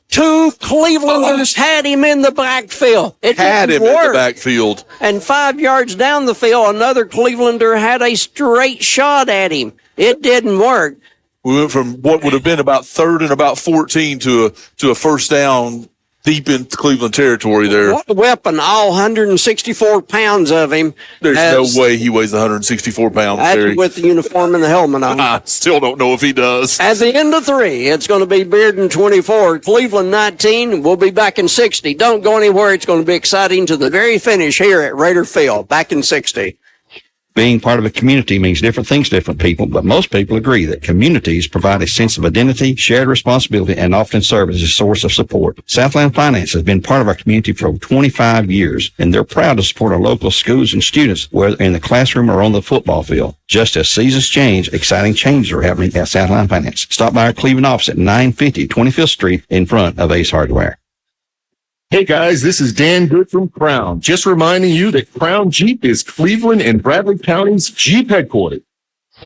2 Clevelanders had him in the backfield. It had him work. in the backfield. And 5 yards down the field, another Clevelander had a straight shot at him. It didn't work. We went from what would have been about 3rd and about 14 to a first down deep in Cleveland territory there. What a weapon, all 164 pounds of him. There's no way he weighs 164 pounds, Terry. With the uniform and the helmet on. I still don't know if he does. At the end of 3, it's going to be Bearden 24, Cleveland 19. We'll be back in 60. Don't go anywhere. It's going to be exciting to the very finish here at Raider Field. Back in 60. Being part of a community means different things to different people, but most people agree that communities provide a sense of identity, shared responsibility, and often serve as a source of support. Southland Finance has been part of our community for over 25 years, and they're proud to support our local schools and students, whether in the classroom or on the football field. Just as seasons change, exciting changes are happening at Southland Finance. Stop by our Cleveland office at 950 25th Street in front of Ace Hardware. Hey guys, this is Dan Good from Crown. Just reminding you that Crown Jeep is Cleveland and Bradley County's Jeep headquarters.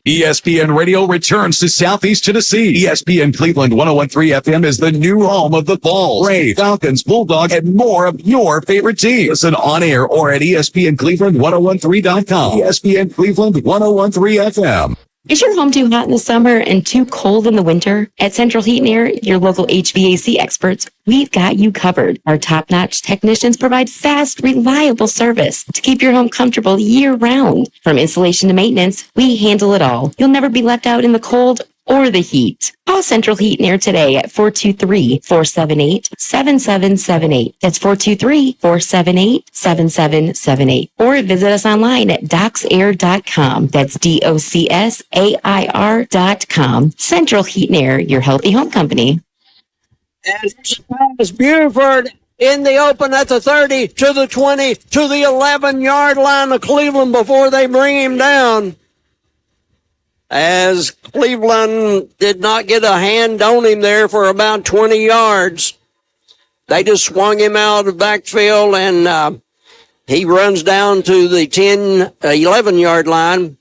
ESPN Radio returns to Southeast Tennessee. ESPN Cleveland 101.3 FM is the new home of the Vols, Braves, Falcons, Bulldogs, and more of your favorite teams. Listen on air or at ESPNCleveland1013.com. ESPN Cleveland 101.3 FM. Is your home too hot in the summer and too cold in the winter? At Central Heat and Air, your local HVAC experts, we've got you covered. Our top-notch technicians provide fast, reliable service to keep your home comfortable year-round. From installation to maintenance, we handle it all. You'll never be left out in the cold or the heat. Call Central Heat and Air today at 423-478-7778. That's 423-478-7778. Or visit us online at docksair.com. That's DOCSAIR.com. Central Heat and Air, your healthy home company. And it's Buford in the open at the 30, to the 20, to the 11-yard line of Cleveland before they bring him down. As Cleveland did not get a hand on him there for about 20 yards. They just swung him out of the backfield, and he runs down to the 11-yard line. It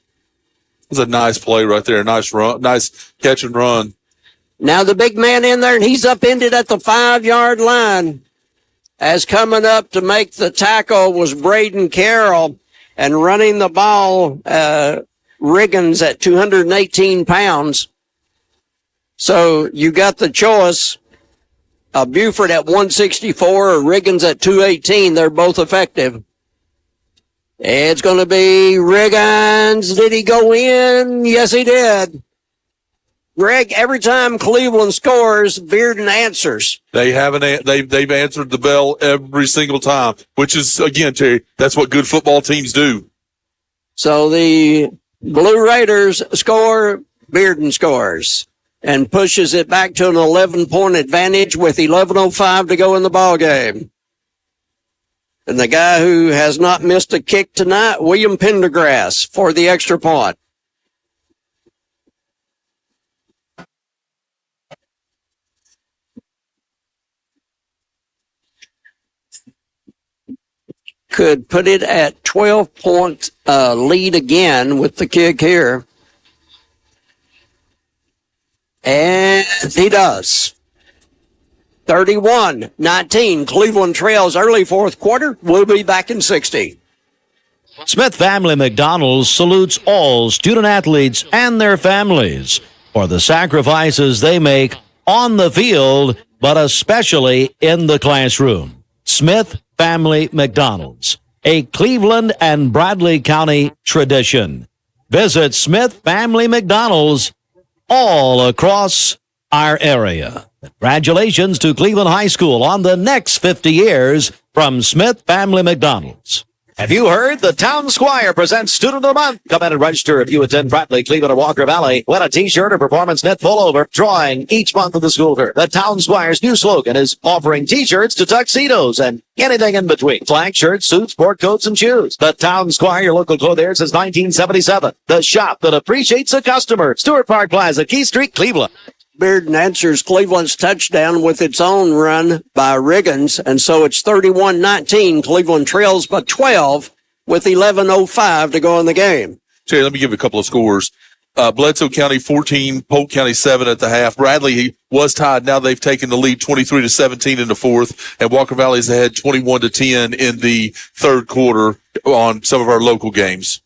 was a nice play right there. Nice run, nice catch and run. Now the big man in there, and he's upended at the 5-yard line. As coming up to make the tackle was Bearden Carroll, and running the ball, Riggins at 218 pounds. So you got the choice of Buford at 164 or Riggins at 218. They're both effective. It's going to be Riggins. Did he go in? Yes, he did. Greg, every time Cleveland scores, Bearden answers. They've answered the bell every single time, which is, again, Terry, that's what good football teams do. So the Blue Raiders score, Bearden scores, and pushes it back to an 11-point advantage with 11:05 to go in the ball game. And the guy who has not missed a kick tonight, William Pendergrass, for the extra point. Could put it at 12-point lead again with the kick here. And he does. 31-19. Cleveland trails early fourth quarter. We'll be back in 60. Smith Family McDonald's salutes all student athletes and their families for the sacrifices they make on the field, but especially in the classroom. Smith Family McDonald's, a Cleveland and Bradley County tradition. Visit Smith Family McDonald's all across our area. Congratulations to Cleveland High School on the next 50 years from Smith Family McDonald's. Have you heard? The Town Squire presents Student of the Month. Come in and register if you attend Bradley, Cleveland, or Walker Valley. Win a t-shirt or performance knit pullover. Drawing each month of the school term. The Town Squire's new slogan is offering t-shirts to tuxedos and anything in between. Flag shirts, suits, sport coats, and shoes. The Town Squire, your local clothier since 1977. The shop that appreciates the customer. Stewart Park Plaza, Key Street, Cleveland. Bearden answers Cleveland's touchdown with its own run by Riggins, and so it's 31-19. Cleveland trails by 12 with 11:05 to go in the game. Terry, let me give you a couple of scores. Bledsoe County 14, Polk County 7 at the half. Bradley was tied. Now they've taken the lead 23-17 in the fourth, and Walker Valley's ahead 21-10 in the third quarter on some of our local games.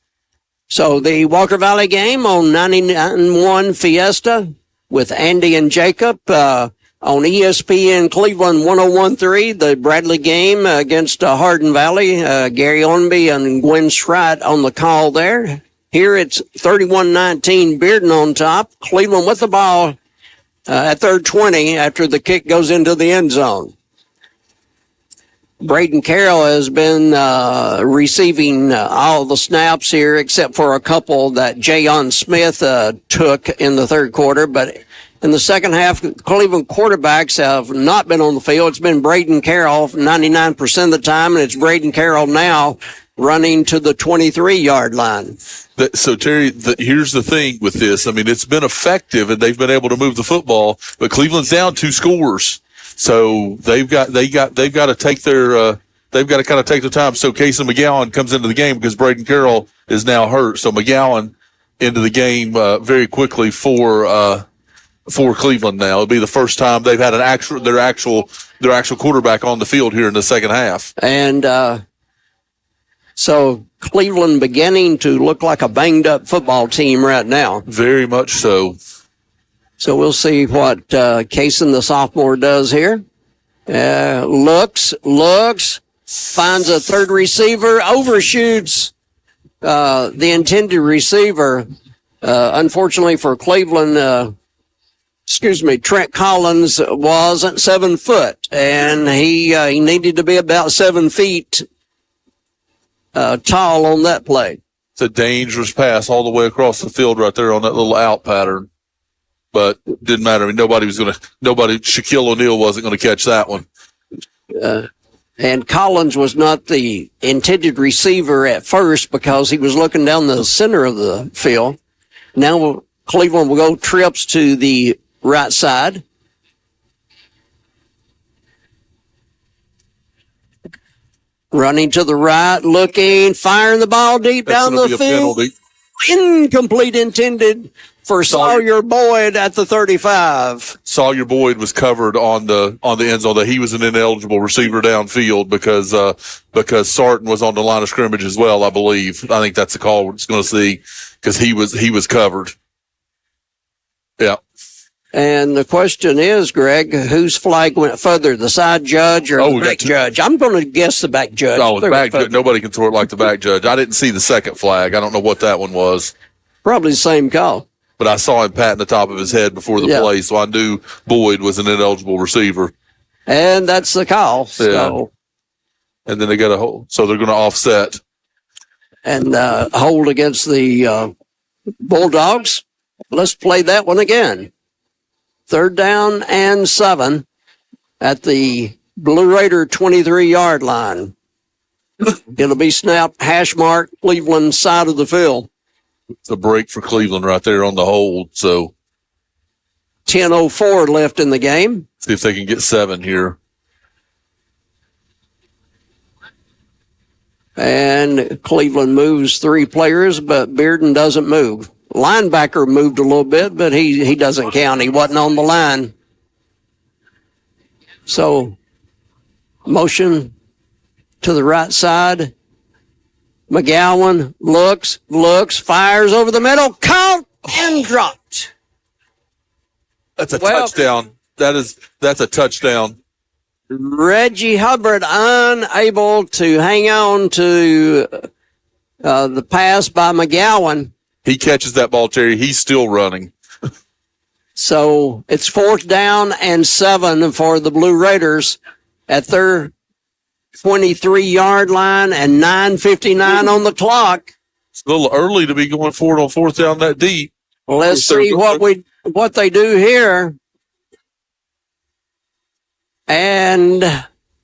So the Walker Valley game on 99.1 Fiesta with Andy and Jacob on ESPN Cleveland 101.3, the Bradley game against Hardin Valley. Gary Ornby and Gwen Schreit on the call there. Here it's 31-19, Bearden on top. Cleveland with the ball at third 20 after the kick goes into the end zone. Bearden Carroll has been receiving all the snaps here except for a couple that Jayon Smith took in the third quarter. But in the second half, Cleveland quarterbacks have not been on the field. It's been Bearden Carroll 99% of the time, and it's Bearden Carroll now running to the 23-yard line. So, Terry, here's the thing with this. I mean, it's been effective, and they've been able to move the football, but Cleveland's down 2 scores. So they've got to take their they've got to kind of take their time. So Casey McGowan comes into the game because Bearden Carroll is now hurt. So McGowan into the game very quickly for Cleveland. Now it'll be the first time they've had their actual quarterback on the field here in the second half. And so Cleveland beginning to look like a banged up football team right now. Very much so. So we'll see what Kaysen, the sophomore, does here. Looks, finds a third receiver, overshoots the intended receiver. Unfortunately for Cleveland, Trent Collins wasn't 7 foot, and he needed to be about 7 feet tall on that play. It's a dangerous pass all the way across the field right there on that little out pattern. But it didn't matter. I mean, Shaquille O'Neal wasn't going to catch that one. And Collins was not the intended receiver at first because he was looking down the center of the field. Now Cleveland will go trips to the right side. Running to the right, looking, firing the ball deep down the field. Incomplete intended for Sawyer Boyd at the 35. Sawyer Boyd was covered on the end zone. That he was an ineligible receiver downfield because Sarton was on the line of scrimmage as well. I believe. I think that's the call we're just going to see because he was covered. Yeah. And the question is, Greg, whose flag went further, the side judge or the back judge? I'm going to guess the back judge. Oh, the back judge. Nobody can throw it like the back judge. I didn't see the second flag. I don't know what that one was. Probably the same call. But I saw him patting the top of his head before the play, so I knew Boyd was an ineligible receiver. And that's the call. So. Yeah. And then they got a hold. So they're going to offset. And hold against the Bulldogs. Let's play that one again. 3rd down and 7 at the Blue Raider 23-yard line. It'll be snapped, hash mark, Cleveland side of the field. It's a break for Cleveland right there on the hold. So 10:04 left in the game. See if they can get 7 here. And Cleveland moves 3 players, but Bearden doesn't move. Linebacker moved a little bit, but he doesn't count. He wasn't on the line. So, motion to the right side. McGowan looks, fires over the middle, caught and dropped. That's a touchdown. That's a touchdown. Reggie Hubbard unable to hang on to the pass by McGowan. He catches that ball, Terry. He's still running. So it's 4th down and 7 for the Blue Raiders at their 23-yard line and 9:59 on the clock. It's a little early to be going forward on 4th down that deep. Well, let's see what they do here. And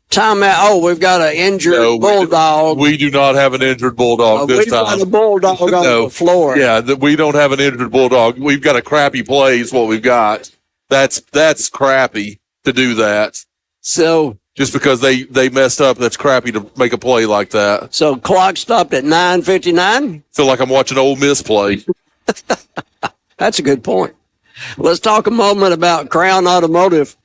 timeout. Oh, we've got an injured Bulldog. We do not have an injured Bulldog this time. We've got a Bulldog on the floor. Yeah, we don't have an injured Bulldog. We've got a crappy play is what we've got. That's crappy to do that. So just because they messed up, that's crappy to make a play like that. So clock stopped at 9:59. Feel like I'm watching Ole Miss play. That's a good point. Let's talk a moment about Crown Automotive.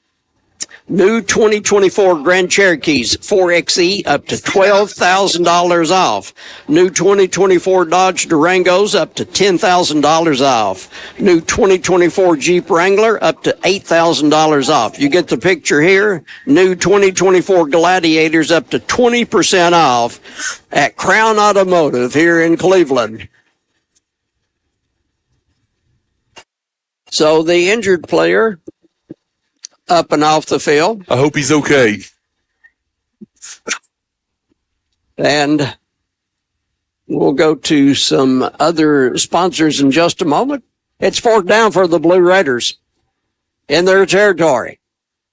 New 2024 Grand Cherokees 4xe up to $12,000 off. New 2024 Dodge Durangos up to $10,000 off. New 2024 Jeep Wrangler up to $8,000 off. You get the picture here. New 2024 Gladiators up to 20% off at Crown Automotive here in Cleveland. So the injured player up and off the field. I hope he's okay. And we'll go to some other sponsors in just a moment. It's 4th down for the Blue Raiders in their territory.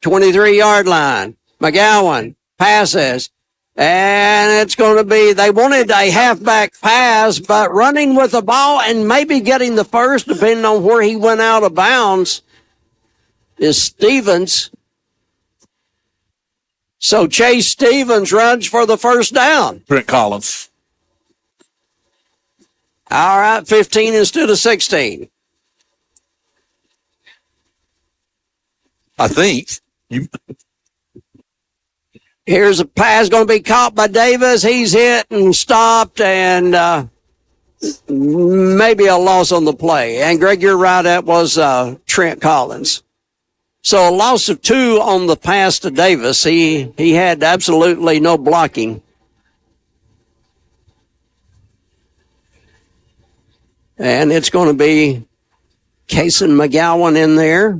23-yard line. McGowan passes. And it's going to be, they wanted a halfback pass, but running with the ball and maybe getting the first, depending on where he went out of bounds, is Stevens. So Chase Stevens runs for the 1st down. Trent Collins. All right, 15 instead of 16. I think. Here's a pass going to be caught by Davis. He's hit and stopped, and maybe a loss on the play. And Greg, you're right. That was Trent Collins. So a loss of 2 on the pass to Davis. He had absolutely no blocking. And it's going to be Kason McGowan in there.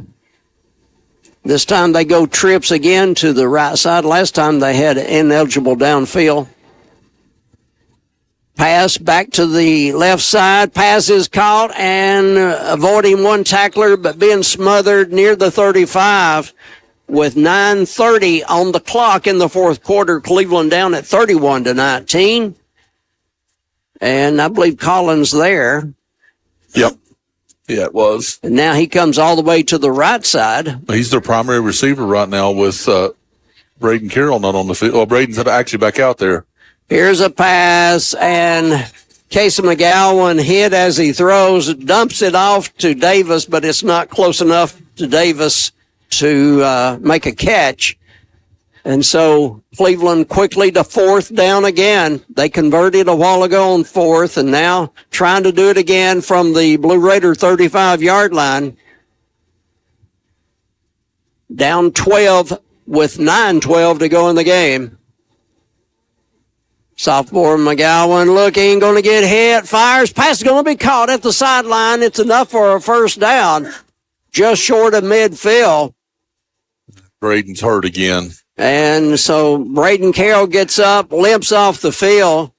This time they go trips again to the right side. Last time they had ineligible downfield. Pass back to the left side. Pass is caught and avoiding one tackler, but being smothered near the 35 with 9:30 on the clock in the fourth quarter. Cleveland down at 31-19. And I believe Collins there. Yep. Yeah, it was. And now he comes all the way to the right side. He's their primary receiver right now with Braden Carroll not on the field. Well, Braden's actually back out there. Here's a pass, and Kason McGowan hit as he throws, dumps it off to Davis, but it's not close enough to Davis to make a catch. And so Cleveland quickly to 4th down again. They converted a while ago on 4th, and now trying to do it again from the Blue Raider 35-yard line. Down 12 with 9:12 to go in the game. Sophomore McGowan looking, going to get hit, fires, pass is going to be caught at the sideline. It's enough for a first down, just short of midfield. Braden's hurt again. And so Braden Carroll gets up, limps off the field.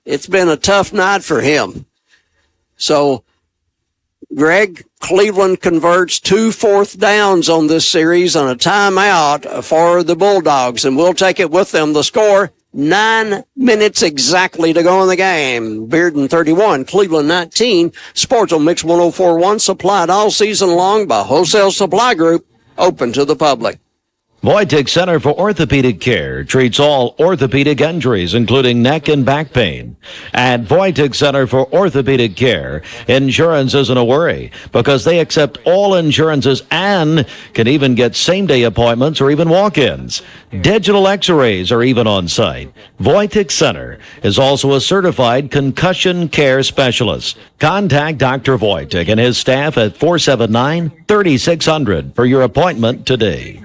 It's been a tough night for him. So, Greg, Cleveland converts 2 4th downs on this series on a timeout for the Bulldogs, and we'll take it with them. The score, 9 minutes exactly to go in the game. Bearden 31, Cleveland 19. Sports on Mix 104.1, supplied all season long by Wholesale Supply Group, open to the public. Voitic Center for Orthopedic Care treats all orthopedic injuries, including neck and back pain. At Voitic Center for Orthopedic Care, insurance isn't a worry because they accept all insurances and can even get same-day appointments or even walk-ins. Digital x-rays are even on site. Voitic Center is also a certified concussion care specialist. Contact Dr. Voitic and his staff at 479-3600 for your appointment today.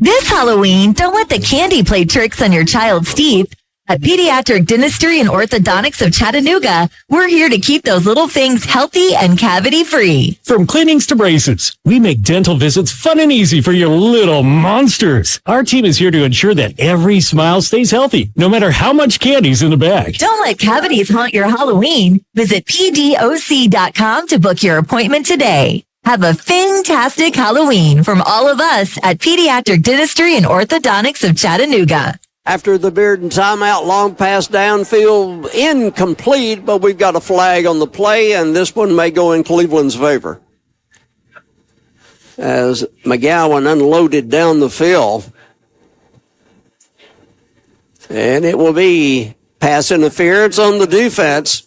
This Halloween, don't let the candy play tricks on your child's teeth. At Pediatric Dentistry and Orthodontics of Chattanooga, we're here to keep those little things healthy and cavity-free. From cleanings to braces, we make dental visits fun and easy for your little monsters. Our team is here to ensure that every smile stays healthy, no matter how much candy's in the bag. Don't let cavities haunt your Halloween. Visit PDOC.com to book your appointment today. Have a fantastic Halloween from all of us at Pediatric Dentistry and Orthodontics of Chattanooga. After the Bearden timeout, long pass downfield, incomplete, but we've got a flag on the play, and this one may go in Cleveland's favor. As McGowan unloaded down the field. And it will be pass interference on the defense.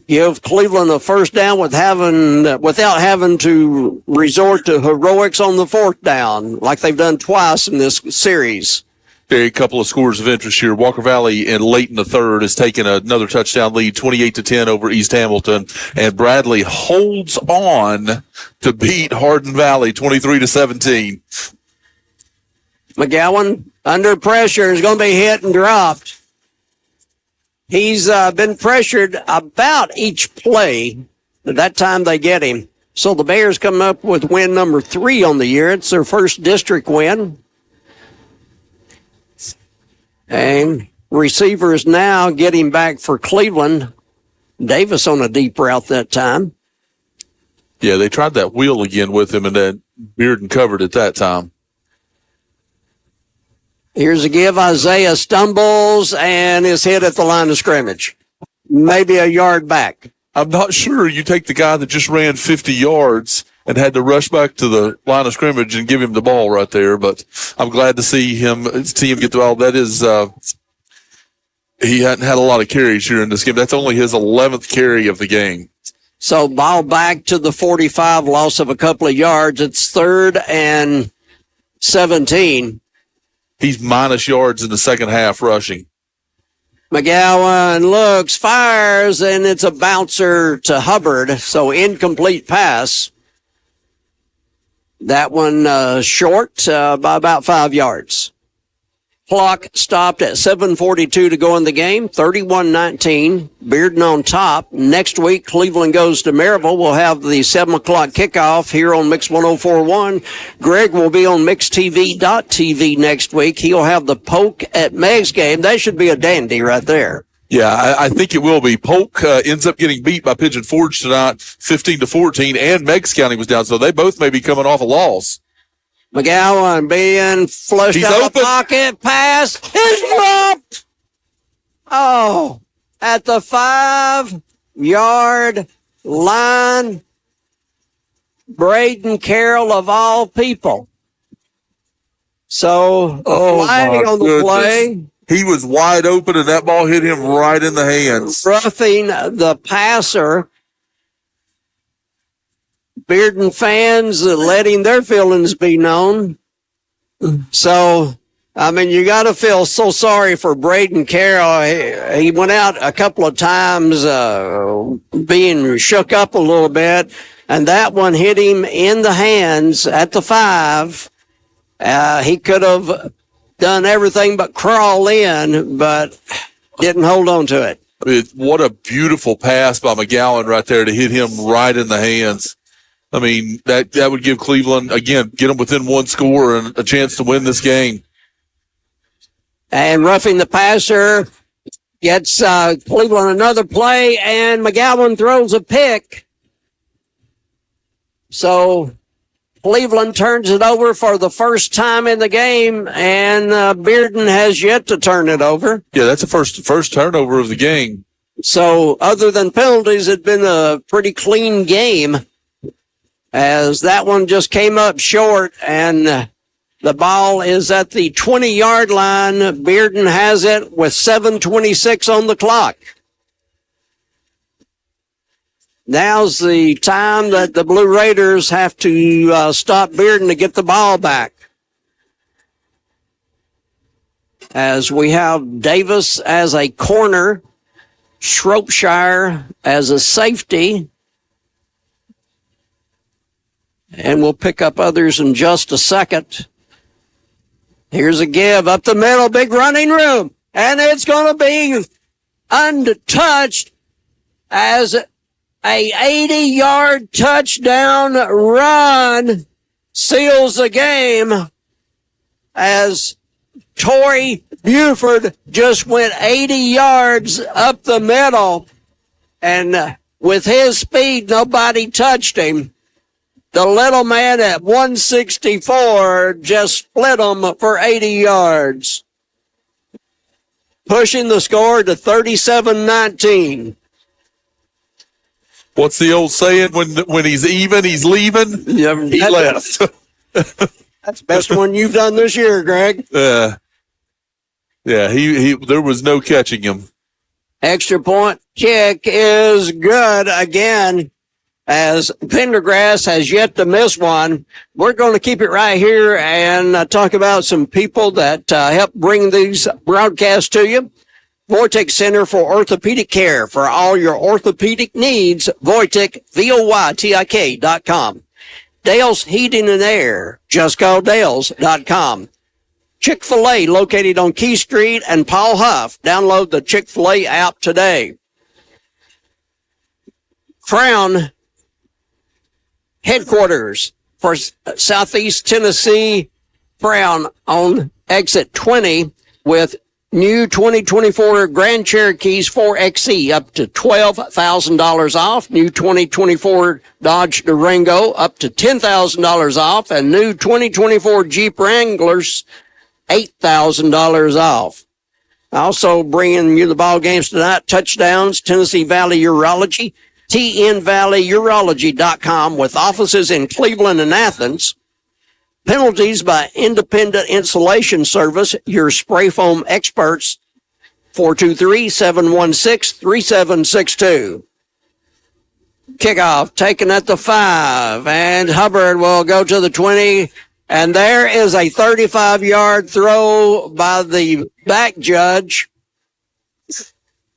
Give Cleveland a first down without having to resort to heroics on the 4th down, like they've done twice in this series. A couple of scores of interest here. Walker Valley in late in the 3rd has taken another touchdown lead, 28-10 over East Hamilton, and Bradley holds on to beat Hardin Valley 23-17. McGowan under pressure is going to be hit and dropped. He's been pressured about each play. That time they get him. So the Bears come up with win number 3 on the year. It's their first district win. And receivers now getting back for Cleveland. Davis on a deep route that time. Yeah, they tried that wheel again with him, and then Bearden covered it that time. Here's a give. Isaiah stumbles and is hit at the line of scrimmage. Maybe a yard back. I'm not sure you take the guy that just ran 50 yards and had to rush back to the line of scrimmage and give him the ball right there, but I'm glad to see him get the ball. That is he hadn't had a lot of carries here in this game. That's only his 11th carry of the game. So ball back to the 45, loss of a couple of yards. It's 3rd and 17. He's minus yards in the second half rushing. McGowan looks, fires, and it's a bouncer to Hubbard. So incomplete pass. That one short by about 5 yards. Clock stopped at 7:42 to go in the game, 31-19. Bearden on top. Next week, Cleveland goes to Maryville. We'll have the 7 o'clock kickoff here on Mix 104.1. Greg will be on MixTV.tv next week. He'll have the Polk at Meg's game. That should be a dandy right there. Yeah, I think it will be. Polk ends up getting beat by Pigeon Forge tonight, 15-14, and Meigs County was down, so they both may be coming off a loss. McGowan being flushed He's out of the open. pocket. Pass is dropped. Oh, at the 5-yard line. Braden Carroll of all people. So, flag on the play. He was wide open, and that ball hit him right in the hands. Roughing the passer. Bearden fans letting their feelings be known. So, I mean, you got to feel so sorry for Braden Carroll. He went out a couple of times being shook up a little bit, and that one hit him in the hands at the 5. He could have done everything but crawl in, but didn't hold on to it. What a beautiful pass by McGowan right there to hit him right in the hands. I mean, that would give Cleveland, again, get them within one score and a chance to win this game. And roughing the passer gets Cleveland another play, and McGowan throws a pick. So Cleveland turns it over for the first time in the game, and Bearden has yet to turn it over. Yeah, that's the first turnover of the game. So other than penalties, it's been a pretty clean game, as that one just came up short, and the ball is at the 20-yard line. Bearden has it with 7:26 on the clock. Now's the time that the Blue Raiders have to stop Bearden to get the ball back. As we have Davis as a corner, Shropshire as a safety, and we'll pick up others in just a second. Here's a give up the middle, big running room, and it's going to be untouched as a 80-yard touchdown run seals the game, as Torrey Buford just went 80 yards up the middle, and with his speed, nobody touched him. The little man at 164 just split him for 80 yards, pushing the score to 37-19. What's the old saying? When he's even, he's leaving? He left. That's the best one you've done this year, Greg. Yeah, he there was no catching him. Extra point kick is good again, as Pendergrass has yet to miss one. We're going to keep it right here and talk about some people that help bring these broadcasts to you. Voytek Center for Orthopedic Care. For all your orthopedic needs, Voytek, VOYTIK.com. Dale's Heating and Air. Just call Dales.com. Chick-fil-A, located on Key Street and Paul Huff. Download the Chick-fil-A app today. Crown headquarters for Southeast Tennessee. Crown on exit 20 with new 2024 Grand Cherokees 4XE up to $12,000 off. New 2024 Dodge Durango up to $10,000 off. And new 2024 Jeep Wranglers $8,000 off. Also bringing you the ball games tonight. Touchdowns, Tennessee Valley Urology, TNValleyUrology.com with offices in Cleveland and Athens. Penalties by Independent Insulation Service, your spray foam experts. 423-716-3762. Kickoff taken at the 5, and Hubbard will go to the 20, and there is a 35-yard throw by the back judge.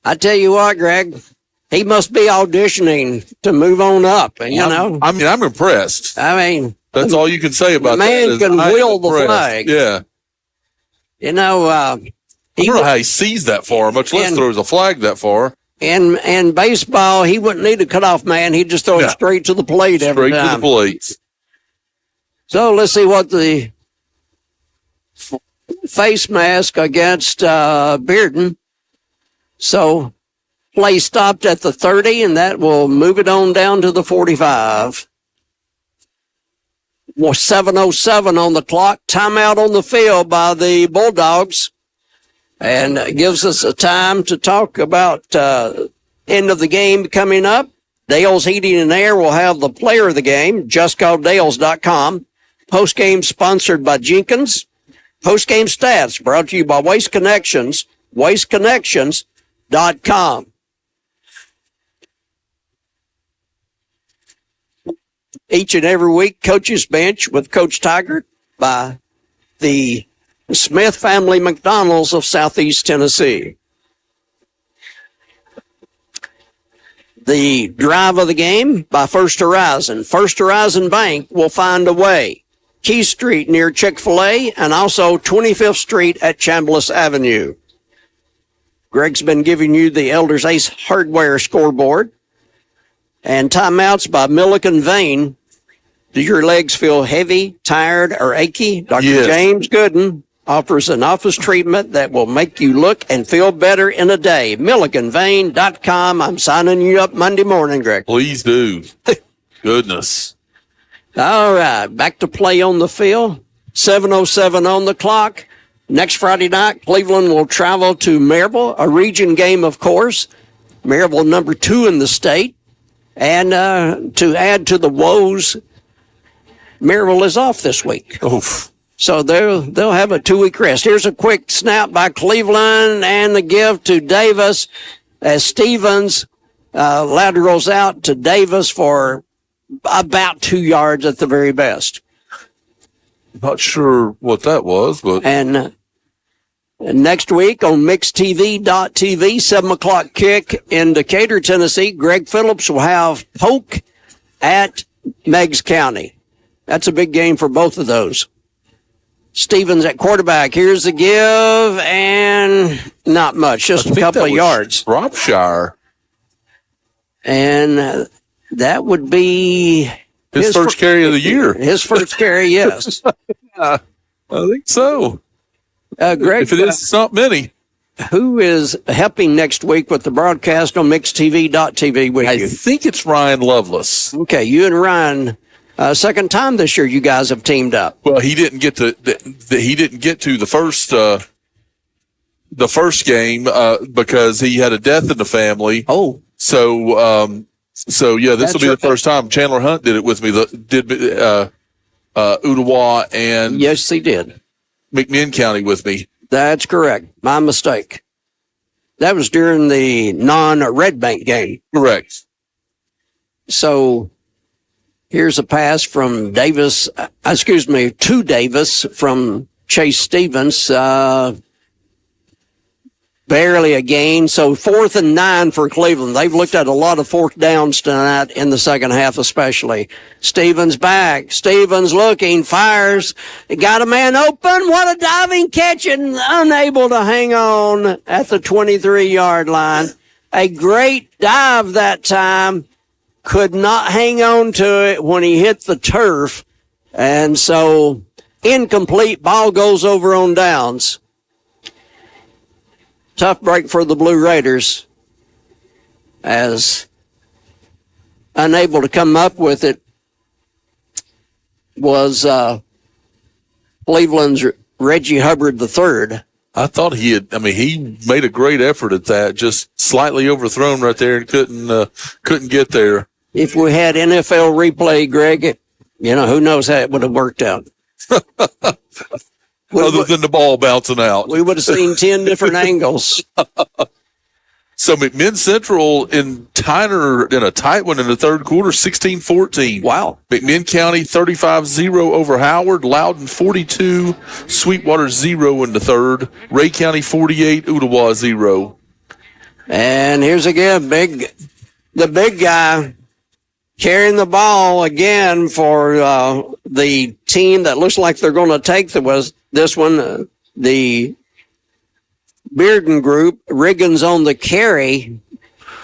I tell you what, Greg, he must be auditioning to move on up, know. I'm impressed. I mean, that's all you can say about the man that. can wheel the flag. Yeah. I don't know how he sees that far, much less throws a flag that far. In baseball, he wouldn't need a cutoff man. He'd just throw it straight to the plate every time. Straight to the plate. So let's see what the face mask against Bearden. So play stopped at the 30, and that will move it on down to the 45. 7:07 on the clock. Timeout on the field by the Bulldogs. And gives us a time to talk about end of the game coming up. Dale's Heating and Air will have the player of the game, justcalldales.com. Postgame sponsored by Jenkins. Postgame stats brought to you by Waste Connections, wasteconnections.com. Each and every week, Coach's Bench with Coach Tiger by the Smith Family McDonald's of Southeast Tennessee. The drive of the game by First Horizon. First Horizon Bank will find a way. Key Street near Chick-fil-A and also 25th Street at Chambliss Avenue. Greg's been giving you the Elders Ace Hardware scoreboard. And timeouts by Milliken Vane. Do your legs feel heavy, tired, or achy? Dr. James Gooden offers an office treatment that will make you look and feel better in a day. MilliganVane.com. I'm signing you up Monday morning, Greg. Please do. Goodness. All right, back to play on the field. 7:07 on the clock. Next Friday night, Cleveland will travel to Maryville, a region game, of course. Maryville number 2 in the state. And to add to the woes, Maryville is off this week. Oof. So they'll have a 2-week rest. Here's a quick snap by Cleveland and the give to Davis as Stevens laterals out to Davis for about 2 yards at the very best. Not sure what that was, but. And next week on MixedTV.tv, 7 o'clock kick in Decatur, Tennessee, Greg Phillips will have Polk at Meigs County. That's a big game for both of those. Stevens at quarterback. Here's the give, and not much, just a couple of yards. Shropshire. And that would be his first carry of the year. His first carry, yes. I think so. Greg, if it is, it's not many. Who is helping next week with the broadcast on MixedTV.tv with you? I think it's Ryan Lovelace. Okay, you and Ryan. Second time this year you guys have teamed up. Well, he didn't get to the first game because he had a death in the family. Oh, so yeah, this will be the first time. Chandler Hunt did it with me. Ottawa and yes, he did. McMinn County with me. That's correct. My mistake. That was during the non-Red Bank game. Correct. So. Here's a pass from Davis, to Davis from Chase Stevens. Barely a gain. So 4th and 9 for Cleveland. They've looked at a lot of 4th downs tonight in the second half, especially. Stevens back. Stevens looking, fires. Got a man open. What a diving catch and unable to hang on at the 23-yard line. A great dive that time. Could not hang on to it when he hit the turf. And so incomplete, ball goes over on downs. Tough break for the Blue Raiders as unable to come up with it was Cleveland's Reggie Hubbard III. I thought he made a great effort at that, just slightly overthrown right there and couldn't get there. If we had NFL replay, Greg, who knows how it would have worked out. other than the ball bouncing out. We would have seen 10 different angles. So McMinn Central in a tight one in the third quarter, 16-14. Wow. McMinn County 35-0 over Howard. Loudon 42, Sweetwater 0 in the third. Ray County 48, Ottawa 0. And here's again, the big guy carrying the ball again for the team that looks like they're going to take this one, the Bearden group. Riggins on the carry.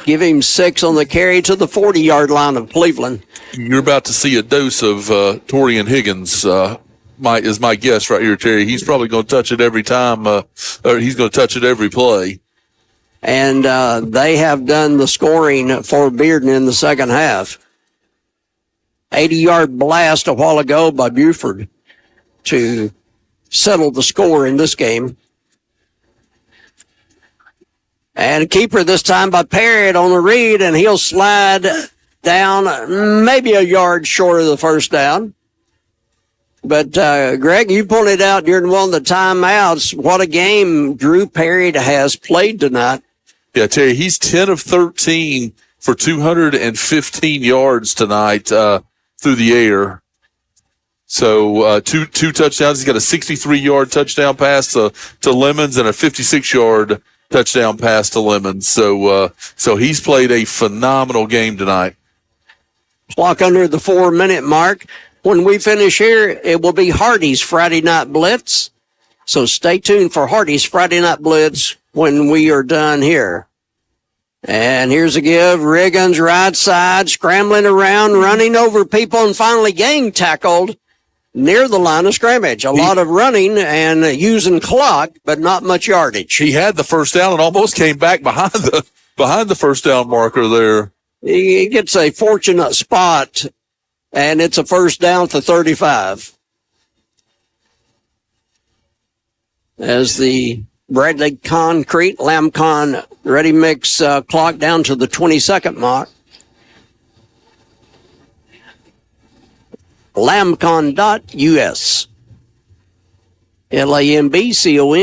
Give him 6 on the carry to the 40-yard line of Cleveland. You're about to see a dose of Torian Higgins, is my guess right here, Terry. He's probably going to touch it every time, or he's going to touch it every play. And they have done the scoring for Bearden in the second half. 80-yard blast a while ago by Buford to settle the score in this game. And a keeper this time by Parrott on the read, and he'll slide down maybe a yard short of the first down. But, Greg, you pointed out during one of the timeouts what a game Drew Parrott has played tonight. Yeah, Terry, he's 10 of 13 for 215 yards tonight through the air. So two touchdowns. He's got a 63-yard touchdown pass to Lemons and a 56-yard touchdown pass to Lemons. So he's played a phenomenal game tonight. Clock under the 4-minute mark. When we finish here, it will be Hardy's Friday Night Blitz. So stay tuned for Hardy's Friday Night Blitz when we are done here. And here's a give. Riggins right side, scrambling around, running over people, and finally gang tackled near the line of scrimmage. A lot of running and using clock, but not much yardage. He had the first down and almost came back behind the first down marker there. He gets a fortunate spot, and it's a first down to 35. As the Bradley Concrete Lamcon Ready Mix clock down to the 20-second mark. Lamcon.us. LAMBCON.us.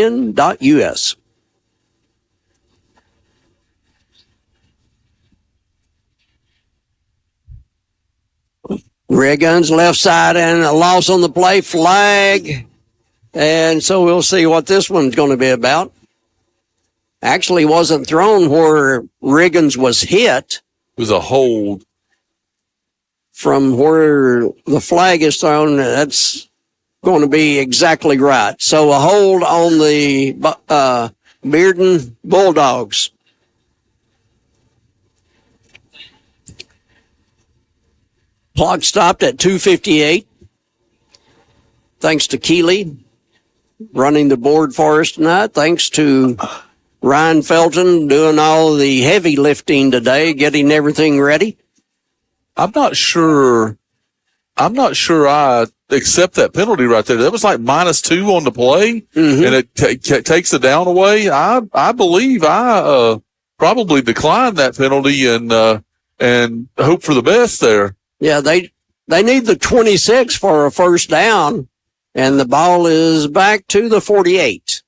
Riggins left side and a loss on the play, flag. And so we'll see what this one's going to be about. Actually wasn't thrown where Riggins was hit. It was a hold. From where the flag is thrown, that's going to be exactly right. So a hold on the Bearden Bulldogs. Clock stopped at 2:58. Thanks to Keeley running the board for us tonight. Thanks to Ryan Felton doing all the heavy lifting today, getting everything ready. I'm not sure I accept that penalty right there. That was like -2 on the play, and it takes the down away. I believe I probably declined that penalty and hope for the best there. Yeah, they need the 26 for a first down, and the ball is back to the 48.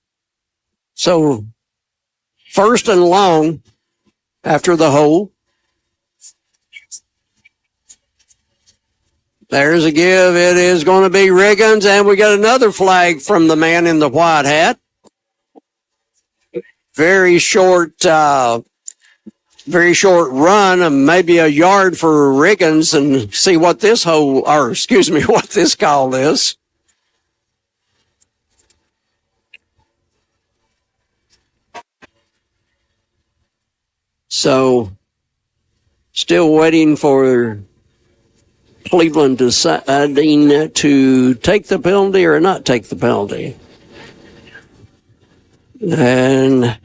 So first and long after the hold. There's a give. It is going to be Riggins, and we got another flag from the man in the white hat. Very short run, maybe a yard for Riggins, and see what this what this call is. So, still waiting for Cleveland deciding to take the penalty or not take the penalty. And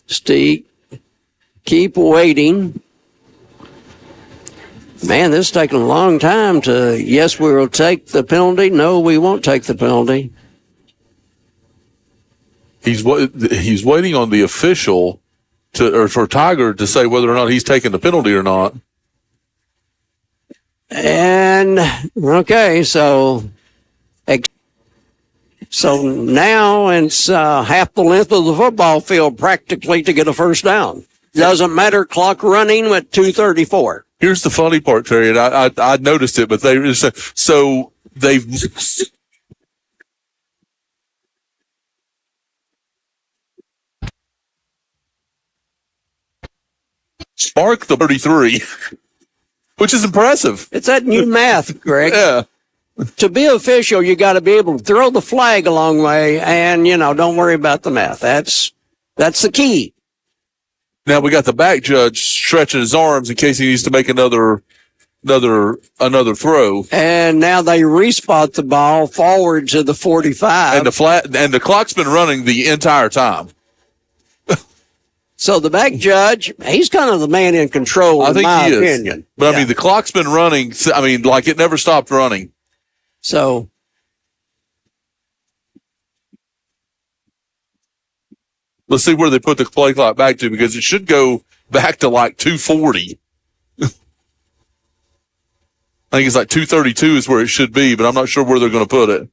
Steve, keep waiting. Man, this is taking a long time to, yes, we will take the penalty. No, we won't take the penalty. He's waiting on the official for Tiger to say whether or not he's taking the penalty or not. And, okay, so So now it's half the length of the football field practically to get a first down. Doesn't matter, clock running with 2:34. Here's the funny part, Terry, and I noticed it, but they've sparked the 33, which is impressive. It's that new math, Greg. Yeah. To be official, you got to be able to throw the flag a long way, and don't worry about the math. That's the key. Now we got the back judge stretching his arms in case he needs to make another throw. And now they respot the ball forward to the 45. And the clock's been running the entire time. So the back judge, he's kind of the man in control, in my opinion. But I mean, the clock's been running. I mean, like it never stopped running. So let's see where they put the play clock back to, because it should go back to like 2:40. I think it's like 2:32 is where it should be, but I'm not sure where they're going to put it.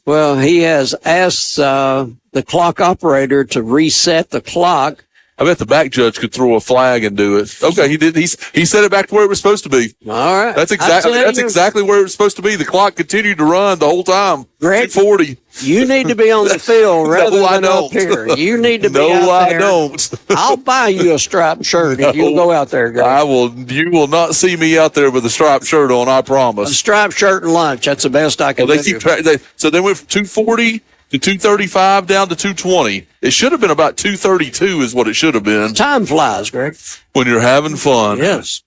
Well, he has asked the clock operator to reset the clock. I bet the back judge could throw a flag and do it. Okay, he did. He set it back to where it was supposed to be. All right. That's exactly where it was supposed to be. The clock continued to run the whole time. Greg, 2:40. You need to be on the field rather than up here. You need to be out there. No, I don't. I'll buy you a striped shirt if you'll go out there, Greg. I will. You will not see me out there with a striped shirt on, I promise. A striped shirt and lunch. That's the best I can do. So they went from 2:40 to 2:35 down to 2:20. It should have been about 2:32 is what it should have been. Time flies, Greg. When you're having fun. Yes.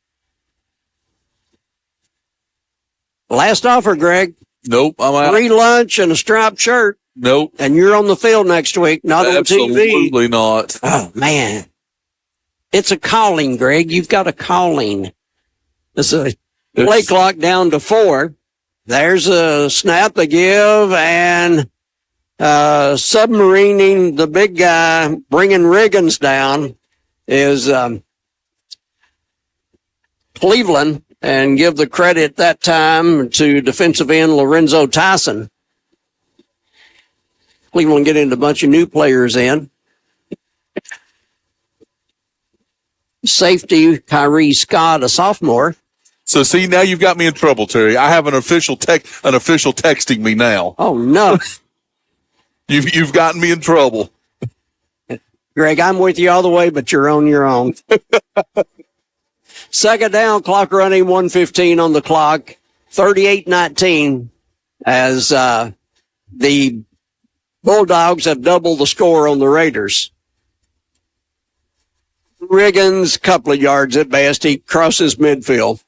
Last offer, Greg. Nope, I'm out. Free lunch and a striped shirt. Nope. And you're on the field next week, not on TV. Absolutely not. Oh, man. It's a calling, Greg. You've got a calling. It's a play clock down to 4. There's a snap they give, and submarining the big guy, bringing Riggins down, is Cleveland, and give the credit that time to defensive end Lorenzo Tyson. Cleveland getting a bunch of new players in. Safety, Kyrie Scott, a sophomore. So see, now you've got me in trouble, Terry. I have an official texting me now. Oh no. You've gotten me in trouble. Greg, I'm with you all the way, but you're on your own. Second down, clock running, 1:15 on the clock, 38-19 as the Bulldogs have doubled the score on the Raiders. Riggins, couple of yards at best. He crosses midfield.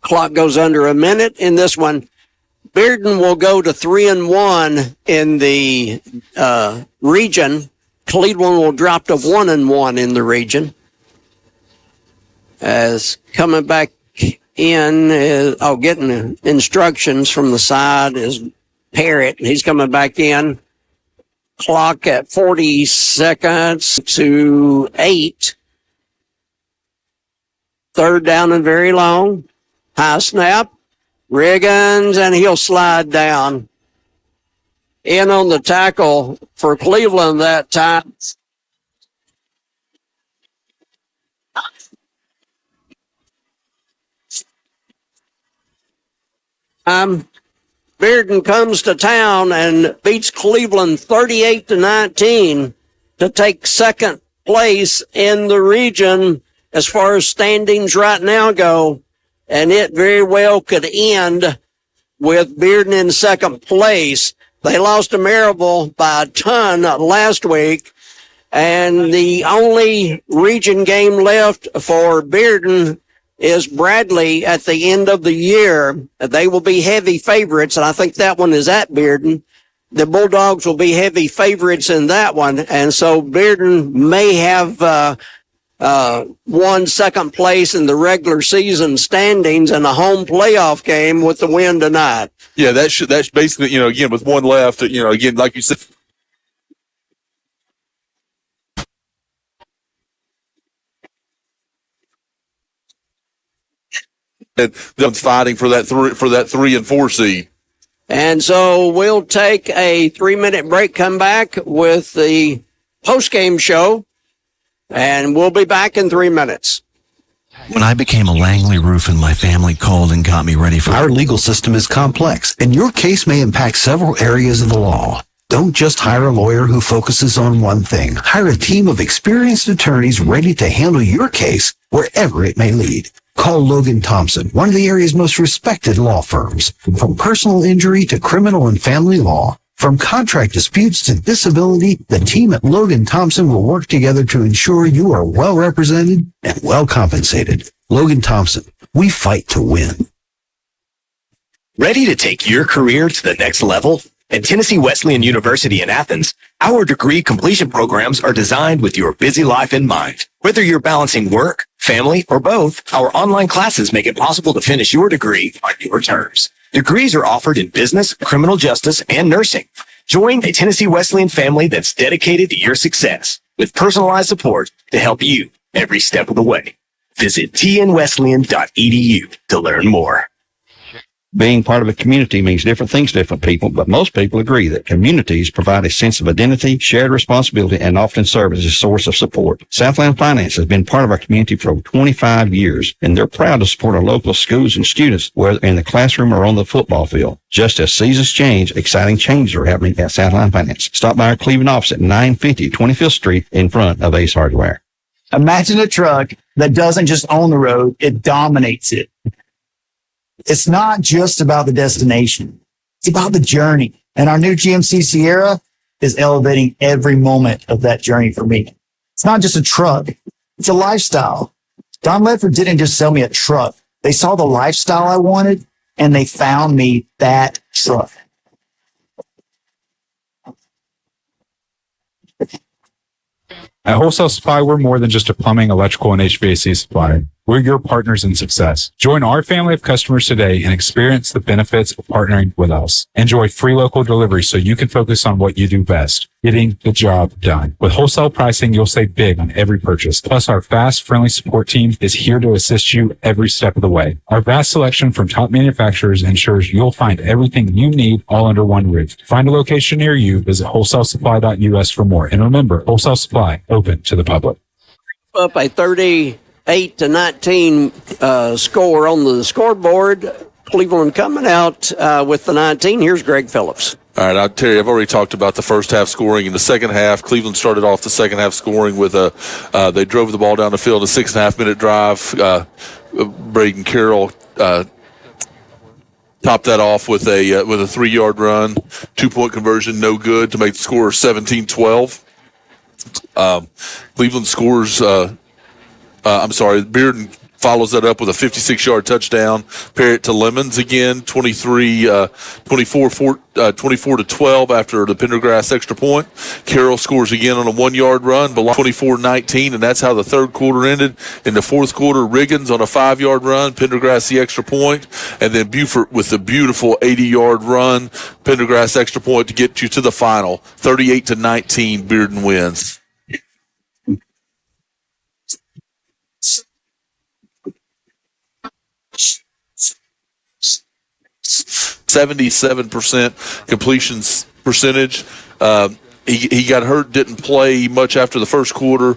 Clock goes under a minute in this one. Bearden will go to 3-1 in the region. Cleveland will drop to 1-1 in the region. As coming back in, getting instructions from the side is Parrott. He's coming back in. Clock at 40 seconds to 8. Third down and very long. High snap. Riggins, and he'll slide down. In on the tackle for Cleveland that time. Bearden comes to town and beats Cleveland 38-19 to take second place in the region as far as standings right now go. And it very well could end with Bearden in second place. They lost to Maryville by a ton last week. And the only region game left for Bearden is Bradley at the end of the year. They will be heavy favorites, and I think that one is at Bearden. The Bulldogs will be heavy favorites in that one, and so Bearden may have won second place in the regular season standings in a home playoff game with the win tonight. Yeah, that's basically, again, with one left, again, like you said. And them fighting for that 3 and 4 seed. And so we'll take a 3-minute break, come back with the post-game show, and we'll be back in 3 minutes. When I became a Langley Roofing, my family called and got me ready for... Our legal system is complex, and your case may impact several areas of the law. Don't just hire a lawyer who focuses on one thing. Hire a team of experienced attorneys ready to handle your case wherever it may lead. Call Logan Thompson, one of the area's most respected law firms. From personal injury to criminal and family law, from contract disputes to disability, the team at Logan Thompson will work together to ensure you are well represented and well compensated. Logan Thompson, we fight to win. Ready to take your career to the next level? At Tennessee Wesleyan University in Athens, our degree completion programs are designed with your busy life in mind. Whether you're balancing work, family, or both, our online classes make it possible to finish your degree on your terms. Degrees are offered in business, criminal justice, and nursing. Join a Tennessee Wesleyan family that's dedicated to your success with personalized support to help you every step of the way. Visit tnwesleyan.edu to learn more. Being part of a community means different things to different people, but most people agree that communities provide a sense of identity, shared responsibility, and often serve as a source of support. Southland Finance has been part of our community for over 25 years, and they're proud to support our local schools and students, whether in the classroom or on the football field. Just as seasons change, exciting changes are happening at Southland Finance. Stop by our Cleveland office at 950 25th Street in front of Ace Hardware. Imagine a truck that doesn't just own the road, it dominates it. It's not just about the destination. It's about the journey. And our new GMC Sierra is elevating every moment of that journey for me. It's not just a truck. It's a lifestyle. Don Ledford didn't just sell me a truck. They saw the lifestyle I wanted and they found me that truck. At Wholesale Supply, we're more than just a plumbing, electrical, and HVAC supplier. We're your partners in success. Join our family of customers today and experience the benefits of partnering with us. Enjoy free local delivery so you can focus on what you do best, getting the job done. With wholesale pricing, you'll save big on every purchase. Plus, our fast, friendly support team is here to assist you every step of the way. Our vast selection from top manufacturers ensures you'll find everything you need all under one roof. Find a location near you. Visit wholesalesupply.us for more. And remember, Wholesale Supply, open to the public. Up a 38-19 score on the scoreboard. Cleveland coming out with the 19. Here's Greg Phillips. All right, Terry, I've already talked about the first half scoring. In the second half, Cleveland started off the second half scoring with they drove the ball down the field, a 6.5-minute drive. Braden Carroll topped that off with a 3-yard run, 2-point conversion, no good to make the score 17-12. Cleveland scores, Bearden follows that up with a 56-yard touchdown. Parrott to Lemons again, 24-12 after the Pendergrass extra point. Carroll scores again on a 1-yard run, 24-19, and that's how the third quarter ended. In the fourth quarter, Riggins on a 5-yard run, Pendergrass the extra point, and then Buford with the beautiful 80-yard run, Pendergrass extra point to get you to the final. 38-19, Bearden wins. 77% completion percentage. He got hurt, didn't play much after the first quarter.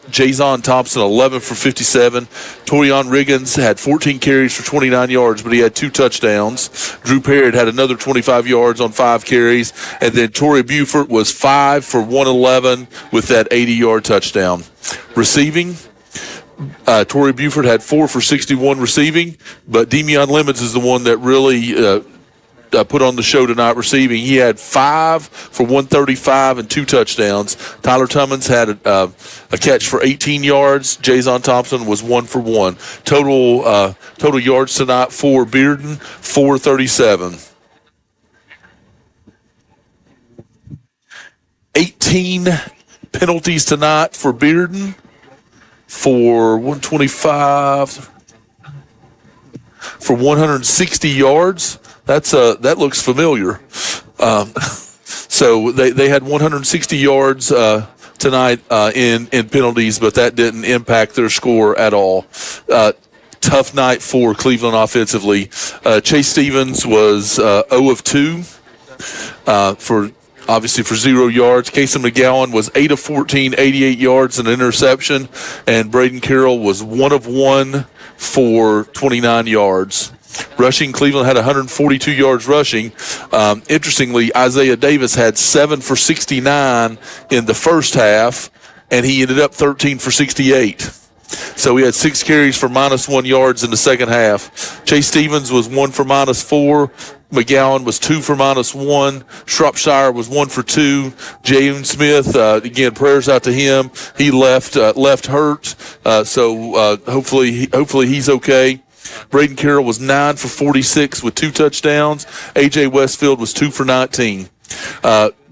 Jason Thompson, 11 for 57. Torian Riggins had 14 carries for 29 yards, but he had 2 touchdowns. Drew Parrott had another 25 yards on 5 carries. And then Torrey Buford was 5 for 111 with that 80-yard touchdown. Receiving, Torrey Buford had 4 for 61 receiving, but Demion Lemons is the one that really put on the show tonight receiving. He had 5 for 135 and 2 touchdowns. Tyler Tummins had a catch for 18 yards. Jason Thompson was 1 for 1. Total yards tonight for Bearden, 437. 18 penalties tonight for Bearden for 125 for 160 yards. That looks familiar. So they had 160 yards tonight in penalties, but that didn't impact their score at all. tough night for Cleveland offensively. Chase Stevens was 0 of 2 for 0 yards. Casey McGowan was 8 of 14, 88 yards and an interception, and Braden Carroll was 1 of 1 for 29 yards. Rushing, Cleveland had 142 yards rushing. Interestingly, Isaiah Davis had 7 for 69 in the first half, and he ended up 13 for 68. So we had 6 carries for -1 yards in the second half. Chase Stevens was 1 for -4. McGowan was 2 for -1. Shropshire was 1 for 2. James Smith, again, prayers out to him. He left hurt, so hopefully he's okay. Braden Carroll was 9 for 46 with 2 touchdowns. A.J. Westfield was 2 for 19.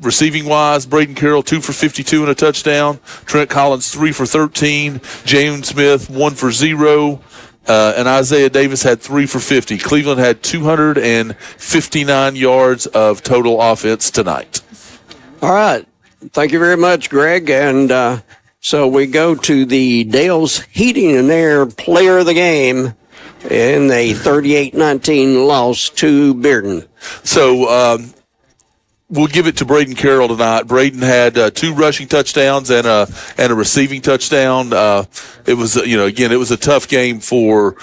Receiving-wise, Braden Carroll 2 for 52 and a touchdown. Trent Collins 3 for 13. James Smith 1 for 0. And Isaiah Davis had 3 for 50. Cleveland had 259 yards of total offense tonight. All right. Thank you very much, Greg. And so we go to the Dale's Heating and Air Player of the Game in a 38-19 loss to Bearden. So we'll give it to Braden Carroll tonight. Braden had 2 rushing touchdowns and a receiving touchdown. It was it was a tough game for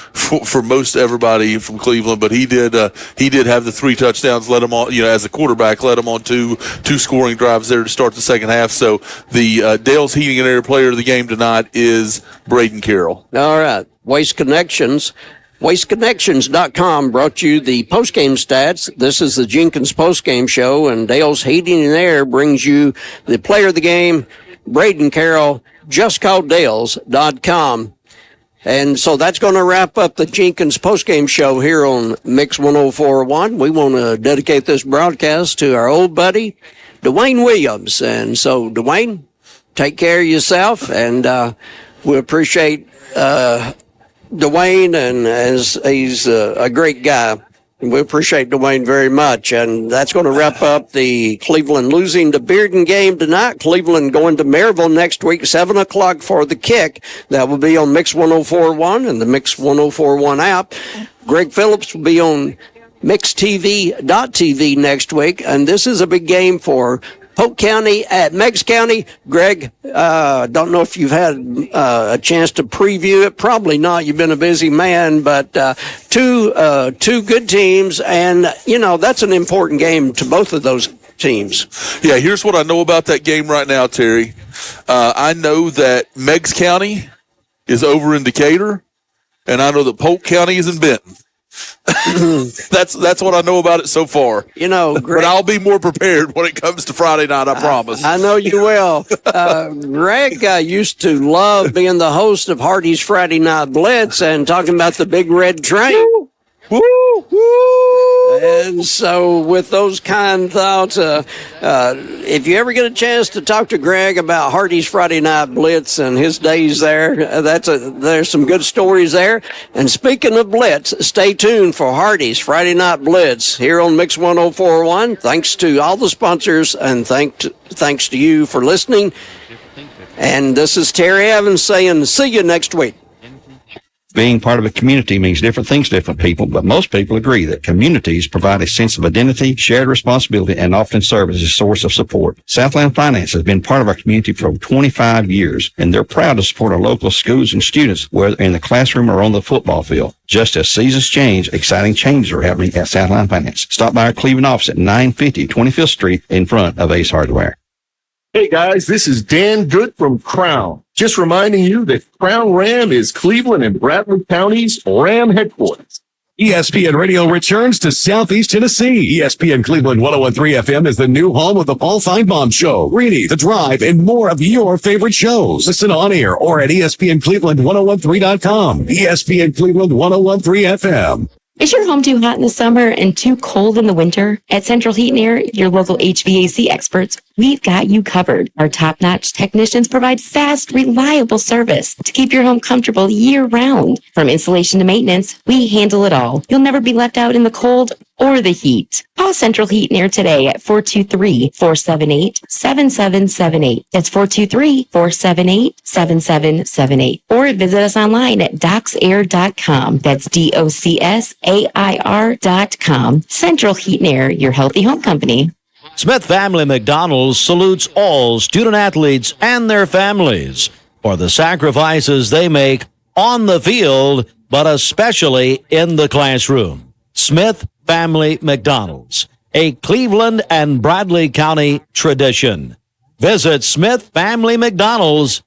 most everybody from Cleveland, but he did have the 3 touchdowns. Led him on, as a quarterback, led him on two scoring drives there to start the second half. So the Dale's Heating and Air Player of the Game tonight is Braden Carroll. All right, Waste Connections. WasteConnections.com brought you the postgame stats. This is the Jenkins postgame show, and Dale's Heating and Air brings you the player of the game, Braden Carroll. Just call Dales.com. And so that's going to wrap up the Jenkins postgame show here on Mix 104.1. We want to dedicate this broadcast to our old buddy, Dwayne Williams. And so, Dwayne, take care of yourself, and we appreciate Dwayne, and as he's a great guy. We appreciate Dwayne very much. And that's going to wrap up the Cleveland losing to Bearden game tonight. Cleveland going to Maryville next week, 7 o'clock for the kick. That will be on Mix 104.1 and the Mix 104.1 app. Greg Phillips will be on MixTV.tv next week. And this is a big game for Polk County at Meigs County. Greg, don't know if you've had a chance to preview it. Probably not. You've been a busy man, but two good teams, and that's an important game to both of those teams. Yeah, here's what I know about that game right now, Terry. I know that Meigs County is over in Decatur, and I know that Polk County is in Benton. That's what I know about it so far. Greg, but I'll be more prepared when it comes to Friday night, I promise. I know you will. Greg used to love being the host of Hardy's Friday Night Blitz and talking about the Big Red Train. Woo, woo. And so with those kind thoughts, if you ever get a chance to talk to Greg about Hardy's Friday Night Blitz and his days there, there's some good stories there. And speaking of Blitz, stay tuned for Hardy's Friday Night Blitz here on Mix 104.1. Thanks to all the sponsors, and thanks to you for listening. And this is Terry Evans saying, see you next week. Being part of a community means different things to different people, but most people agree that communities provide a sense of identity, shared responsibility, and often serve as a source of support. Southland Finance has been part of our community for over 25 years, and they're proud to support our local schools and students, whether in the classroom or on the football field. Just as seasons change, exciting changes are happening at Southland Finance. Stop by our Cleveland office at 950 25th Street in front of Ace Hardware. Hey guys, this is Dan Good from Crown. Just reminding you that Crown Ram is Cleveland and Bradley County's Ram headquarters. ESPN Radio returns to Southeast Tennessee. ESPN Cleveland 101.3 FM is the new home of the Paul Feinbaum Show, Greeny, The Drive, and more of your favorite shows. Listen on air or at ESPNCleveland1013.com. ESPN Cleveland 101.3 FM. Is your home too hot in the summer and too cold in the winter? At Central Heat and Air, your local HVAC experts, we've got you covered. Our top-notch technicians provide fast, reliable service to keep your home comfortable year-round. From installation to maintenance, we handle it all. You'll never be left out in the cold or the heat. Call Central Heat and Air today at 423-478-7778. That's 423-478-7778. Or visit us online at docsair.com. That's DOCSAIR.com. Central Heat and Air, your healthy home company. Smith Family McDonald's salutes all student athletes and their families for the sacrifices they make on the field, but especially in the classroom. Smith Family McDonald's, a Cleveland and Bradley County tradition. Visit Smith Family McDonald's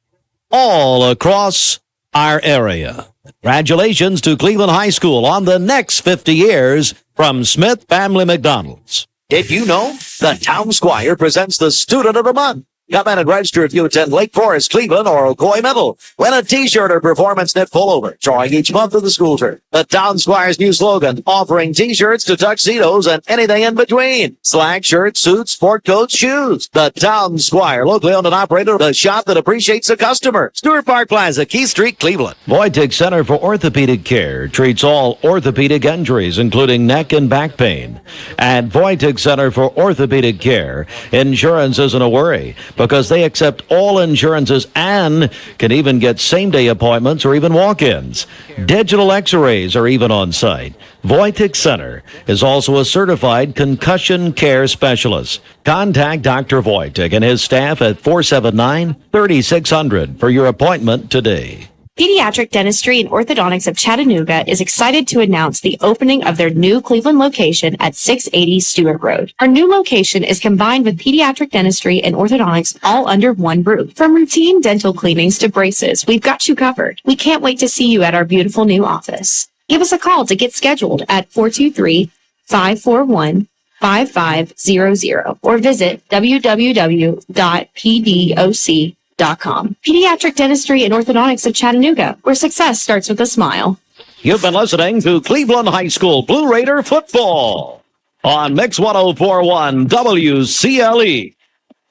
all across our area. Congratulations to Cleveland High School on the next 50 years from Smith Family McDonald's. Did you know the Town Squire presents the Student of the Month? Come in and register if you attend Lake Forest, Cleveland, or Ocoee Middle. Win a t-shirt or performance knit pullover, drawing each month of the school term. The Town Squire's new slogan, offering t-shirts to tuxedos and anything in between. Slacks, shirts, suits, sport coats, shoes. The Town Squire, locally owned and operated, the shop that appreciates the customer. Stewart Park Plaza, Keith Street, Cleveland. Voitic Center for Orthopedic Care treats all orthopedic injuries, including neck and back pain. At Voitic Center for Orthopedic Care, insurance isn't a worry, because they accept all insurances and can even get same-day appointments or even walk-ins. Digital x-rays are even on site. Voitic Center is also a certified concussion care specialist. Contact Dr. Voitic and his staff at 479-3600 for your appointment today. Pediatric Dentistry and Orthodontics of Chattanooga is excited to announce the opening of their new Cleveland location at 680 Stewart Road. Our new location is combined with pediatric dentistry and orthodontics all under one roof. From routine dental cleanings to braces, we've got you covered. We can't wait to see you at our beautiful new office. Give us a call to get scheduled at 423-541-5500 or visit www.pdoc.com. Pediatric Dentistry and Orthodontics of Chattanooga, where success starts with a smile. You've been listening to Cleveland High School Blue Raider football on Mix 1041 WCLE.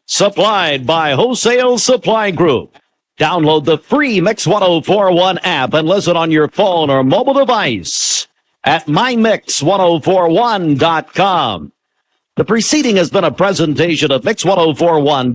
Supplied by Wholesale Supply Group. Download the free Mix 1041 app and listen on your phone or mobile device at mymix1041.com. The preceding has been a presentation of Mix 1041